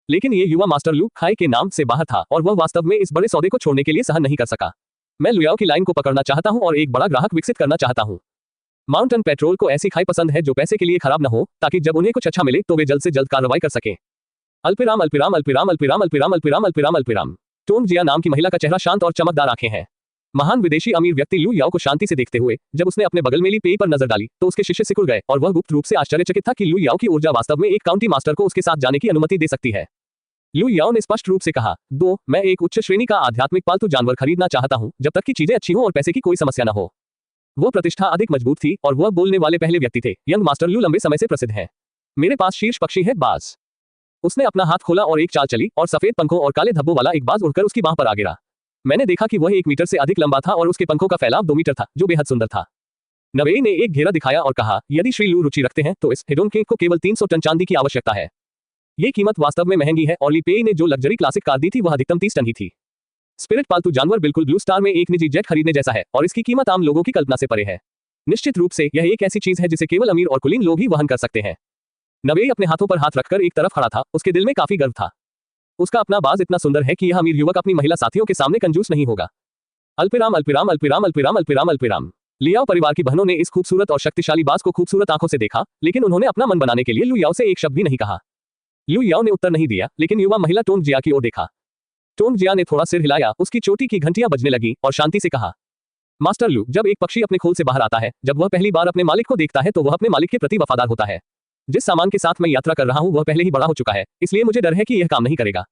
लेकिन ये युवा मास्टर लू खाई के नाम से बाहर था और वह वास्तव में इस बड़े सौदे को छोड़ने के लिए सहन नहीं कर सका। मैं लुयाओ की लाइन को पकड़ना चाहता हूं और एक बड़ा ग्राहक विकसित करना चाहता हूं। माउंटेन पेट्रोल को ऐसी खाई पसंद है जो पैसे के लिए खराब न हो, ताकि जब उन्हें कुछ अच्छा मिले तो वे जल्द से जल्द कार्रवाई कर सकें। अल्पिराम अल्पिराम अल्पिराम अल्पिराम अल्पिराम अल्पिराम अल्पिराम अल्पिराम। टोंग जिया नाम की महिला का चेहरा शांत और चमकदार आंखें हैं। महान विदेशी अमीर व्यक्ति लू याओ को शांति से देखते हुए जब उसने अपने बगल में ली पेय पर नजर डाली तो उसके शिष्य सिकुड़ गए और वह गुप्त रूप से आश्चर्यचकित था कि लू याओ की ऊर्जा वास्तव में एक काउंटी मास्टर को उसके साथ जाने की अनुमति दे सकती है। लू याओ ने स्पष्ट रूप से कहा, मैं एक उच्च श्रेणी का आध्यात्मिक पालतू जानवर खरीदना चाहता हूं जब तक कि चीजें अच्छी हों और पैसे की कोई समस्या न हो। वो प्रतिष्ठा अधिक मजबूत थी और वह बोलने वाले पहले व्यक्ति थे। यंग मास्टर लू लंबे समय से प्रसिद्ध है। मेरे पास शीर्ष पक्षी है, बाज। उसने अपना हाथ खोला और एक चाल चली और सफेद पंखों और काले धब्बों वाला एक बाज उड़कर उसकी बांह पर आ गिरा। मैंने देखा कि वह 1 मीटर से अधिक लंबा था और उसके पंखों का फैलाव 2 मीटर था, जो बेहद सुंदर था। नवेई ने एक घेरा दिखाया और कहा, यदि श्री लू रुचि रखते हैं तो इस हेडोन किंग को केवल 300 टन चांदी की आवश्यकता है। ये कीमत वास्तव में महंगी है और ली पेई ने जो लग्जरी क्लासिक कार दी थी वह अधिकतम 30 टन ही थी। स्पिरिट पालतू जानवर बिल्कुल ब्लू स्टार में एक निजी जेट खरीदने जैसा है और इसकी कीमत आम लोगों की कल्पना से परे है। निश्चित रूप से यह एक ऐसी चीज है जिसे केवल अमीर और कुलीन लोग ही वहन कर सकते हैं। नवेई अपने हाथों पर हाथ रखकर एक तरफ खड़ा था, उसके दिल में काफी गर्व था। उसका अपना बाज इतना सुंदर है कि यह अमीर युवक अपनी महिला साथियों के सामने कंजूस नहीं होगा। अल्पिराम अल्पिराम अल्पिराम अल्पिराम अल्पिराम अल्पिराम। लियाओ परिवार की बहनों ने इस खूबसूरत और शक्तिशाली बाज को खूबसूरत आंखों से देखा, लेकिन उन्होंने अपना मन बनाने के लिए लू याओ से एक शब्द भी नहीं कहा। लू याओ ने उत्तर नहीं दिया, लेकिन युवा महिला टोंग जिया की ओर देखा। टोंग जिया ने थोड़ा सिर हिलाया, उसकी चोटी की घंटियां बजने लगी और शांति से कहा, मास्टर लू, जब एक पक्षी अपने खोल से बाहर आता है, जब वह पहली बार अपने मालिक को देखता है तो वह अपने मालिक के प्रति वफादार होता है। जिस सामान के साथ मैं यात्रा कर रहा हूं वह पहले ही बड़ा हो चुका है, इसलिए मुझे डर है कि यह काम नहीं करेगा।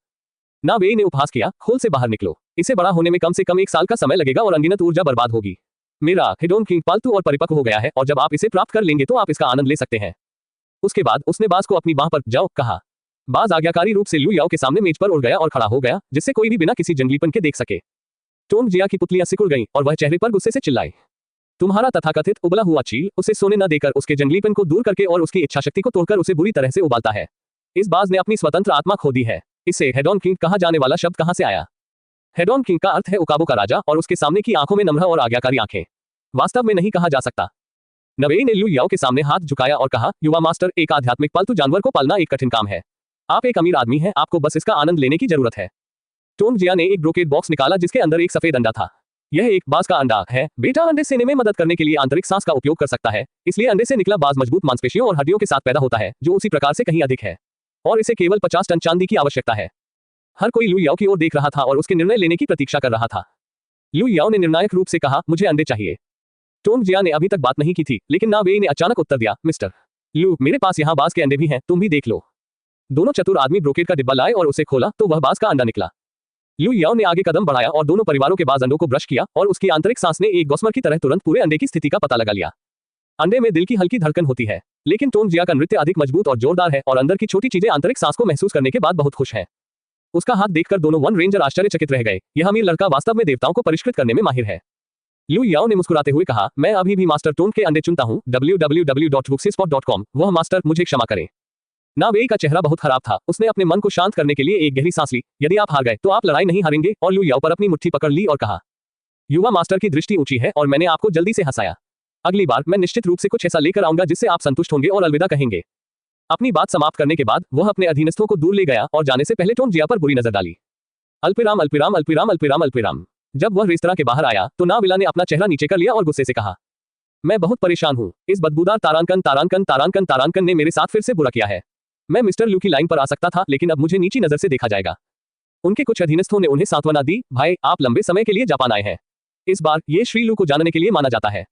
नावेई ने उपहास किया, खोल से बाहर निकलो। इसे बड़ा होने में कम से कम 1 साल का समय लगेगा और अनगिनत ऊर्जा बर्बाद होगी। मेरा हेडोन किंग पालतू और परिपक्व हो गया है और जब आप इसे प्राप्त कर लेंगे तो आप इसका आनंद ले सकते हैं। उसके बाद उसने बाज को अपनी बांह पर जाओ कहा। बाज आज्ञाकारी रूप से लू याओ के सामने मेज पर उड़ गया और खड़ा हो गया, जिससे कोई भी बिना किसी जंगलीपन के देख सके। टोंग जिया की पुतलियां सिकुड़ गईं और वह चेहरे पर गुस्से से चिल्लाई, तुम्हारा तथाकथित उबला हुआ चील उसे सोने न देकर उसके जंगलीपन को दूर करके और उसकी इच्छा शक्ति को तोड़कर उसे बुरी तरह से उबालता है। इस बाज ने अपनी स्वतंत्र आत्मा खो दी है। इसे हेडोन किंग कहा जाने वाला शब्द कहां से आया? हेडोन किंग का अर्थ है उकाबों का राजा और उसके सामने की आंखों में नम्र और आज्ञाकारी आंखें। वास्तव में नहीं कहा जा सकता। नवेई ने लू याओ के सामने हाथ झुकाया और कहा, युवा मास्टर, एक आध्यात्मिक पालतू जानवर को पालना एक कठिन काम है। आप एक अमीर आदमी हैं, आपको बस इसका आनंद लेने की जरूरत है। टोंग जिया ने एक ब्रोकेड बॉक्स निकाला जिसके अंदर एक सफेद अंडा था। यह एक बाज का अंडा है। बेटा अंडे सेने में मदद करने के लिए आंतरिक सांस का उपयोग कर सकता है, इसलिए अंडे से निकला बाज मजबूत मांसपेशियों और हड्डियों के साथ पैदा होता है, जो उसी प्रकार से कहीं अधिक है। और इसे केवल 50 टन चांदी की आवश्यकता है। हर कोई लू याओ की ओर देख रहा था और उसके निर्णय लेने की प्रतीक्षा कर रहा था। लू याओ ने निर्णायक रूप से कहा, मुझे अंडे चाहिए। टोंग जिया ने अभी तक बात नहीं की थी, लेकिन नावेई ने अचानक उत्तर दिया, मिस्टर लू, मेरे पास यहाँ बाज के अंडे भी हैं, तुम भी देख लो। दोनों चतुर आदमी ब्रोकेड का डिब्बा लाए और उसे खोला तो वह बाज का अंडा निकला। लू याओ ने आगे कदम बढ़ाया और दोनों परिवारों के बाज अंडों को ब्रश किया और उसकी आंतरिक सांस ने एक गॉस्मर की तरह तुरंत पूरे अंडे की स्थिति का पता लगा लिया। अंडे में दिल की हल्की धड़कन होती है, लेकिन टोंग जिया का नृत्य अधिक मजबूत और जोरदार है और अंदर की छोटी चीजें आंतरिक सांस को महसूस करने के बाद बहुत खुश है। उसका हाथ देखकर दोनों वन रेंजर आश्चर्यचकित रह गए। यह अमीर लड़का वास्तव में देवताओं को परिष्कृत करने में माहिर है। लू याओ ने मुस्कुराते हुए कहा, मैं अभी भी मास्टर टोंग के अंडे चुनता हूं, www.wuxispot.com। वह मास्टर, मुझे क्षमा करें। नावेई का चेहरा बहुत खराब था। उसने अपने मन को शांत करने के लिए एक गहरी सांस ली। यदि आप हार गए तो आप लड़ाई नहीं हारेंगे, और लू याओ पर अपनी मुट्ठी पकड़ ली और कहा, युवा मास्टर की दृष्टि ऊंची है और मैंने आपको जल्दी से हंसाया। अगली बार मैं निश्चित रूप से कुछ ऐसा लेकर आऊंगा जिससे आप संतुष्ट होंगे और अलविदा कहेंगे। अपनी बात समाप्त करने के बाद वह अपने अधीनस्थों को दूर ले गया और जाने से पहले टोंग जिया पर बुरी नजर डाली। अल्पिराम अल्पिराम अल्पिराम अल्पिराम अल्पिराम। जब वह रेस्तरां के बाहर आया तो नाविला ने अपना चेहरा नीचे कर लिया और गुस्से से कहा, मैं बहुत परेशान हूं। इस बदबूदार तारांकन ने मेरे साथ फिर से बुरा किया है। मैं मिस्टर लू की लाइन पर आ सकता था, लेकिन अब मुझे नीची नजर से देखा जाएगा। उनके कुछ अधीनस्थों ने उन्हें सांत्वना दी, भाई आप लंबे समय के लिए जापान आए हैं। इस बार ये श्री लू को जानने के लिए माना जाता है।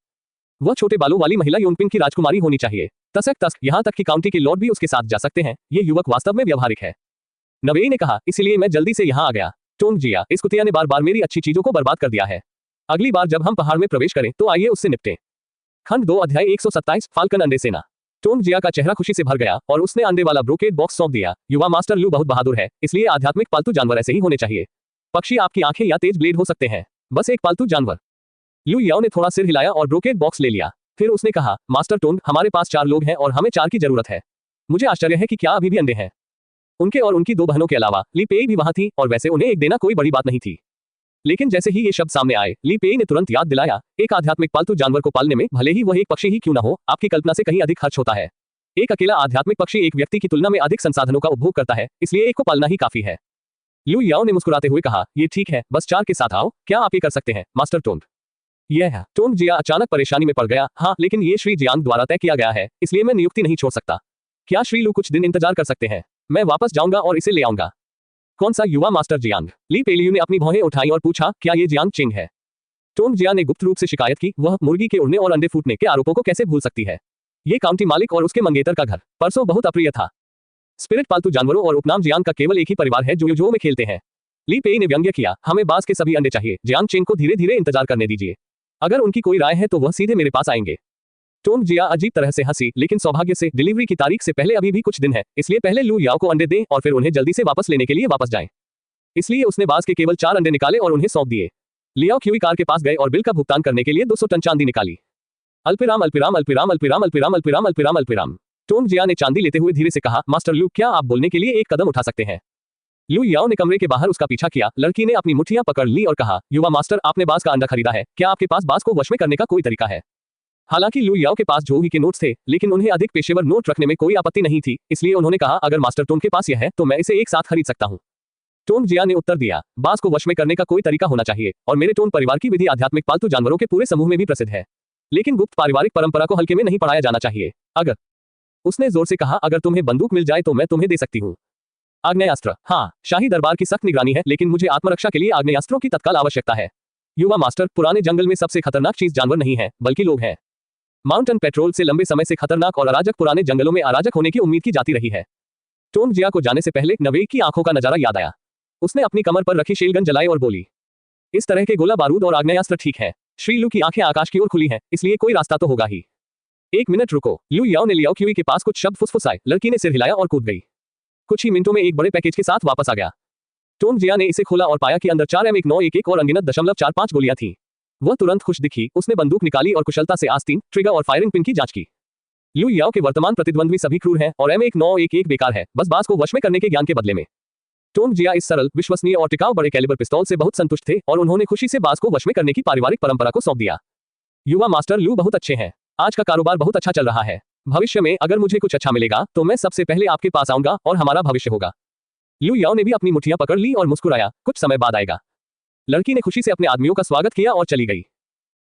वह छोटे बालों वाली महिला योनपिंग की राजकुमारी होनी चाहिए। तस्क यहाँ तक कि काउंटी के लॉर्ड भी उसके साथ जा सकते हैं। ये युवक वास्तव में व्यवहारिक है। नवेई ने कहा, इसलिए मैं जल्दी से यहाँ आ गया। टोन जिया, इस कुतिया ने बार बार मेरी अच्छी चीजों को बर्बाद कर दिया है। अगली बार जब हम पहाड़ में प्रवेश करें तो आइए उससे निपटें। खंड 2 अध्याय 127 फाल्कन अंडे सेना। टोन जिया का चेहरा खुशी से भर गया और उसने अंडे वाला ब्रोकेड बॉक्स सौंप दिया। युवा मास्टर लू बहुत बहादुर है, इसलिए आध्यात्मिक पालतू जानवर ऐसे ही होने चाहिए। पक्षी आपकी आंखें या तेज ब्लेड हो सकते हैं, बस एक पालतू जानवर। लू याओ ने थोड़ा सिर हिलाया और ब्रोकेड बॉक्स ले लिया। फिर उसने कहा, मास्टर टोन, हमारे पास 4 लोग हैं और हमें 4 की जरूरत है। मुझे आश्चर्य है कि क्या अभी भी अंडे हैं। उनके और उनकी 2 बहनों के अलावा ली पेई भी वहां थी और वैसे उन्हें एक देना कोई बड़ी बात नहीं थी। लेकिन जैसे ही ये शब्द सामने आए, ली पेई ने तुरंत याद दिलाया, एक आध्यात्मिक पालतू जानवर को पालने में, भले ही वह एक पक्षी ही क्यों न हो, आपकी कल्पना से कहीं अधिक खर्च होता है। एक अकेला आध्यात्मिक पक्षी एक व्यक्ति की तुलना में अधिक संसाधनों का उपभोग करता है, इसलिए एक को पालना ही काफी है। लू याओ ने मुस्कुराते हुए कहा, ये ठीक है, बस 4 के साथ आओ, क्या आप ये कर सकते हैं, मास्टर टोन? यह है। टोन जिया अचानक परेशानी में पड़ गया। हाँ, लेकिन ये श्री जियांग द्वारा तय किया गया है, इसलिए मैं नियुक्ति नहीं छोड़ सकता। क्या श्री लू कुछ दिन इंतजार कर सकते हैं? मैं वापस जाऊंगा और इसे ले आऊंगा। कौन सा युवा मास्टर जियांग? ली पेलियू ने अपनी भौहें उठाई और पूछा, क्या ये जियांग चिंग है? टोन जिया ने गुप्त रूप से शिकायत की, वह मुर्गी के उड़ने और अंडे फूटने के आरोपों को कैसे भूल सकती है? ये काउंटी मालिक और उसके मंगेतर का घर परसों बहुत अप्रिय था। स्पिरिट पालतू जानवरों और उपनाम जियांग का केवल एक ही परिवार है जो युजो में खेलते हैं। ली पेई ने व्यंग्य किया, हमें बास के सभी अंडे चाहिए। जियांग चिंग को धीरे धीरे इंतजार करने दीजिए। अगर उनकी कोई राय है तो वह सीधे मेरे पास आएंगे। टोन जिया अजीब तरह से हंसी, लेकिन सौभाग्य से डिलीवरी की तारीख से पहले अभी भी कुछ दिन है, इसलिए पहले लू याओ को अंडे दें और फिर उन्हें जल्दी से वापस लेने के लिए वापस जाएं। इसलिए उसने बास के केवल 4 अंडे निकाले और उन्हें सौंप दिए। लियाओ क्यूई कार के पास गए और बिल का भुगतान करने के लिए 200 टन चांदी निकाली। अल्पिराम अल्पिराम अल्पिराम अल्पिराम अल्पिराम अल्पिराम अल्पिराम अल्पिराम। टोन जिया ने चांदी लेते हुए धीरे से कहा, मास्टर लू, क्या आप बोलने के लिए एक कदम उठा सकते हैं? लू याओ ने कमरे के बाहर उसका पीछा किया। लड़की ने अपनी मुट्ठियां पकड़ ली और कहा, युवा मास्टर, आपने बास का अंडा खरीदा है, क्या आपके पास बास को वश में करने का कोई तरीका है? हालांकि लू याओ के पास जो ही के नोट्स थे, लेकिन उन्हें अधिक पेशेवर नोट रखने में कोई आपत्ति नहीं थी, इसलिए उन्होंने कहा, अगर मास्टर टोन के पास यह है तो मैं इसे एक साथ खरीद सकता हूँ। टोन जिया ने उत्तर दिया, बास को वश में करने का कोई तरीका होना चाहिए, और मेरे टोन परिवार की विधि आध्यात्मिक पालतू जानवरों के पूरे समूह में भी प्रसिद्ध है। लेकिन गुप्त पारिवारिक परंपरा को हल्के में नहीं पढ़ाया जाना चाहिए। अगर उसने जोर से कहा, अगर तुम्हें बंदूक मिल जाए तो मैं तुम्हें दे सकती हूँ। आग्नेयास्त्र, हाँ, शाही दरबार की सख्त निगरानी है, लेकिन मुझे आत्मरक्षा के लिए आग्नेयास्त्रों की तत्काल आवश्यकता है। युवा मास्टर, पुराने जंगल में सबसे खतरनाक चीज जानवर नहीं है, बल्कि लोग हैं। माउंटेन पेट्रोल से लंबे समय से खतरनाक और अराजक पुराने जंगलों में अराजक होने की उम्मीद की जाती रही है। टोन जिया को जाने से पहले नवेक की आंखों का नजारा याद आया। उसने अपनी कमर पर रखी शेलगन जलाई और बोली, इस तरह के गोला बारूद और आग्नेयास्त्र ठीक है। श्री लू की आंखें आकाश की ओर खुली हैं, इसलिए कोई रास्ता तो होगा ही। 1 मिनट रुको। लू याओ ने लियाओ क्यूई के पास कुछ शब्द फुसफुसाए। लड़की ने सिर हिलाया और कूद गई। कुछ ही मिनटों में एक बड़े पैकेज के साथ वापस आ गया। टोन जिया ने इसे खोला और पाया कि अंदर 4 M1911 और अनगिनत 0.45 गोलियां थीं। वह तुरंत खुश दिखी। उसने बंदूक निकाली और कुशलता से आस्तीन, ट्रिगर और फायरिंग पिन की जांच की। लू याओ के वर्तमान प्रतिद्वंद्वी सभी क्रूर हैं और M1911 बेकार है, बस बास को वश में करने के ज्ञान के बदले में। टोन जिया इस सरल, विश्वसनीय और टिकाऊ बड़े कैलिबर पिस्तौल से बहुत संतुष्ट थे और उन्होंने खुशी से बास को वश में करने की पारिवारिक परंपरा को सौंप दिया। युवा मास्टर लू बहुत अच्छे हैं। आज का कारोबार बहुत अच्छा चल रहा है। भविष्य में अगर मुझे कुछ अच्छा मिलेगा तो मैं सबसे पहले आपके पास आऊंगा और हमारा भविष्य होगा। लू याओ ने भी अपनी मुट्ठियां पकड़ ली और मुस्कुराया, कुछ समय बाद आएगा। लड़की ने खुशी से अपने आदमियों का स्वागत किया और चली गई।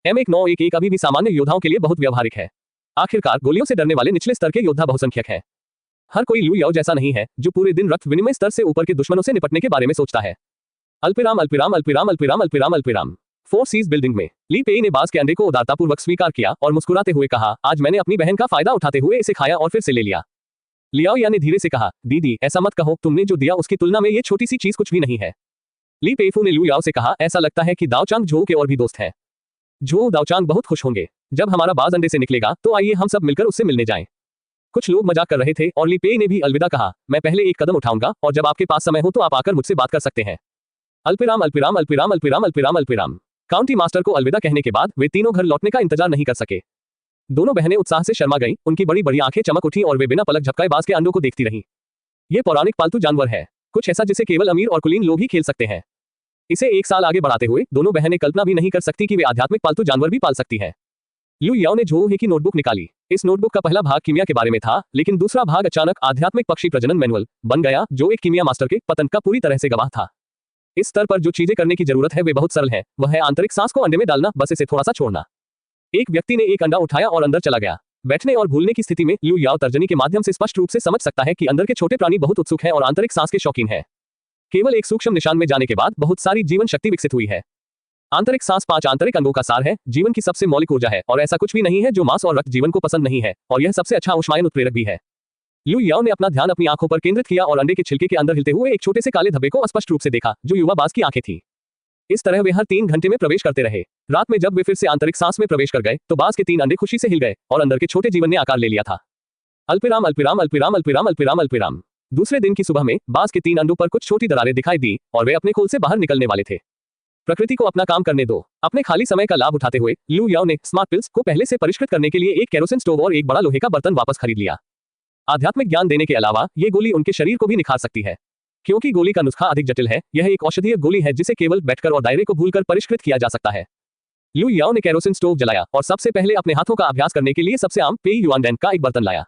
M1911 अभी भी सामान्य योद्धाओं के लिए बहुत व्यवहारिक है। आखिरकार गोलियों से डरने वाले निचले स्तर के योद्धा बहुसंख्यक हैं। हर कोई लू याओ जैसा नहीं है, जो पूरे दिन रक्त विनिमय स्तर से ऊपर के दुश्मनों से निपटने के बारे में सोचता है। अल्पिराम अल्पिराम अल्पिराम अल्पिराम अल्पिराम अल्पिराम। 4 सीज बिल्डिंग में ली पेई ने बास के अंडे को उदारतापूर्वक स्वीकार किया और मुस्कुराते हुए कहा, आज मैंने अपनी बहन का फायदा उठाते हुए इसे खाया और फिर से ले लिया। लियाओ या ने धीरे से कहा, दीदी, ऐसा मत कहो, तुमने जो दिया उसकी तुलना में ये छोटी सी चीज कुछ भी नहीं है। ली पेईफू ने लू याओ से कहा, ऐसा लगता है कि दाओचांग झो के और भी दोस्त हैं। झो दाओचांग बहुत खुश होंगे। जब हमारा बाज अंडे से निकलेगा तो आइए हम सब मिलकर उससे मिलने जाएं। कुछ लोग मजाक कर रहे थे और ली पेई ने भी अलविदा कहा, मैं पहले एक कदम उठाऊंगा और जब आपके पास समय हो तो आप आकर मुझसे बात कर सकते हैं। अल्पिराम अल्पिराम अल्पिराम अल्पिराम अल्पिराम अल्पिराम। काउंटी मास्टर को अलविदा कहने के बाद वे तीनों घर लौटने का इंतजार नहीं कर सके। दोनों बहनें उत्साह से शर्मा गईं, उनकी बड़ी बड़ी आंखें चमक उठी और वे बिना पलक झपकाए बास के अंडों को देखती रहीं। ये पौराणिक पालतू जानवर है, कुछ ऐसा जिसे केवल अमीर और कुलीन लोग ही खेल सकते हैं। इसे 1 साल आगे बढ़ाते हुए दोनों बहनें कल्पना भी नहीं कर सकती कि वे आध्यात्मिक पालतू जानवर भी पाल सकती हैं। लू याओ ने झो हे की नोटबुक निकाली। इस नोटबुक का पहला भाग कीमिया के बारे में था, लेकिन दूसरा भाग अचानक आध्यात्मिक पक्षी प्रजनन मैनुअल बन गया, जो एक कीमिया मास्टर के पतन का पूरी तरह से गवाह था। इस स्तर पर जो चीजें करने की जरूरत है वे बहुत सरल हैं, वह है आंतरिक सांस को अंडे में डालना, बस इसे थोड़ा सा छोड़ना। एक व्यक्ति ने एक अंडा उठाया और अंदर चला गया। बैठने और भूलने की स्थिति में लू याओ तर्जनी के माध्यम से स्पष्ट रूप से समझ सकता है कि अंदर के छोटे प्राणी बहुत उत्सुक हैं और आंतरिक सांस के शौकीन हैं। केवल एक सूक्ष्म निशान में जाने के बाद बहुत सारी जीवन शक्ति विकसित हुई है। आंतरिक सांस 5 आंतरिक अंगों का सार है, जीवन की सबसे मौलिक ऊर्जा है और ऐसा कुछ भी नहीं है जो मांस और रक्त जीवन को पसंद नहीं है, और यह सबसे अच्छा ऊष्मायन उत्प्रेरक भी है। लू याओ ने अपना ध्यान अपनी आंखों पर केंद्रित किया और अंडे के छिलके के अंदर हिलते हुए एक छोटे से काले धब्बे को स्पष्ट रूप से देखा, जो युवा बाज की आंखें थी। इस तरह वे हर 3 घंटे में प्रवेश करते रहे। रात में जब वे फिर से आंतरिक सांस में प्रवेश कर गए, तो बाज के 3 अंडे खुशी से हिल गए और अंदर के छोटे जीवन ने आकार ले लिया था। अल्पविराम अल्पविराम अल्पविराम अल्पविराम अल्पविराम अल्पविराम। दूसरे दिन की सुबह में बाज के 3 अंडों पर कुछ छोटी दरारें दिखाई दी और वे अपने खोल से बाहर निकलने वाले थे। प्रकृति को अपना काम करने दो। अपने खाली समय का लाभ उठाते हुए लू याओ ने स्मार्ट पिल्स को पहले से परिष्कृत करने के लिए एक केरोसिन स्टोव और एक बड़ा लोहे का बर्तन वापस खरीद लिया। आध्यात्मिक ज्ञान देने के अलावा ये गोली उनके शरीर को भी निखार सकती है। क्योंकि गोली का नुस्खा अधिक जटिल है, यह एक औषधीय गोली है जिसे केवल बैठकर और दायरे को भूलकर परिष्कृत किया जा सकता है। लू याओ ने केरोसिन स्टोव जलाया और सबसे पहले अपने हाथों का अभ्यास करने के लिए सबसे आम पेई युआन डैन का एक बर्तन लाया।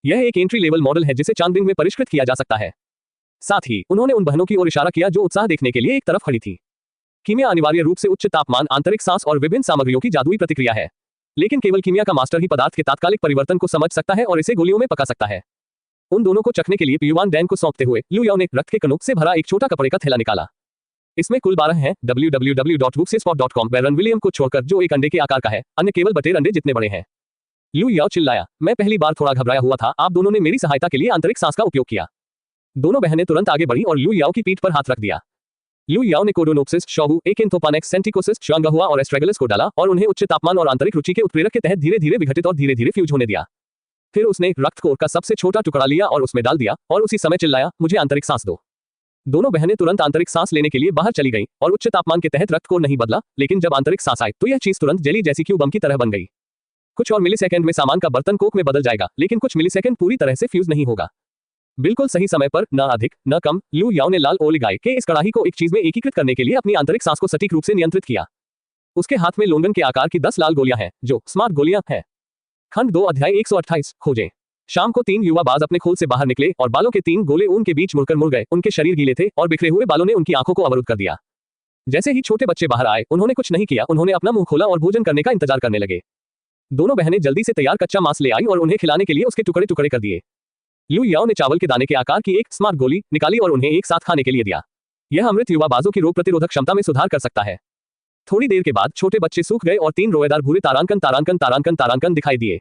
यह एक एंट्री लेवल मॉडल है जिसे चांदबिंग में परिष्कृत किया जा सकता है। साथ ही उन्होंने उन बहनों की ओर इशारा किया जो उत्साह देखने के लिए एक तरफ खड़ी थी। कीमिया अनिवार्य रूप से उच्च तापमान, आंतरिक सांस और विभिन्न सामग्रियों की जादुई प्रतिक्रिया है, लेकिन केवल कीमिया का मास्टर ही पदार्थ के तात्कालिक परिवर्तन को समझ सकता है और इसे गोलियों में पका सकता है। उन दोनों को चखने के लिए युआन डैन को सौंपते हुए लू याओ ने रक्त के कणों से भरा एक छोटा कपड़े का थैला निकाला। इसमें कुल 12 हैं। www.bookspot.com बैरन विलियम को छोड़कर, जो एक अंडे के आकार का है, अन्य केवल बटेर अंडे जितने बड़े हैं। लू याओ चिल्लाया, मैं पहली बार थोड़ा घबराया हुआ था। आप दोनों ने मेरी सहायता के लिए आंतरिक सांस का उपयोग किया। दोनों बहनें तुरंत आगे बढ़ी और लू याओ की पीठ पर हाथ रख दिया। लू याओ ने कोडोनोप्सिस, शॉबू, एकिन्थोपानेक्स, सेंटिकोसिस, श्वांगहुआ और एस्ट्रेगलस को डाला और उन्हें उच्च तापमान और आंतरिक रुचि के उत्प्रेरक के तहत धीरे धीरे विघटित और धीरे धीरे फ्यूज होने दिया। फिर उसने रक्त कोर का सबसे छोटा टुकड़ा लिया और उसमें डाल दिया और उसी समय चिल्लाया, मुझे आंतरिक सांस दो। दोनों बहनें तुरंत आंतरिक सांस लेने के लिए बाहर चली गईं और उच्च तापमान के तहत रक्त कोर नहीं बदला, लेकिन जब आंतरिक सांस आई तो यह चीज तुरंत जेली जैसी क्यू बम की तरह बन गई। कुछ और मिलीसेकंड में सामान का बर्तन कोक में बदल जाएगा, लेकिन कुछ मिलीसेकंड पूरी तरह से फ्यूज नहीं होगा। बिल्कुल सही समय पर, न अधिक न कम, लू याओ ने लाल ओलिगाई के इस कड़ाही को एक चीज में एकीकृत करने के लिए अपनी आंतरिक सांस को सटीक रूप से नियंत्रित किया। उसके हाथ में लोंगन के आकार की 10 लाल गोलियां हैं, जो स्मार्ट गोलियां हैं। खंड 2 अध्याय 128 खोजें। शाम को 3 युवा बाज अपने खोल से बाहर निकले और बालों के 3 गोले ऊन के बीच मुड़ गए। उनके शरीर गीले थे और बिखरे हुए बालों ने उनकी आंखों को अवरुद्ध कर दिया। जैसे ही छोटे बच्चे बाहर आए, उन्होंने कुछ नहीं किया। उन्होंने अपना मुंह खोला और भोजन करने का इंतजार करने लगे। दोनों बहनें जल्दी से तैयार कच्चा मांस ले आई और उन्हें खिलाने के लिए उसके टुकड़े टुकड़े कर दिए। लू याओ ने चावल के दाने के आकार की एक स्मार्ट गोली निकाली और उन्हें एक साथ खाने के लिए दिया। यह अमृत युवा बाजों की रोग प्रतिरोधक क्षमता में सुधार कर सकता है। थोड़ी देर के बाद छोटे बच्चे सूख गए और 3 रोएदार भूरे तारांकन दिखाई दिए।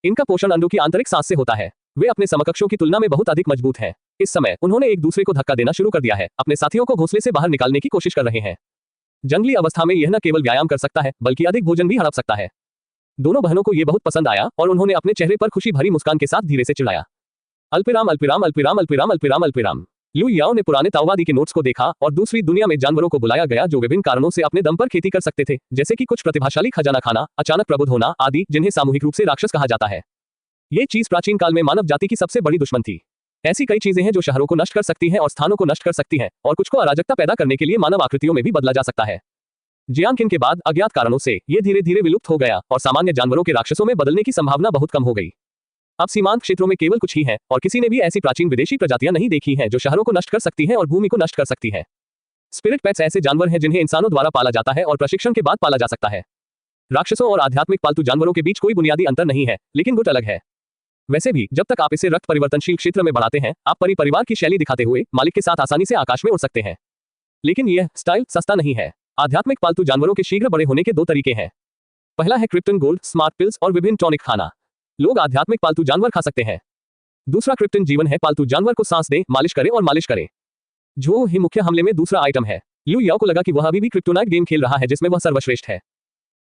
इनका पोषण अंडों की आंतरिक सांस से होता है। वे अपने समकक्षों की तुलना में बहुत अधिक मजबूत हैं। इस समय उन्होंने एक दूसरे को धक्का देना शुरू कर दिया है, अपने साथियों को घोंसले से बाहर निकालने की कोशिश कर रहे हैं। जंगली अवस्था में यह न केवल व्यायाम कर सकता है, बल्कि अधिक भोजन भी हड़प सकता है। दोनों बहनों को यह बहुत पसंद आया और उन्होंने अपने चेहरे पर खुशी भरी मुस्कान के साथ धीरे से चिल्लाया, अल्पविराम अल्पविराम अल्पविराम अल्पविराम अल्पविराम अल्पविराम। लू याओ ने पुराने ताओवादी के नोट्स को देखा और दूसरी दुनिया में जानवरों को बुलाया गया जो विभिन्न कारणों से अपने दम पर खेती कर सकते थे, जैसे कि कुछ प्रतिभाशाली खजाना खाना, अचानक प्रबुद्ध होना आदि, जिन्हें सामूहिक रूप से राक्षस कहा जाता है। ये चीज प्राचीन काल में मानव जाति की सबसे बड़ी दुश्मन थी। ऐसी कई चीजें हैं जो शहरों को नष्ट कर सकती हैं और स्थानों को नष्ट कर सकती हैं, और कुछ को अराजकता पैदा करने के लिए मानव आकृतियों में भी बदला जा सकता है। जियांकिन के बाद अज्ञात कारणों से ये धीरे धीरे विलुप्त हो गया और सामान्य जानवरों के राक्षसों में बदलने की संभावना बहुत कम हो गई। अब सीमांत क्षेत्रों में केवल कुछ ही हैं और किसी ने भी ऐसी प्राचीन विदेशी प्रजातियां नहीं देखी हैं जो शहरों को नष्ट कर सकती हैं और भूमि को नष्ट कर सकती हैं। स्पिरिट पेट्स ऐसे जानवर हैं जिन्हें इंसानों द्वारा पाला जाता है और प्रशिक्षण के बाद पाला जा सकता है। राक्षसों और आध्यात्मिक पालतू जानवरों के बीच कोई बुनियादी अंतर नहीं है, लेकिन गुट अलग है। वैसे भी जब तक आप इसे रक्त परिवर्तनशील क्षेत्र में बढ़ाते हैं, आप परिवार की शैली दिखाते हुए मालिक के साथ आसानी से आकाश में उड़ सकते हैं। लेकिन यह स्टाइल सस्ता नहीं है। आध्यात्मिक पालतू जानवरों के शीघ्र बड़े होने के 2 तरीके हैं। पहला है क्रिप्टन गोल्ड, स्मार्ट पिल्स और विभिन्न टॉनिक खाना। लोग आध्यात्मिक पालतू जानवर खा सकते हैं। दूसरा क्रिप्टन जीवन है, पालतू जानवर को सांस दें, मालिश करें और मालिश करें, जो ही मुख्य हमले में दूसरा आइटम है। लू याओ को लगा कि वह अभी भी क्रिप्टोनाइट गेम खेल रहा है जिसमें वह सर्वश्रेष्ठ है।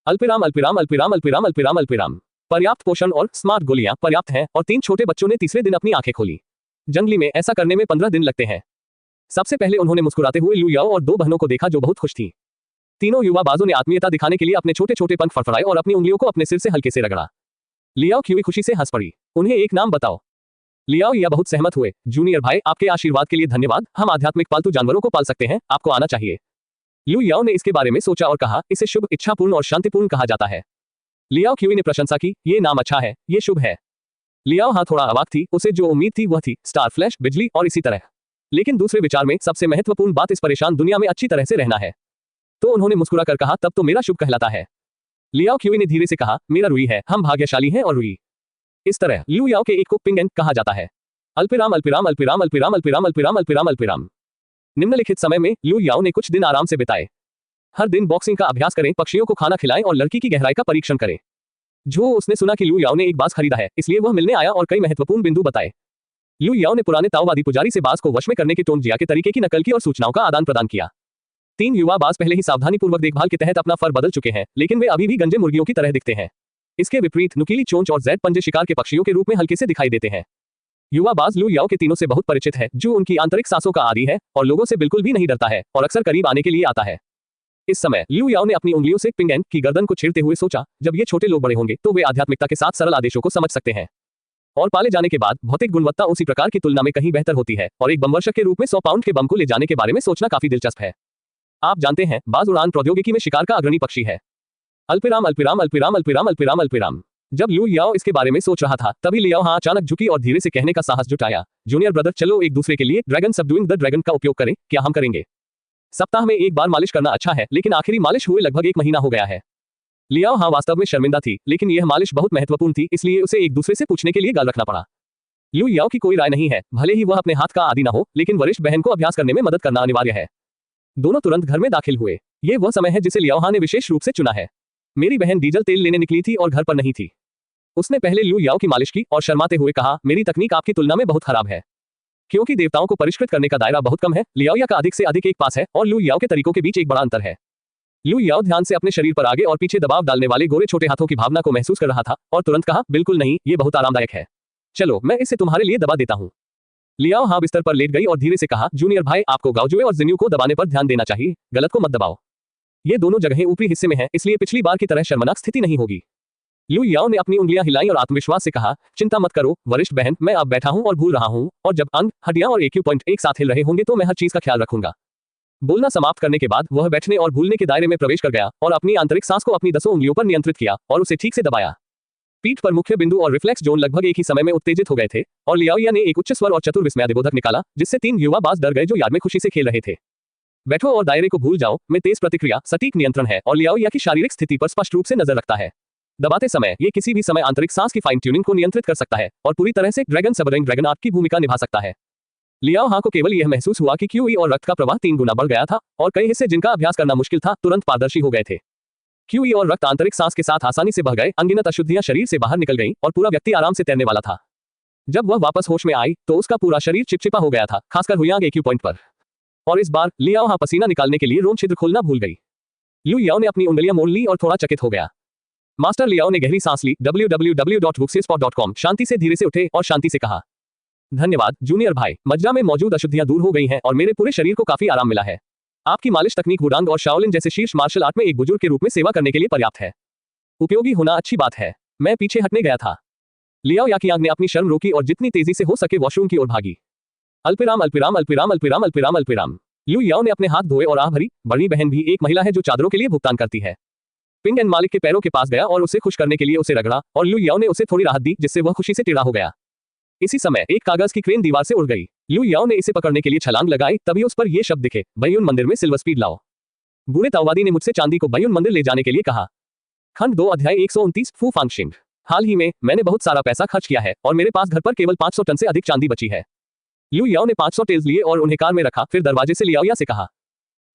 अल्पविराम अल्पविराम अल्पविराम अल्पविराम अल्पविराम अल्पविराम। पर्याप्त पोषण और स्मार्ट गोलियां पर्याप्त हैं और 3 छोटे बच्चों ने तीसरे दिन अपनी आंखें खोली। जंगली में ऐसा करने में 15 दिन लगते हैं। सबसे पहले उन्होंने मुस्कुराते हुए लू याओ और 2 बहनों को देखा जो बहुत खुश थी। तीनों युवा बाजों ने आत्मीयता दिखाने के लिए अपने छोटे छोटे पंख फड़फड़ाए और अपनी उंगलियों को अपने सिर से हल्के से रगड़ा। लियाओ क्यूई खुशी से हंस पड़ी। उन्हें एक नाम बताओ। लियाओ या बहुत सहमत हुए। जूनियर भाई, आपके आशीर्वाद के लिए धन्यवाद। हम आध्यात्मिक पालतू जानवरों को पाल सकते हैं, आपको आना चाहिए। लू याओ ने इसके बारे में सोचा और कहा, इसे शुभ, इच्छापूर्ण और शांतिपूर्ण कहा जाता है। लियाओ क्यूई ने प्रशंसा की, ये नाम अच्छा है, ये शुभ है। लियाओ हाँ थोड़ा अवाक थी, उसे जो उम्मीद थी वह थी स्टार, फ्लैश, बिजली और इसी तरह। लेकिन दूसरे विचार में सबसे महत्वपूर्ण बात इस परेशान दुनिया में अच्छी तरह से रहना है। तो उन्होंने मुस्कुरा कर कहा, तब तो मेरा शुभ कहलाता है। लियाओ क्यूई ने धीरे से कहा, मेरा रुई है, हम भाग्यशाली हैं और रुई। इस तरह लू याओ के एक को पिंग एंड कहा जाता है। अल्पविराम अल्पविराम अल्पविराम अल्पविराम अल्पविराम अल्पविराम अल्पविराम अल्पविराम। निम्नलिखित समय में लू याओ ने कुछ दिन आराम से बिताए। हर दिन बॉक्सिंग का अभ्यास करें, पक्षियों को खाना खिलाएं और लड़की की गहराई का परीक्षण करें। जो उसने सुना कि लू याओ ने एक बाज खरीदा है, इसलिए वह मिलने आया और कई महत्वपूर्ण बिंदु बताए। लू याओ ने पुराने ताओवादी पुजारी से बाज को वश में करने के टोंगजिया के तरीके की नकल की और सूचनाओं का आदान प्रदान किया। 3 युवा बाज पहले ही सावधानीपूर्वक देखभाल के तहत अपना फर बदल चुके हैं, लेकिन वे अभी भी गंजे मुर्गियों की तरह दिखते हैं। इसके विपरीत नुकीली चोंच और जेड पंजे शिकार के पक्षियों के रूप में हल्के से दिखाई देते हैं। युवा बाज लू याओ के तीनों से बहुत परिचित है, जो उनकी आंतरिक सांसों का आदी है और लोगों से बिल्कुल भी नहीं डरता है और अक्सर करीब आने के लिए आता है। इस समय लू याओ ने अपनी उंगलियों से पिंग एन की गर्दन को छेड़ते हुए सोचा, जब ये छोटे लोग बड़े होंगे तो वे आध्यात्मिकता के साथ सरल आदेशों को समझ सकते हैं और पाले जाने के बाद भौतिक गुणवत्ता उसी प्रकार की तुलना में कहीं बेहतर होती है और एक बमवर्षक के रूप में 100 पाउंड के बम को ले जाने के बारे में सोचना काफी दिलचस्प है। आप जानते हैं, बाज उड़ान प्रौद्योगिकी में शिकार का अग्रणी पक्षी है। अल्पिराम अल्पिराम अल्पिराम अल्पिराम अल्पिराम अल्पिराम। जब लू याओ इसके बारे में सोच रहा था, तभी लियाओ हां अचानक झुकी और धीरे से कहने का साहस जुटाया, जूनियर ब्रदर, चलो एक दूसरे के लिए ड्रैगन सबडूइंग द ड्रैगन का उपयोग करें। क्या हम करेंगे? सप्ताह में एक बार मालिश करना अच्छा है, लेकिन आखिरी मालिश हुए लगभग 1 महीना हो गया है। लियाओ हां वास्तव में शर्मिंदा थी, लेकिन यह मालिश बहुत महत्वपूर्ण थी, इसलिए उसे एक दूसरे से पूछने के लिए गाल रखना पड़ा। लू याओ की कोई राय नहीं है, भले ही वह अपने हाथ का आदी न हो, लेकिन वरिष्ठ बहन को अभ्यास करने में मदद करना अनिवार्य है। दोनों तुरंत घर में दाखिल हुए। ये वह समय है जिसे लियाओ हां ने विशेष रूप से चुना है। मेरी बहन डीजल तेल लेने निकली थी और घर पर नहीं थी। उसने पहले लू याओ की मालिश की और शर्माते हुए कहा, मेरी तकनीक आपकी तुलना में बहुत खराब है। क्योंकि देवताओं को परिष्कृत करने का दायरा बहुत कम है, लियाओ या का अधिक से अधिक एक पास है और लू याओ के तरीकों के बीच एक बड़ा अंतर है। लू याओ ध्यान से अपने शरीर पर आगे और पीछे दबाव डालने वाले गोरे छोटे हाथों की भावना को महसूस कर रहा था और तुरंत कहा, बिल्कुल नहीं, ये बहुत आरामदायक है। चलो मैं इसे तुम्हारे लिए दबा देता हूँ। लियाओ हां बिस्तर पर लेट गई और धीरे से कहा, जूनियर भाई, आपको गाउजुए और जिन्यू को दबाने पर ध्यान देना चाहिए, गलत को मत दबाओ। ये दोनों जगहें ऊपरी हिस्से में हैं, इसलिए पिछली बार की तरह शर्मनाक स्थिति नहीं होगी। लू याओ ने अपनी उंगलियां हिलाई और आत्मविश्वास से कहा, चिंता मत करो वरिष्ठ बहन, मैं अब बैठा हूं और भूल रहा हूं, और जब अंग, हड्डियां और एक्यू पॉइंट एक साथ हिल रहे होंगे तो मैं हर चीज का ख्याल रखूंगा। बोलना समाप्त करने के बाद वह बैठने और भूलने के दायरे में प्रवेश कर गया और अपनी आंतरिक सांस को अपनी 10 उंगलियों पर नियंत्रित किया और उसे ठीक से दबाया। पीठ पर मुख्य बिंदु और रिफ्लेक्स जोन लगभग एक ही समय में उत्तेजित हो गए थे और लियाओ ने एक उच्च स्वर और चतुर विस्मयादिबोधक निकाला, जिससे 3 युवा बाज डर गए जो यार्ड में खुशी से खेल रहे थे। बैठो और दायरे को भूल जाओ में तेज प्रतिक्रिया, सटीक नियंत्रण है और लियाओ की शारीरिक स्थिति पर स्पष्ट रूप से नजर रखता है। दबाते समय ये किसी भी समय आंतरिक सांस की फाइन ट्यूनिंग को नियंत्रित कर सकता है और पूरी तरह से ड्रैगन सबरिंग ड्रैगन आर्ट की भूमिका निभा सकता है। लियाओ हां को केवल यह महसूस हुआ कि क्यूई और रक्त का प्रवाह 3 गुना बढ़ गया था और कई हिस्से जिनका अभ्यास करना मुश्किल था तुरंत पारदर्शी हो गए थे। क्यूई और रक्त आंतरिक सांस के साथ आसानी से बह गए, अनगिनत अशुद्धियां शरीर से बाहर निकल गईं और पूरा व्यक्ति आराम से तैरने वाला था। जब वह वापस होश में आई तो उसका पूरा शरीर चिपचिपा हो गया था, खासकर हुयांग एक्यू पॉइंट पर। और इस बार लियाओ हां पसीना निकालने के लिए रोम छिद्र खोलना भूल गई। लू याओ ने अपनी उंगलियां मोड़ ली और थोड़ा चकित हो गया। मास्टर लियाओ ने गहरी सांस ली। www.wuxiespot.com। शांति से धीरे से उठे और शांति से कहा, धन्यवाद जूनियर भाई, मज्जा में मौजूद अशुद्धियां दूर हो गई हैं और मेरे पूरे शरीर को काफी आराम मिला है। आपकी मालिश तकनीक वुडांग और शाओलिन जैसे शीर्ष मार्शल आर्ट में एक बुजुर्ग के रूप में सेवा करने के लिए पर्याप्त है। उपयोगी होना अच्छी बात है। मैं पीछे हटने गया था। लियाओ याकियांग ने अपनी शर्म रोकी और जितनी तेजी से हो सके वॉशरूम की ओर भागी। अल्पिराम अल्पिराम अल्पिराम अल्पिराम अल्पिराम अल्पिराम। लू याओ ने अपने हाथ धोए और आह भरी। बड़ी बहन भी एक महिला है जो चादरों के लिए भुगतान करती है। पिंग एन मालिक के पैरों के पास गया और उसे खुश करने के लिए उसे रगड़ा और लू याओ ने उसे थोड़ी राहत दी, जिससे वह खुशी से टेढ़ा हो गया। इसी समय एक कागज की क्रेन दीवार से उड़ गई। लू याओ ने इसे पकड़ने के लिए छलांग लगाई, तभी उस पर यह शब्द दिखे, बैयुन मंदिर में सिल्वर स्पीड लाओ। बूढ़े ताओवादी ने मुझसे चांदी को बैयुन मंदिर ले जाने के लिए कहा। खंड 2 अध्याय 129 फू फांगशिंग। हाल ही में मैंने बहुत सारा पैसा खर्च किया है और मेरे पास घर पर केवल 500 टन से अधिक चांदी बची है। लू याओ ने 500 टेल्स लिए और उन्हें कार में रखा, फिर दरवाजे से लियाओ से कहा,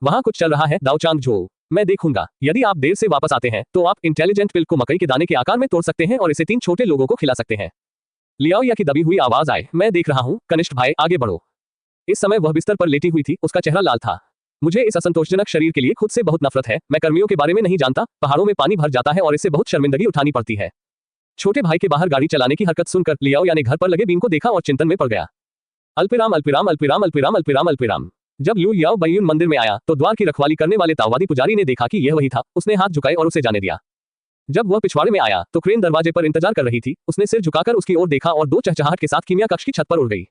वहां कुछ चल रहा है दाओचांग झो, मैं देखूंगा। यदि आप देर से वापस आते हैं तो आप इंटेलिजेंट पिल को मकई के दाने के आकार में तोड़ सकते हैं और इसे 3 छोटे लोगों को खिला सकते हैं। लियाओ की दबी हुई आवाज आए, मैं देख रहा हूं, कनिष्ठ भाई आगे बढ़ो। इस समय वह बिस्तर पर लेटी हुई थी, उसका चेहरा लाल था। मुझे इस असंतोषजनक शरीर के लिए खुद से बहुत नफरत है। मैं कर्मियों के बारे में नहीं जानता, पहाड़ों में पानी भर जाता है और इससे बहुत शर्मिंदगी उठानी पड़ती है। छोटे भाई के बाहर गाड़ी चलाने की हरकत सुनकर लियाओ ने घर पर लगे बीम को देखा और चिंतन में पड़ गया। अल्पिराम अल्पिराम अल्पिराम अल्पिराम अल्पिराम अल्पिराम। जब लू याओ बैयुन मंदिर में आया तो द्वार की रखवाली करने वाले ताओवादी पुजारी ने देखा कि यह वही था। उसने हाथ झुकाए और उसे जाने दिया। जब वह पिछवाड़े में आया तो क्रेन दरवाजे पर इंतजार कर रही थी। उसने सिर झुकाकर उसकी ओर देखा और 2 चहचहाहट के साथ कीमिया कक्ष की छत पर उड़ गई।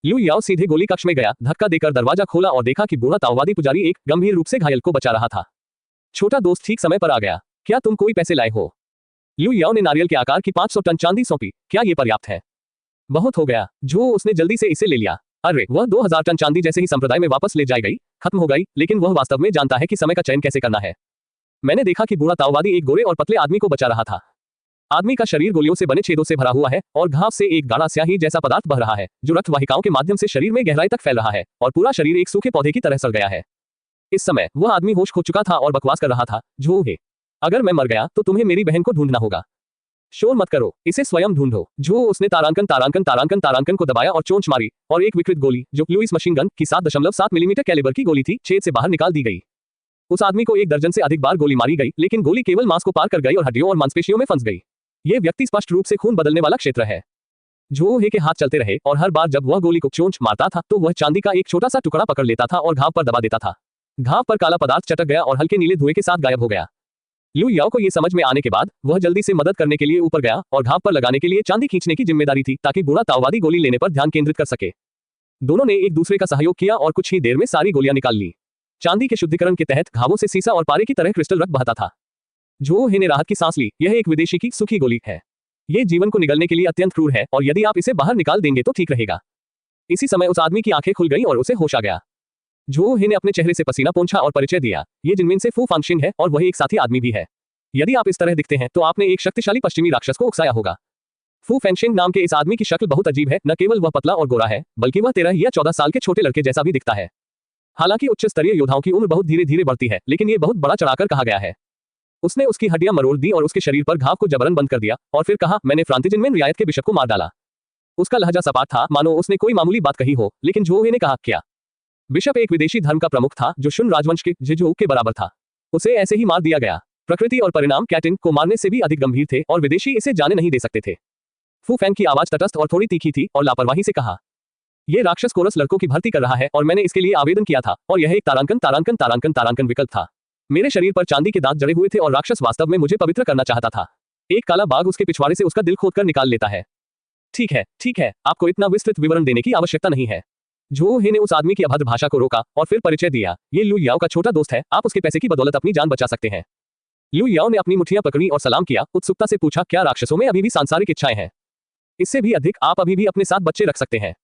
लू याओ सीधे गोली कक्ष में गया, धक्का देकर दरवाजा खोला और देखा कि बूढ़ा ताओवादी पुजारी एक गंभीर रूप से घायल को बचा रहा था। छोटा दोस्त ठीक समय पर आ गया। क्या तुम कोई पैसे लाए हो? लू याओ ने नारियल के आकार की 500 टन चांदी सौंपी। क्या ये पर्याप्त है? बहुत हो गया जो उसने जल्दी से इसे ले लिया। अरे वह 2000 टन चांदी जैसे ही संप्रदाय में वापस ले जाई गई, खत्म हो गई, लेकिन वह वास्तव में जानता है कि समय का चयन कैसे करना है। मैंने देखा कि बूढ़ा ताओवादी एक गोरे और पतले आदमी को बचा रहा था। आदमी का शरीर गोलियों से बने छेदों से भरा हुआ है और घाव से एक गाढ़ा स्याही जैसा पदार्थ बह रहा है जो रक्त वाहिकाओं के माध्यम से शरीर में गहराई तक फैल रहा है और पूरा शरीर एक सूखे पौधे की तरह सड़ गया है। इस समय वह आदमी होश खो चुका था और बकवास कर रहा था, झो है, अगर मैं मर गया तो तुम्हें मेरी बहन को ढूंढना होगा। शोर मत करो, इसे स्वयं ढूंढो। जो उसने तारांकन तारांकन तारांकन तारांकन को दबाया और चोंच मारी, और एक विकृत गोली, जो लुइस मशीन गन की 7.7 मिलीमीटर कैलिबर की गोली थी, छेद से बाहर निकाल दी गई। उस आदमी को 1 दर्जन से अधिक बार गोली मारी गई, लेकिन गोली केवल मांस को पार कर गई और हड्डियों और मांसपेशियों में फंस गई। ये व्यक्ति स्पष्ट रूप से खून बदलने वाला क्षेत्र है। जो हे के हाथ चलते रहे और हर बार जब वह गोली को चोंच मारता था तो वह चांदी का एक छोटा सा टुकड़ा पकड़ लेता था और घाव पर दबा देता था। घाव पर काला पदार्थ चटक गया और हल्के नीले धुएं के साथ गायब हो गया। लू याओ को यह समझ में आने के बाद वह जल्दी से मदद करने के लिए ऊपर गया और घाव पर लगाने के लिए चांदी खींचने की जिम्मेदारी थी ताकि बूढ़ा ताओवादी गोली लेने पर ध्यान केंद्रित कर सके। दोनों ने एक दूसरे का सहयोग किया और कुछ ही देर में सारी गोलियां निकाल ली। चांदी के शुद्धिकरण के तहत घावों से सीसा और पारे की तरह क्रिस्टल रक्त बहता था। जो हे ने राहत की सांस ली। यह एक विदेशी की सूखी गोली है। यह जीवन को निगलने के लिए अत्यंत क्रूर है और यदि आप इसे बाहर निकाल देंगे तो ठीक रहेगा। इसी समय उस आदमी की आंखें खुल गईं और उसे होश आ गया। जो हे ने अपने चेहरे से पसीना पोंछा और परिचय दिया। ये जिनमें से फू फांगशिंग है और वह एक साथी आदमी भी है। यदि आप इस तरह दिखते हैं तो आपने एक शक्तिशाली पश्चिमी राक्षस को उकसाया होगा। फू फेंगशिंग नाम के इस आदमी की शक्ल बहुत अजीब है। न केवल वह पतला और गोरा है, बल्कि वह 13 या 14 साल के छोटे लड़के जैसा भी दिखता है। हालांकि उच्च स्तरीय योद्धाओं की उम्र बहुत धीरे धीरे बढ़ती है, लेकिन ये बहुत बड़ा चढ़ाकर कहा गया है। उसने उसकी हड्डियां मरोड़ दी और उसके शरीर पर घाव को जबरन बंद कर दिया और फिर कहा, मैंने फ्रांतिजिन में रियायत के बिशप को मार डाला। उसका लहजा सपाट था, मानो उसने कोई मामूली बात कही हो, लेकिन जो हे ने कहा, क्या? बिशप एक विदेशी धर्म का प्रमुख था जो शुन राजवंश के जिजू के बराबर था। उसे ऐसे ही मार दिया गया। प्रकृति और परिणाम कैटिन को मारने से भी अधिक गंभीर थे और विदेशी इसे जाने नहीं दे सकते थे। फू फैंग की आवाज तटस्थ और थोड़ी तीखी थी और लापरवाही से कहा, यह राक्षस कोरस लड़कों की भर्ती कर रहा है और मैंने इसके लिए आवेदन किया था और यह एक तारांकन तारांकन तारांकन तारांकन विकल्प था। मेरे शरीर पर चांदी के दांत जड़े हुए थे और राक्षस वास्तव में मुझे पवित्र करना चाहता था। एक काला बाघ उसके पिछवाड़े से उसका दिल खोदकर निकाल लेता है। ठीक है, आपको इतना विस्तृत विवरण देने की आवश्यकता नहीं है। जो हे ने उस आदमी की अभद्र भाषा को रोका और फिर परिचय दिया। ये लू याओ का छोटा दोस्त है, आप उसके पैसे की बदौलत अपनी जान बचा सकते हैं। लू याओ ने अपनी मुट्ठियां पकड़ी और सलाम किया। उत्सुकता से पूछा, क्या राक्षसों में अभी भी सांसारिक इच्छाएं हैं? इससे भी अधिक, आप अभी भी अपने साथ बच्चे रख सकते हैं।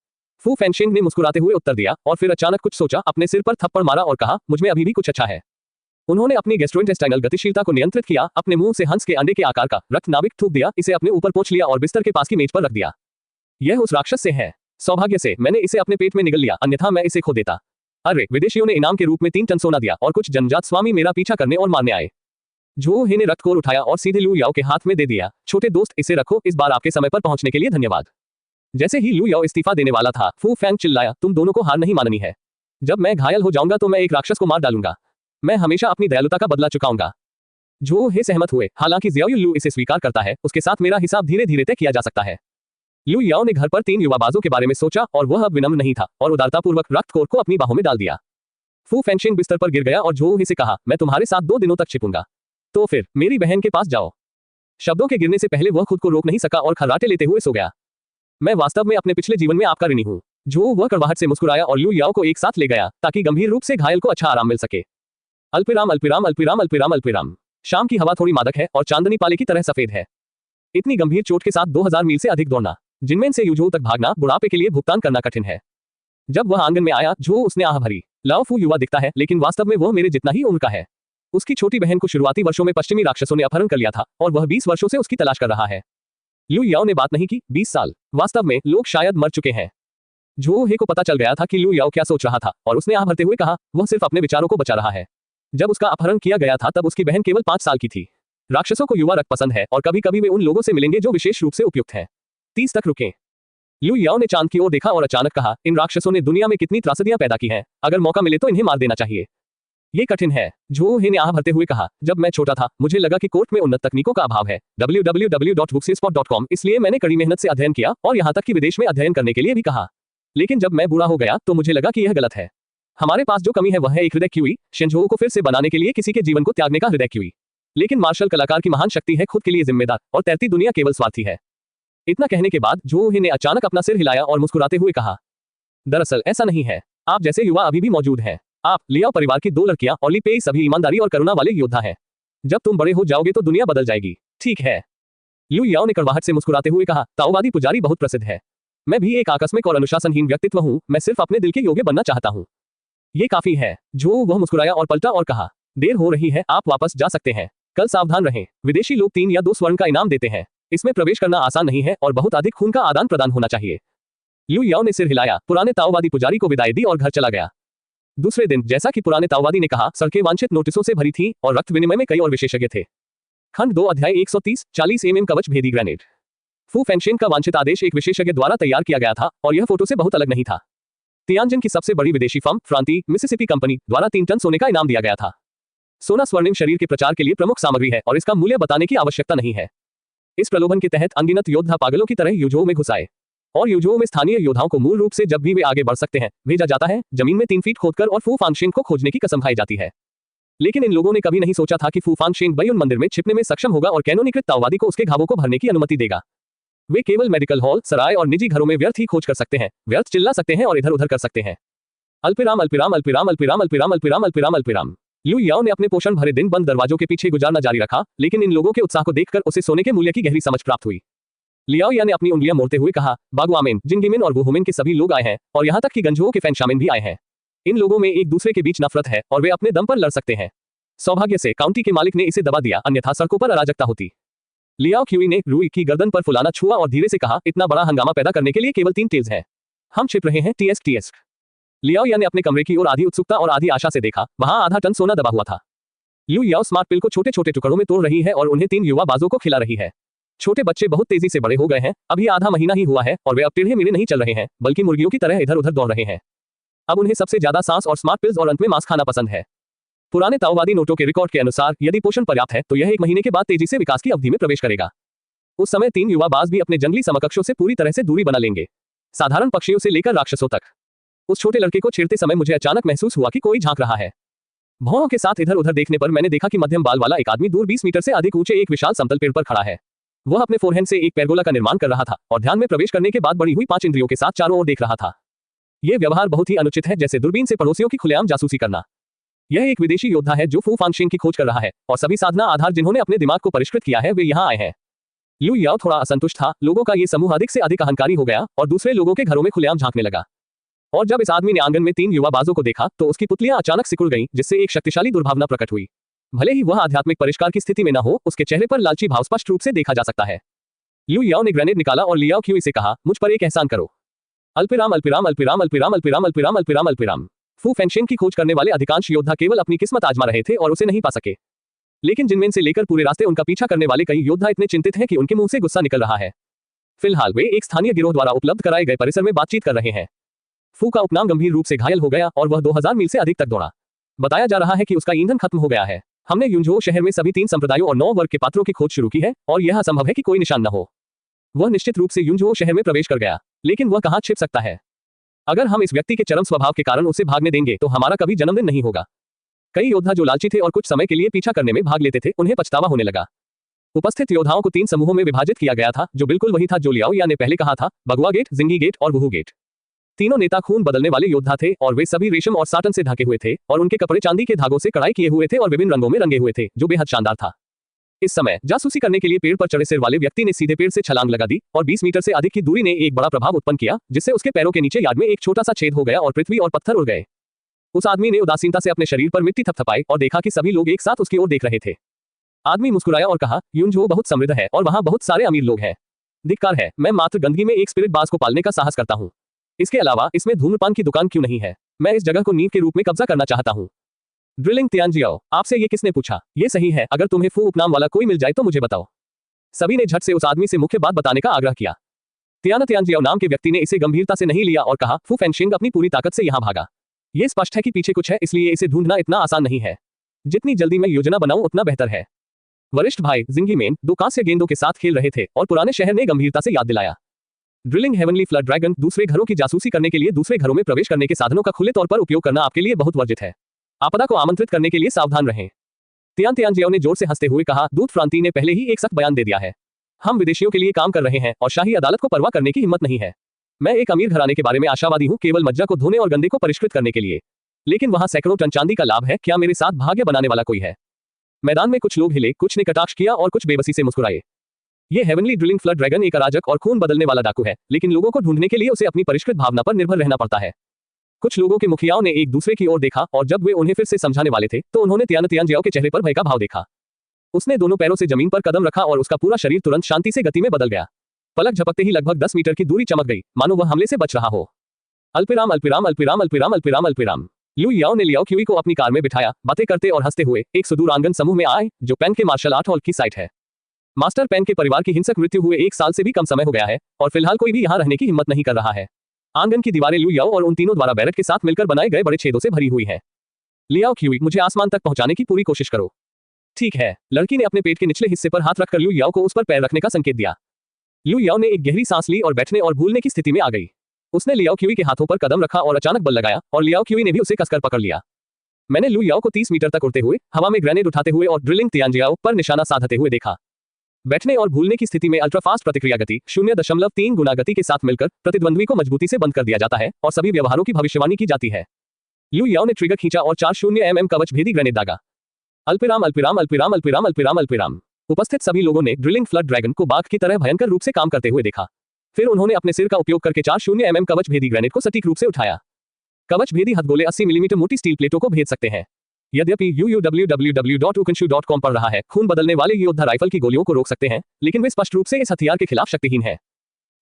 फू फेंगशिंग ने मुस्कुराते हुए उत्तर दिया और फिर अचानक कुछ सोचा, अपने सिर पर थप्पड़ मारा और कहा, मुझ में अभी भी कुछ अच्छा है। उन्होंने अपनी गैस्ट्रोइंटेस्टाइनल गतिशीलता को नियंत्रित किया, अपने मुंह से हंस के अंडे के आकार का रक्त नाभिक थूक दिया, इसे अपने ऊपर पोंछ लिया और बिस्तर के पास की मेज पर रख दिया। यह उस राक्षस से है। सौभाग्य से मैंने इसे अपने पेट में निगल लिया, अन्यथा मैं इसे खो देता। अरे, विदेशियों ने इनाम के रूप में 3 टन सोना दिया और कुछ जनजात स्वामी मेरा पीछा करने और मारने आए। जो हे ने रक्त कोर उठाया और सीधे लू याओ के हाथ में दे दिया। छोटे दोस्त, इसे रखो, इस बार आपके समय पर पहुंचने के लिए धन्यवाद। जैसे ही लू याओ इस्तीफा देने वाला था, फू फैंग चिल्लाया, तुम दोनों को हार नहीं माननी है। जब मैं घायल हो जाऊंगा तो मैं एक राक्षस को मार डालूंगा। मैं हमेशा अपनी दयालुता का बदला चुकाऊंगा। जो हे सहमत हुए। हालांकि ज़ियाओ लू इसे स्वीकार करता है, उसके साथ मेरा हिसाब धीरे धीरे तय किया जा सकता है। लू याओ ने घर पर 3 युवाबाजों के बारे में सोचा और वह अब विनम्र नहीं था और उदारतापूर्वक रक्त कोर को अपनी बाहों में डाल दिया। फू फेंगशिंग बिस्तर पर गिर गया और जो हे से कहा, मैं तुम्हारे साथ 2 दिनों तक छिपूंगा। तो फिर मेरी बहन के पास जाओ। शब्दों के गिरने से पहले वह खुद को रोक नहीं सका और खर्राटे लेते हुए सो गया। मैं वास्तव में अपने पिछले जीवन में आपका ऋणी हूं। जो वह कड़वाहट से मुस्कुराया और लू याओ को एक साथ ले गया ताकि गंभीर रूप से घायल को अच्छा आराम मिल सके। अल्पिराम अल्पिराम अल्पिराम अल्पिराम अल्पिराम। शाम की हवा थोड़ी मादक है और चांदनी पाले की तरह सफेद है। इतनी गंभीर चोट के साथ 2000 मील से अधिक दौड़ना, जिनमें से युजू तक भागना, बुढ़ापे के लिए भुगतान करना कठिन है। जब वह आंगन में आया, जो उसने आह भरी। लाओ फू युवा दिखता है, लेकिन वास्तव में वह मेरे जितना ही उम्र का है। उसकी छोटी बहन को शुरुआती वर्षों में पश्चिमी राक्षसों ने अपहरण कर लिया था और वह 20 वर्षों से उसकी तलाश कर रहा है। लू याओ ने बात नहीं की। 20 साल। वास्तव में लोग शायद मर चुके हैं। जो हे को पता चल गया था कि लू याओ क्या सोच रहा था और उसने आह भरते हुए कहा, वह सिर्फ अपने विचारों को बचा रहा है। जब उसका अपहरण किया गया था तब उसकी बहन केवल 5 साल की थी। राक्षसों को युवा रक्त पसंद है और कभी कभी वे उन लोगों से मिलेंगे जो विशेष रूप से उपयुक्त हैं। 30 तक रुकें। लू याओ ने चांद की ओर देखा और अचानक कहा, इन राक्षसों ने दुनिया में कितनी त्रासदियां पैदा की हैं, अगर मौका मिले तो इन्हें मार देना चाहिए। ये कठिन है। जो हे ने आह भरते हुए कहा, जब मैं छोटा था मुझे लगा कि कोर्ट में उन्नत तकनीकों का अभाव है, www.bookspot.com, इसलिए मैंने कड़ी मेहनत से अध्ययन किया और यहाँ तक कि विदेश में अध्ययन करने के लिए भी कहा। लेकिन जब मैं बूढ़ा हो गया तो मुझे लगा कि यह गलत है। हमारे पास जो कमी है वह है एक हृदय क्यूई, शिनजो को फिर से बनाने के लिए किसी के जीवन को त्यागने का हृदय क्यूई। लेकिन मार्शल कलाकार की महान शक्ति है खुद के लिए जिम्मेदार और तैरती दुनिया केवल स्वार्थी है। इतना कहने के बाद जो हे ने अचानक अपना सिर हिलाया और मुस्कुराते हुए कहा, दरअसल ऐसा नहीं है। आप जैसे युवा अभी भी मौजूद हैं। आप, लियाओ परिवार की 2 लड़कियां और ली पेई सभी ईमानदारी और करुणा वाले योद्धा हैं। जब तुम बड़े हो जाओगे तो दुनिया बदल जाएगी। ठीक है। लू याओ ने कड़वाहट से मुस्कुराते हुए कहा, ताओवादी पुजारी बहुत प्रसिद्ध है। मैं भी एक आकस्मिक और अनुशासनहीन व्यक्तित्व हूं। मैं सिर्फ अपने दिल के योग्य बनना चाहता हूं। ये काफी है। जो वह मुस्कुराया और पलटा और कहा, देर हो रही है, आप वापस जा सकते हैं। कल सावधान रहें। विदेशी लोग 3 या 2 स्वर्ण का इनाम देते हैं। इसमें प्रवेश करना आसान नहीं है और बहुत अधिक खून का आदान प्रदान होना चाहिए। लू याओ ने सिर हिलाया, पुराने ताओवादी पुजारी को विदाई दी और घर चला गया। दूसरे दिन, जैसा कि पुराने ताओवादी ने कहा, सड़कें वांछित नोटिसों से भरी थीं और रक्त विनिमय में कई और विशेषज्ञ थे। खंड 2 अध्याय 130 40 mm कवच भेदी ग्रेनेड। फू फेंगशेन का वांछित आदेश एक विशेषज्ञ द्वारा तैयार किया गया था और यह फोटो से बहुत अलग नहीं था। तियानजिन की सबसे बड़ी विदेशी फर्म फ्रांती मिसिसिपी कंपनी द्वारा 3 टन सोने का इनाम दिया गया था। सोना स्वर्णिम शरीर के प्रचार के लिए प्रमुख सामग्री है और इसका मूल्य बताने की आवश्यकता नहीं है। इस प्रलोभन के तहत अनगिनत योद्धा पागलों की तरह युद्धों में घुस आए और युद्धों में स्थानीय योद्धाओं को मूल रूप से जब भी वे आगे बढ़ सकते हैं भेजा जाता है, जमीन में 3 फीट खोदकर और फू फेंगशेन को खोजने की कसम खाई जाती है। लेकिन इन लोगों ने कभी नहीं सोचा था कि फू फेंगशेन बैयुन मंदिर में छिपने में सक्षम होगा और कैनोनीकृत ताओवादी को उसके घावों को भरने की अनुमति देगा। वे केवल मेडिकल हॉल, सराय और निजी घरों में व्यर्थ ही खोज कर सकते हैं, व्यर्थ चिल्ला सकते हैं और इधर उधर कर सकते हैं। अल्पिराम अल्पिराम अल्पिराम अल्पिराम अल्पिराम अल्पिराम अल्पिराम अल्पिराम। लू याओ ने अपने पोषण भरे दिन बंद दरवाजों के पीछे गुजारना जारी रखा, लेकिन इन लोगों के उत्साह को देखकर उसे सोने के मूल्य की गहरी समझ प्राप्त हुई। लियाओ या ने अपनी उंगलियां मोड़ते हुए कहा, बागुआमेन, जिंगीमिन और वुहुमिन के सभी लोग आए हैं और यहाँ तक कि गंजुओं के फैंगशामिन भी आए हैं। इन लोगों में एक दूसरे के बीच नफरत है और वे अपने दम पर लड़ सकते हैं। सौभाग्य से काउंटी के मालिक ने इसे दबा दिया, अन्यथा सड़कों पर अराजकता होती। लियाओ क्यूई ने रूई की गर्दन पर फुलाना छुआ और धीरे से कहा, इतना बड़ा हंगामा पैदा करने के लिए केवल 3 टेल्स हैं। हम छिप रहे हैं टीएस। लियाओ या ने अपने कमरे की ओर आधी उत्सुकता और आधी आशा से देखा, वहां आधा टन सोना दबा हुआ था। लू याओ स्मार्ट पिल को छोटे छोटे टुकड़ों में तोड़ रही है और उन्हें 3 युवा बाजों को खिला रही है। छोटे बच्चे बहुत तेजी से बड़े हो गए हैं, अभी आधा महीना ही हुआ है और वे अब टेढ़े मेढ़े नहीं चल रहे हैं, बल्कि मुर्गियों की तरह इधर उधर दौड़ रहे हैं। अब उन्हें सबसे ज्यादा सांस और स्मार्ट पिल्स और अंत में मांस खाना पसंद है। पुराने ताओवादी नोटों के रिकॉर्ड के अनुसार यदि पोषण पर्याप्त है तो यह 1 महीने के बाद तेजी से विकास की अवधि में प्रवेश करेगा। उस समय 3 युवा बाज भी अपने जंगली समकक्षों से पूरी तरह से दूरी बना लेंगे, साधारण पक्षियों से लेकर राक्षसों तक। उस छोटे लड़के को छेड़ते समय मुझे अचानक महसूस हुआ कि कोई झांक रहा है। भौहों के साथ इधर उधर देखने पर मैंने देखा कि मध्यम बाल वाला एक आदमी दूर 20 मीटर से अधिक ऊंचे एक विशाल समतल पेड़ पर खड़ा है। वह अपने फोरहैंड से एक पेरगोला का निर्माण कर रहा था और ध्यान में प्रवेश करने के बाद बढ़ी हुई 5 इंद्रियों के साथ चारों ओर देख रहा था। यह व्यवहार बहुत ही अनुचित है, जैसे दूरबीन से पड़ोसियों की खुलेआम जासूसी करना। यह एक विदेशी योद्धा है जो फू फेंगशेन की खोज कर रहा है और सभी साधना आधार जिन्होंने अपने दिमाग को परिष्कृत किया है वे यहाँ आए हैं। लू याओ थोड़ा असंतुष्ट था, लोगों का ये समूह अधिक से अधिक अहंकारी हो गया और दूसरे लोगों के घरों में खुलेआम झांकने लगा। और जब इस आदमी ने आंगन में 3 युवा बाजों को देखा तो उसकी पुतलियां अचानक सिकुड़ गईं, जिससे एक शक्तिशाली दुर्भावना प्रकट हुई। भले ही वह आध्यात्मिक परिष्कार की स्थिति में न हो, उसके चेहरे पर लालची भाव स्पष्ट रूप से देखा जा सकता है। लू याओ ने ग्रेनेड निकाला और लियाओ क्यूई से कहा, मुझ पर एक एहसान करो। अल्पिराम अल्पिराम अल्पिराम अल्पिराम अल्पिराम अल्पिराम अल्पिराम अल्पिराम। फू फेंगशेन की खोज करने वाले अधिकांश योद्धा केवल अपनी किस्मत आजमा रहे थे और उसे नहीं पा सके, लेकिन जिनमें से लेकर पूरे रास्ते उनका पीछा करने वाले कई योद्धा इतने चिंतित हैं कि उनके मुंह से गुस्सा निकल रहा है। फिलहाल वे एक स्थानीय गिरोह द्वारा उपलब्ध कराए गए परिसर में बातचीत कर रहे हैं। फू का उपनाम गंभीर रूप से घायल हो गया और वह 2000 मील से अधिक तक दौड़ा। बताया जा रहा है कि उसका ईंधन खत्म हो गया है। हमने यूंझो शहर में सभी 3 संप्रदायों और 9 वर्ग के पात्रों की खोज शुरू की है और यह असंभव है कि कोई निशान न हो। वह निश्चित रूप से यूंझो शहर में प्रवेश कर गया, लेकिन वह कहां छिप सकता है? अगर हम इस व्यक्ति के चरम स्वभाव के कारण उसे भागने देंगे तो हमारा कभी जन्मदिन नहीं होगा। कई योद्धा जो लालची थे और कुछ समय के लिए पीछा करने में भाग लेते थे, उन्हें पछतावा होने लगा। उपस्थित योद्धाओं को 3 समूहों में विभाजित किया गया था, जो बिल्कुल वही था जो लियाओ या ने पहले कहा था, बगुआ गेट, जिंगी गेट और वुहू गेट। तीनों नेता खून बदलने वाले योद्धा थे और वे सभी रेशम और साटन से ढके हुए थे और उनके कपड़े चांदी के धागों से कढ़ाई किए हुए थे और विभिन्न रंगों में रंगे हुए थे, जो बेहद शानदार था। इस समय जासूसी करने के लिए पेड़ पर चढ़े सिर वाले व्यक्ति ने सीधे पेड़ से छलांग लगा दी और 20 मीटर से अधिक की दूरी ने एक बड़ा प्रभाव उत्पन्न किया, जिससे उसके पैरों के नीचे यार्ड में एक छोटा सा छेद हो गया और पृथ्वी और पत्थर उड़ गए। उस आदमी ने उदासीनता से अपने शरीर पर मिट्टी थपथपाई और देखा कि सभी लोग एक साथ उसकी ओर देख रहे थे। आदमी मुस्कुराया और कहा, यूंझो बहुत समृद्ध है और वहां बहुत सारे अमीर लोग हैं। धिक्कार है, मैं मात्र गंदगी में एक स्पिरिट बाज को पालने का साहस करता हूँ। इसके अलावा इसमें धूम्रपान की दुकान क्यों नहीं है? मैं इस जगह को नींव के रूप में कब्जा करना चाहता हूँ। ड्रिलिंग तियानजियाओ, आपसे ये किसने पूछा? ये सही है, अगर तुम्हें फू उपनाम वाला कोई मिल जाए तो मुझे बताओ। सभी ने झट से उस आदमी से मुख्य बात बताने का आग्रह किया। तियानजियाओ नाम के व्यक्ति ने इसे गंभीरता से नहीं लिया और कहा, फू फेंगशेन अपनी पूरी ताकत से यहाँ भागा। ये स्पष्ट है कि पीछे कुछ है, इसलिए इसे ढूंढना इतना आसान नहीं है। जितनी जल्दी मैं योजना बनाऊं उतना बेहतर है। वरिष्ठ भाई जिंगीमेन 2 कांस्य गेंदों के साथ खेल रहे थे और पुराने शहर ने गंभीरता से याद दिलाया। ड्रिलिंग हेवनली फ्लड ड्रैगन, दूसरे घरों की जासूसी करने के लिए दूसरे घरों में प्रवेश करने के साधनों का खुले तौर पर उपयोग करना आपके लिए बहुत वर्जित है। आपदा को आमंत्रित करने के लिए सावधान रहें। तियानजियाओ ने जोर से हंसते हुए कहा, दूत फ्रांती ने पहले ही एक सख्त बयान दे दिया है। हम विदेशियों के लिए काम कर रहे हैं और शाही अदालत को परवाह करने की हिम्मत नहीं है। मैं एक अमीर घराने के बारे में आशावादी हूँ, केवल मज्जा को धोने और गंदे को परिष्कृत करने के लिए, लेकिन वहां सैकड़ों टन चांदी का लाभ है। क्या मेरे साथ भाग्य बनाने वाला कोई है? मैदान में कुछ लोग हिले, कुछ ने कटाक्ष किया और कुछ बेबसी से मुस्कुराए। ये हेवनली ड्रिलिंग फ्लड ड्रैगन एक अराजक और खून बदलने वाला डाकू है, लेकिन लोगों को ढूंढने के लिए उसे अपनी परिष्कृत भावना पर निर्भर रहना पड़ता है। कुछ लोगों के मुखियाओं ने एक दूसरे की ओर देखा और जब वे उन्हें फिर से समझाने वाले थे तो उन्होंने तियानजियाओ के चेहरे पर भय का भाव देखा। उसने दोनों पैरों से जमीन पर कदम रखा और उसका पूरा शरीर तुरंत शांति से गति में बदल गया। पलक झपकते ही लगभग 10 मीटर की दूरी चमक गई, मानो वह हमले से बच रहा हो। अल्पिराम अल्पिराम अल्पिराम अल्पिराम अल्पिराम अल्पिराम। लू याओ ने लियाओ क्यूई को अपनी कार में बिठाया, बातें करते और हंसते हुए एक सुदूर आंगन समूह में आए जो पेन के मार्शल आर्ट हॉल की साइट है। मास्टर पेन के परिवार की हिंसक मृत्यु हुए 1 साल से भी कम समय हो गया है और फिलहाल कोई भी यहाँ रहने की हिम्मत नहीं कर रहा है। आंगन की दीवारें लू याओ और उन तीनों द्वारा बैरट के साथ मिलकर बनाए गए बड़े छेदों से भरी हुई है। लियाओ क्यूई, मुझे आसमान तक पहुंचाने की पूरी कोशिश करो। ठीक है। लड़की ने अपने पेट के निचले हिस्से पर हाथ रखकर लू याओ को उस पर पैर रखने का संकेत दिया। लू याओ ने एक गहरी सांस ली और बैठने और भूलने की स्थिति में आ गई। उसने लियाओ क्यूई के हाथों पर कदम रखा और अचानक बल लगाया और लियाओ क्यूई ने भी उसे कसकर पकड़ लिया। मैंने लू याओ को 30 मीटर तक उड़ते हुए, हवा में ग्रेनेड उठाते हुए और ड्रिलिंग तियांजियाओ पर निशाना साधते हुए देखा। बैठने और भूलने की स्थिति में अल्ट्राफास्ट प्रतिक्रिया गति 0.3 गुना गति के साथ मिलकर प्रतिद्वंद्वी को मजबूती से बंद कर दिया जाता है और सभी व्यवहारों की भविष्यवाणी की जाती है। लू याओ ने ट्रिगर खींचा और 40 कवच भेदी ग्रेनेड दागा। अल्पिराम अल्पिराम अल्पिराम अल्पिराम अल्पिराम अल्पिराम। उपस्थित सभी लोगों ने ड्रिलिंग फ्लड ड्रैगन को बाघ की तरह भयंकर रूप से काम करते हुए देखा। फिर उन्होंने अपने सिर का उपयोग करके 40 कवच भेदी ग्रेनेड को सटीक रूप से उठाया। कवच भेदी हथगोले 80 मिलीमीटर मोटी स्टील प्लेटों को भेद सकते हैं। यद्यपि www.ukenshu.com पढ़ रहा है, खून बदलने वाले योद्धा राइफल की गोलियों को रोक सकते हैं, लेकिन वे स्पष्ट रूप से इस हथियार के खिलाफ शक्तिहीन हैं।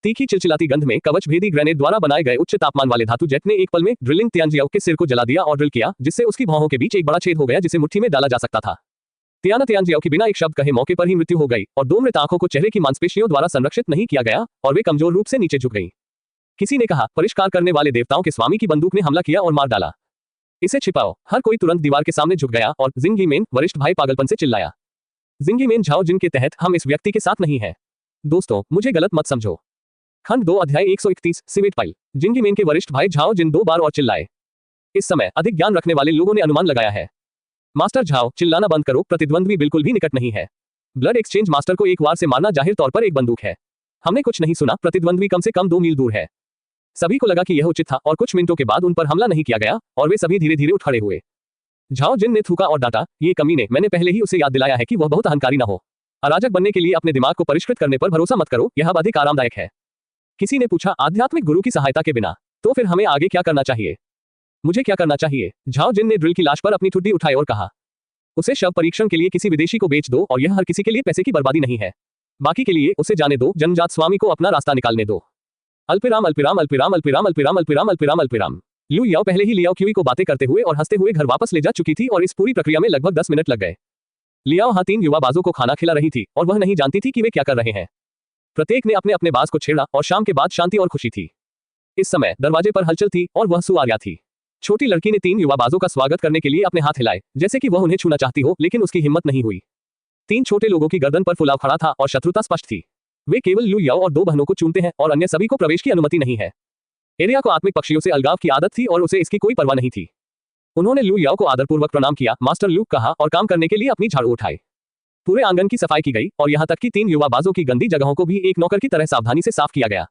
तीखी चिलचिलाती गंध में कवच भेदी ग्रेनेड द्वारा बनाए गए उच्च तापमान वाले धातु जेट ने एक पल में ड्रिलिंग तियांजियाओ के सिर को जला दिया और ड्रिल किया, जिससे उसकी भौहों के बीच एक बड़ा छेद हो गया जिसे मुट्ठी में डाला जा सकता था। तियांजियाओ की बिना एक शब्द कहे मौके पर ही मृत्यु हो गई और 2 मृत आंखों को चेहरे की मांसपेशियों द्वारा संरक्षित नहीं किया गया और वे कमजोर रूप से नीचे झुक गईं। किसी ने कहा, परिष्कार करने वाले देवताओं के स्वामी की बंदूक ने हमला किया और मार डाला। इसे छिपाओ। हर कोई तुरंत दीवार के सामने झुक गया और जिंगी मेन वरिष्ठ भाई पागलपन से चिल्लाया। जिंगी मेन झाओ जिन के तहत हम इस व्यक्ति के साथ नहीं है। दोस्तों, मुझे गलत मत समझो। खंड 2 अध्याय 131 सिवेट पाइल। जिंगी मेन के वरिष्ठ भाई झाओ जिन 2 बार और चिल्लाए। इस समय अधिक ज्ञान रखने वाले लोगों ने अनुमान लगाया है। मास्टर झाओ, चिल्लाना बंद करो, प्रतिद्वंद्वी बिल्कुल भी निकट नहीं है। ब्लड एक्सचेंज मास्टर को एक वार से मारना जाहिर तौर पर एक बंदूक है। हमने कुछ नहीं सुना, प्रतिद्वंद्वी कम से कम 2 मील दूर है। सभी को लगा कि यह उचित था और कुछ मिनटों के बाद उन पर हमला नहीं किया गया और वे सभी धीरे धीरे उठ खड़े हुए। झाओ जिन ने थूका और डांटा, ये कमीने, मैंने पहले ही उसे याद दिलाया है कि वह बहुत अहंकारी न हो। अराजक बनने के लिए अपने दिमाग को परिष्कृत करने पर भरोसा मत करो, यह अब अधिक आरामदायक है। किसी ने पूछा, आध्यात्मिक गुरु की सहायता के बिना तो फिर हमें आगे क्या करना चाहिए? मुझे क्या करना चाहिए? झाओ जिन ने ड्रिल की लाश पर अपनी ठुड्डी उठाई और कहा, उसे शव परीक्षण के लिए किसी विदेशी को बेच दो और यह हर किसी के लिए पैसे की बर्बादी नहीं है। बाकी के लिए उसे जाने दो, जनजात स्वामी को अपना रास्ता निकालने दो। अल्पिराम अल्पिराम अल्पिराम अल्पिराम अल्पिराम अल्पिराम अल्पिराम अल्पिराम। लू याओ पहले ही लियाओ क्यूई को बातें करते हुए और हंसते हुए घर वापस ले जा चुकी थी और इस पूरी प्रक्रिया में लगभग 10 मिनट लग गए। लियाओ हाँ 3 युवा बाजों को खाना खिला रही थी और वह नहीं जानती थी कि वे क्या कर रहे हैं। प्रत्येक ने अपने अपने बाज को छेड़ा और शाम के बाद शांति और खुशी थी। इस समय दरवाजे पर हलचल थी और वह सु आर्या थी। छोटी लड़की ने 3 युवा बाजों का स्वागत करने के लिए अपने हाथ हिलाए, जैसे कि वह उन्हें छूना चाहती हो, लेकिन उसकी हिम्मत नहीं हुई। 3 छोटे लोगों की गर्दन पर फुलाव खड़ा था और शत्रुता स्पष्ट थी। वे केवल लू याओ और 2 बहनों को चूमते हैं और अन्य सभी को प्रवेश की अनुमति नहीं है। एरिया को आत्मिक पक्षियों से अलगाव की आदत थी और उसे इसकी कोई परवाह नहीं थी। उन्होंने लू याओ को आदरपूर्वक प्रणाम किया, मास्टर लू कहा और काम करने के लिए अपनी झाड़ू उठाई। पूरे आंगन की सफाई की गई और यहाँ तक कि 3 युवा बाजों की गंदी जगहों को भी एक नौकर की तरह सावधानी से साफ किया गया।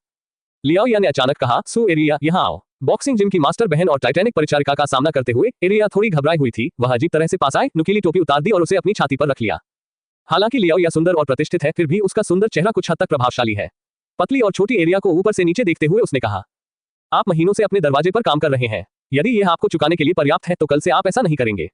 लियाओ या ने अचानक कहा, सु एरिया यहाँ आओ। बॉक्सिंग जिम की मास्टर बहन और टाइटैनिक परिचारिका का सामना करते हुए एरिया थोड़ी घबराई हुई थी। वह अजीब तरह से पास आए, नुकीली टोपी उतार दी और उसे अपनी छाती पर रख लिया। हालांकि लियाओ या सुंदर और प्रतिष्ठित है, फिर भी उसका सुंदर चेहरा कुछ हद तक प्रभावशाली है। पतली और छोटी एरिया को ऊपर से नीचे देखते हुए उसने कहा, आप महीनों से अपने दरवाजे पर काम कर रहे हैं। यदि यह आपको चुकाने के लिए पर्याप्त है तो कल से आप ऐसा नहीं करेंगे।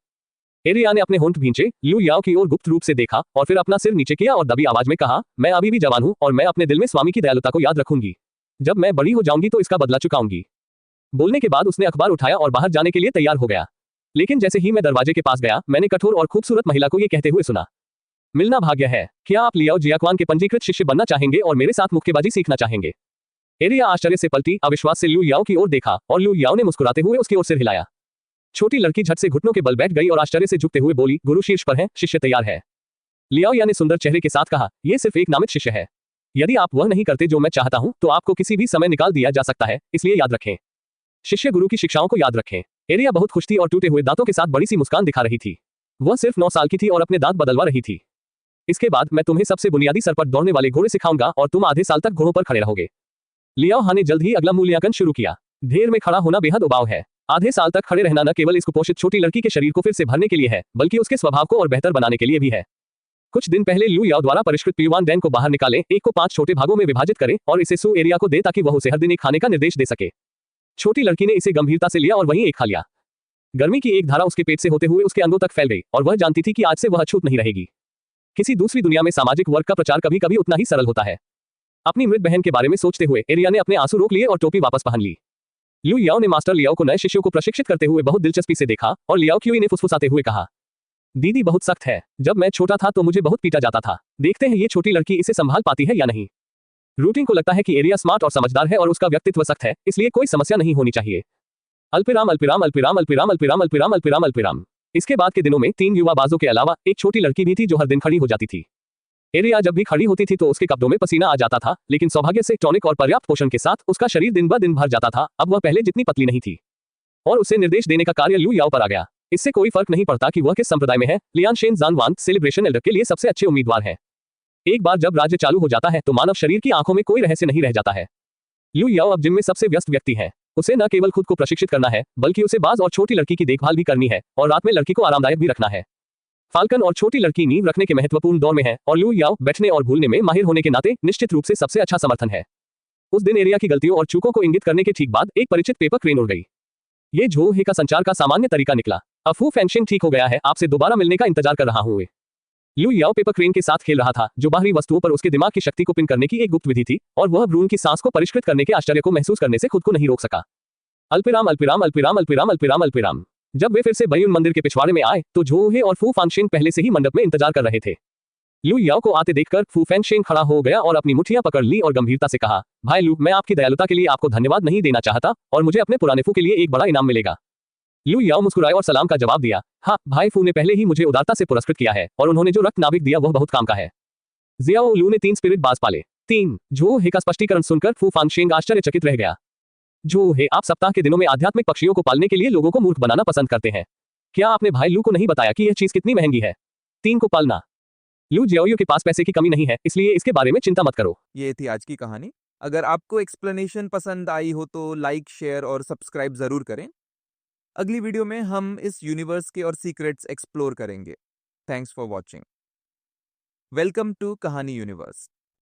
एरिया ने अपने होंठ भींचे, लू याओ की ओर गुप्त रूप से देखा और फिर अपना सिर नीचे किया और दबी आवाज में कहा, मैं अभी भी जवान हूं और मैं अपने दिल में स्वामी की दयालुता को याद रखूंगी। जब मैं बड़ी हो जाऊंगी तो इसका बदला चुकाऊंगी। बोलने के बाद उसने अखबार उठाया और बाहर जाने के लिए तैयार हो गया। लेकिन जैसे ही मैं दरवाजे के पास गया, मैंने कठोर और खूबसूरत महिला को यह कहते हुए सुना, मिलना भाग्य है। क्या आप लियाओ जियाक्वान के पंजीकृत शिष्य बनना चाहेंगे और मेरे साथ मुक्केबाजी सीखना चाहेंगे? एरिया आश्चर्य से पलटी, अविश्वास से लू याओ की ओर देखा और लू याओ ने मुस्कुराते हुए उसकी ओर सिर हिलाया। छोटी लड़की झट से घुटनों के बल बैठ गई और आश्चर्य से झुकते हुए बोली, गुरु शीर्ष पर है, शिष्य तैयार है। लियाओ या ने सुंदर चेहरे के साथ कहा, यह सिर्फ एक नामित शिष्य है। यदि आप वह नहीं करते जो मैं चाहता हूं तो आपको किसी भी समय निकाल दिया जा सकता है, इसलिए याद रखें। शिष्य गुरु की शिक्षाओं को याद रखें। एरिया बहुत खुश थी और टूटे हुए दांतों के साथ बड़ी सी मुस्कान दिखा रही थी। वह सिर्फ 9 साल की थी और अपने दांत बदलवा रही थी। इसके बाद मैं तुम्हें सबसे बुनियादी स्तर पर दौड़ने वाले घोड़े सिखाऊंगा और तुम आधे साल तक घोड़ों पर खड़े रहोगे। लियाओ हाँ ने जल्द ही अगला मूल्यांकन शुरू किया। ढेर में खड़ा होना बेहद उबाऊ है। आधे साल तक खड़े रहना न केवल इस कुपोषित छोटी लड़की के शरीर को फिर से भरने के लिए है, बल्कि उसके स्वभाव को और बेहतर बनाने के लिए भी है। कुछ दिन पहले लू याओ द्वारा परिष्कृत पीवान डैन को बाहर निकालें, एक को 5 छोटे भागों में विभाजित करें और इसे सु एरिया को दे ताकि वह उसे हर दिन एक खाने का निर्देश दे सके। छोटी लड़की ने इसे गंभीरता से लिया और वहीं एक खा लिया। गर्मी की एक धारा उसके पेट से होते हुए उसके अंगों तक फैल गई और वह जानती थी कि आज से वह अछूत नहीं रहेगी। किसी दूसरी दुनिया में सामाजिक वर्ग का प्रचार कभी कभी उतना ही सरल होता है। अपनी मृत बहन के बारे में सोचते हुए एरिया ने अपने आंसू रोक लिए और टोपी वापस पहन ली। लू याओ ने मास्टर लियाओ को नए शिष्यों को प्रशिक्षित करते हुए बहुत दिलचस्पी से देखा और लियाओ क्यूई ने फुसफुसाते हुए कहा, दीदी बहुत सख्त है। जब मैं छोटा था तो मुझे बहुत पीटा जाता था। देखते हैं ये छोटी लड़की इसे संभाल पाती है या नहीं। रूटीन को लगता है कि एरिया स्मार्ट और समझदार है और उसका व्यक्तित्व सख्त है, इसलिए कोई समस्या नहीं होनी चाहिए। अल्पिराम अल्पिराम अल्पिराम अल्पिराम अल्पिराम अल्पिराम अल्पिराम अल्पिराम। इसके बाद के दिनों में 3 युवा बाजों के अलावा एक छोटी लड़की भी थी जो हर दिन खड़ी हो जाती थी। एरिया जब भी खड़ी होती थी तो उसके कपड़ों में पसीना आ जाता था, लेकिन सौभाग्य से टॉनिक और पर्याप्त पोषण के साथ उसका शरीर दिन ब दिन भर जाता था। अब वह पहले जितनी पतली नहीं थी और उसे निर्देश देने का कार्य लू याओ पर आ गया। इससे कोई फर्क नहीं पड़ता कि वह किस संप्रदाय में है, लियान शेन जानवान सेलिब्रेशन एल्डर के लिए सबसे अच्छे उम्मीदवार है। एक बार जब राज्य चालू हो जाता है तो मानव शरीर की आंखों में कोई रहस्य नहीं रह जाता है। लू याओ अब जिम में सबसे व्यस्त व्यक्ति है। उसे न केवल खुद को प्रशिक्षित करना है, बल्कि उसे बाज और छोटी लड़की की देखभाल भी करनी है और रात में लड़की को आरामदायक भी रखना है। फाल्कन और छोटी लड़की नींव रखने के महत्वपूर्ण दौर में है और लू याओ बैठने और भूलने में माहिर होने के नाते निश्चित रूप से सबसे अच्छा समर्थन है। उस दिन एरिया की गलतियों और चूकों को इंगित करने के ठीक बाद एक परिचित पेपर क्रेन उड़ गई। ये झो हे का संचार का सामान्य तरीका निकला। अफू फेंशिंग ठीक हो गया है, आपसे दोबारा मिलने का इंतजार कर रहा हूँ। लू याओ पेपर क्रेन के साथ खेल रहा था, जो बाहरी वस्तुओं पर उसके दिमाग की शक्ति को पिन करने की एक गुप्त विधि थी, और वह भ्रूण की सांस को परिष्कृत करने के आश्चर्य को महसूस करने से खुद को नहीं रोक सका। अल्पिराम अल्पिराम अल्पिराम अल्पिराम अल्पिराम अल्पिराम। जब वे फिर से बैयुन मंदिर के पिछवाड़े में आए तो झोहे और फू फानशेन पहले से ही मंडप में इंतजार कर रहे थे। लू याओ को आते देखकर फू फैनशेन खड़ा हो गया और अपनी मुट्ठियां पकड़ ली और गंभीरता से कहा, भाई लू, मैं आपकी दयालुता के लिए आपको धन्यवाद नहीं देना चाहता और मुझे अपने पुराने फू के लिए एक बड़ा इनाम मिलेगा। लू याओ मुस्कुराए और सलाम का जवाब दिया, हाँ भाई, फू ने पहले ही मुझे उदारता से पुरस्कृत किया है और उन्होंने जो रक्त नाभिक दिया वह बहुत काम का है। जियाओ लू ने 3 स्पिरिट बाज पाले। 3 झो हे का स्पष्टीकरण सुनकर फू फानशेंग आश्चर्यचकित रह गया। झो हे, आप सप्ताह के दिनों में आध्यात्मिक पक्षियों को पालने के लिए लोगों को मूर्ख बनाना पसंद करते हैं। क्या आपने भाई लू को नहीं बताया कि यह चीज कितनी महंगी है? 3 को पालना। लू जियाओ के पास पैसे की कमी नहीं है, इसलिए इसके बारे में चिंता मत करो। ये थी आज की कहानी। अगर आपको एक्सप्लेनेशन पसंद आई हो तो लाइक, शेयर और सब्सक्राइब जरूर करें। अगली वीडियो में हम इस यूनिवर्स के और सीक्रेट्स एक्सप्लोर करेंगे। Thanks for watching. Welcome to Kahani universe.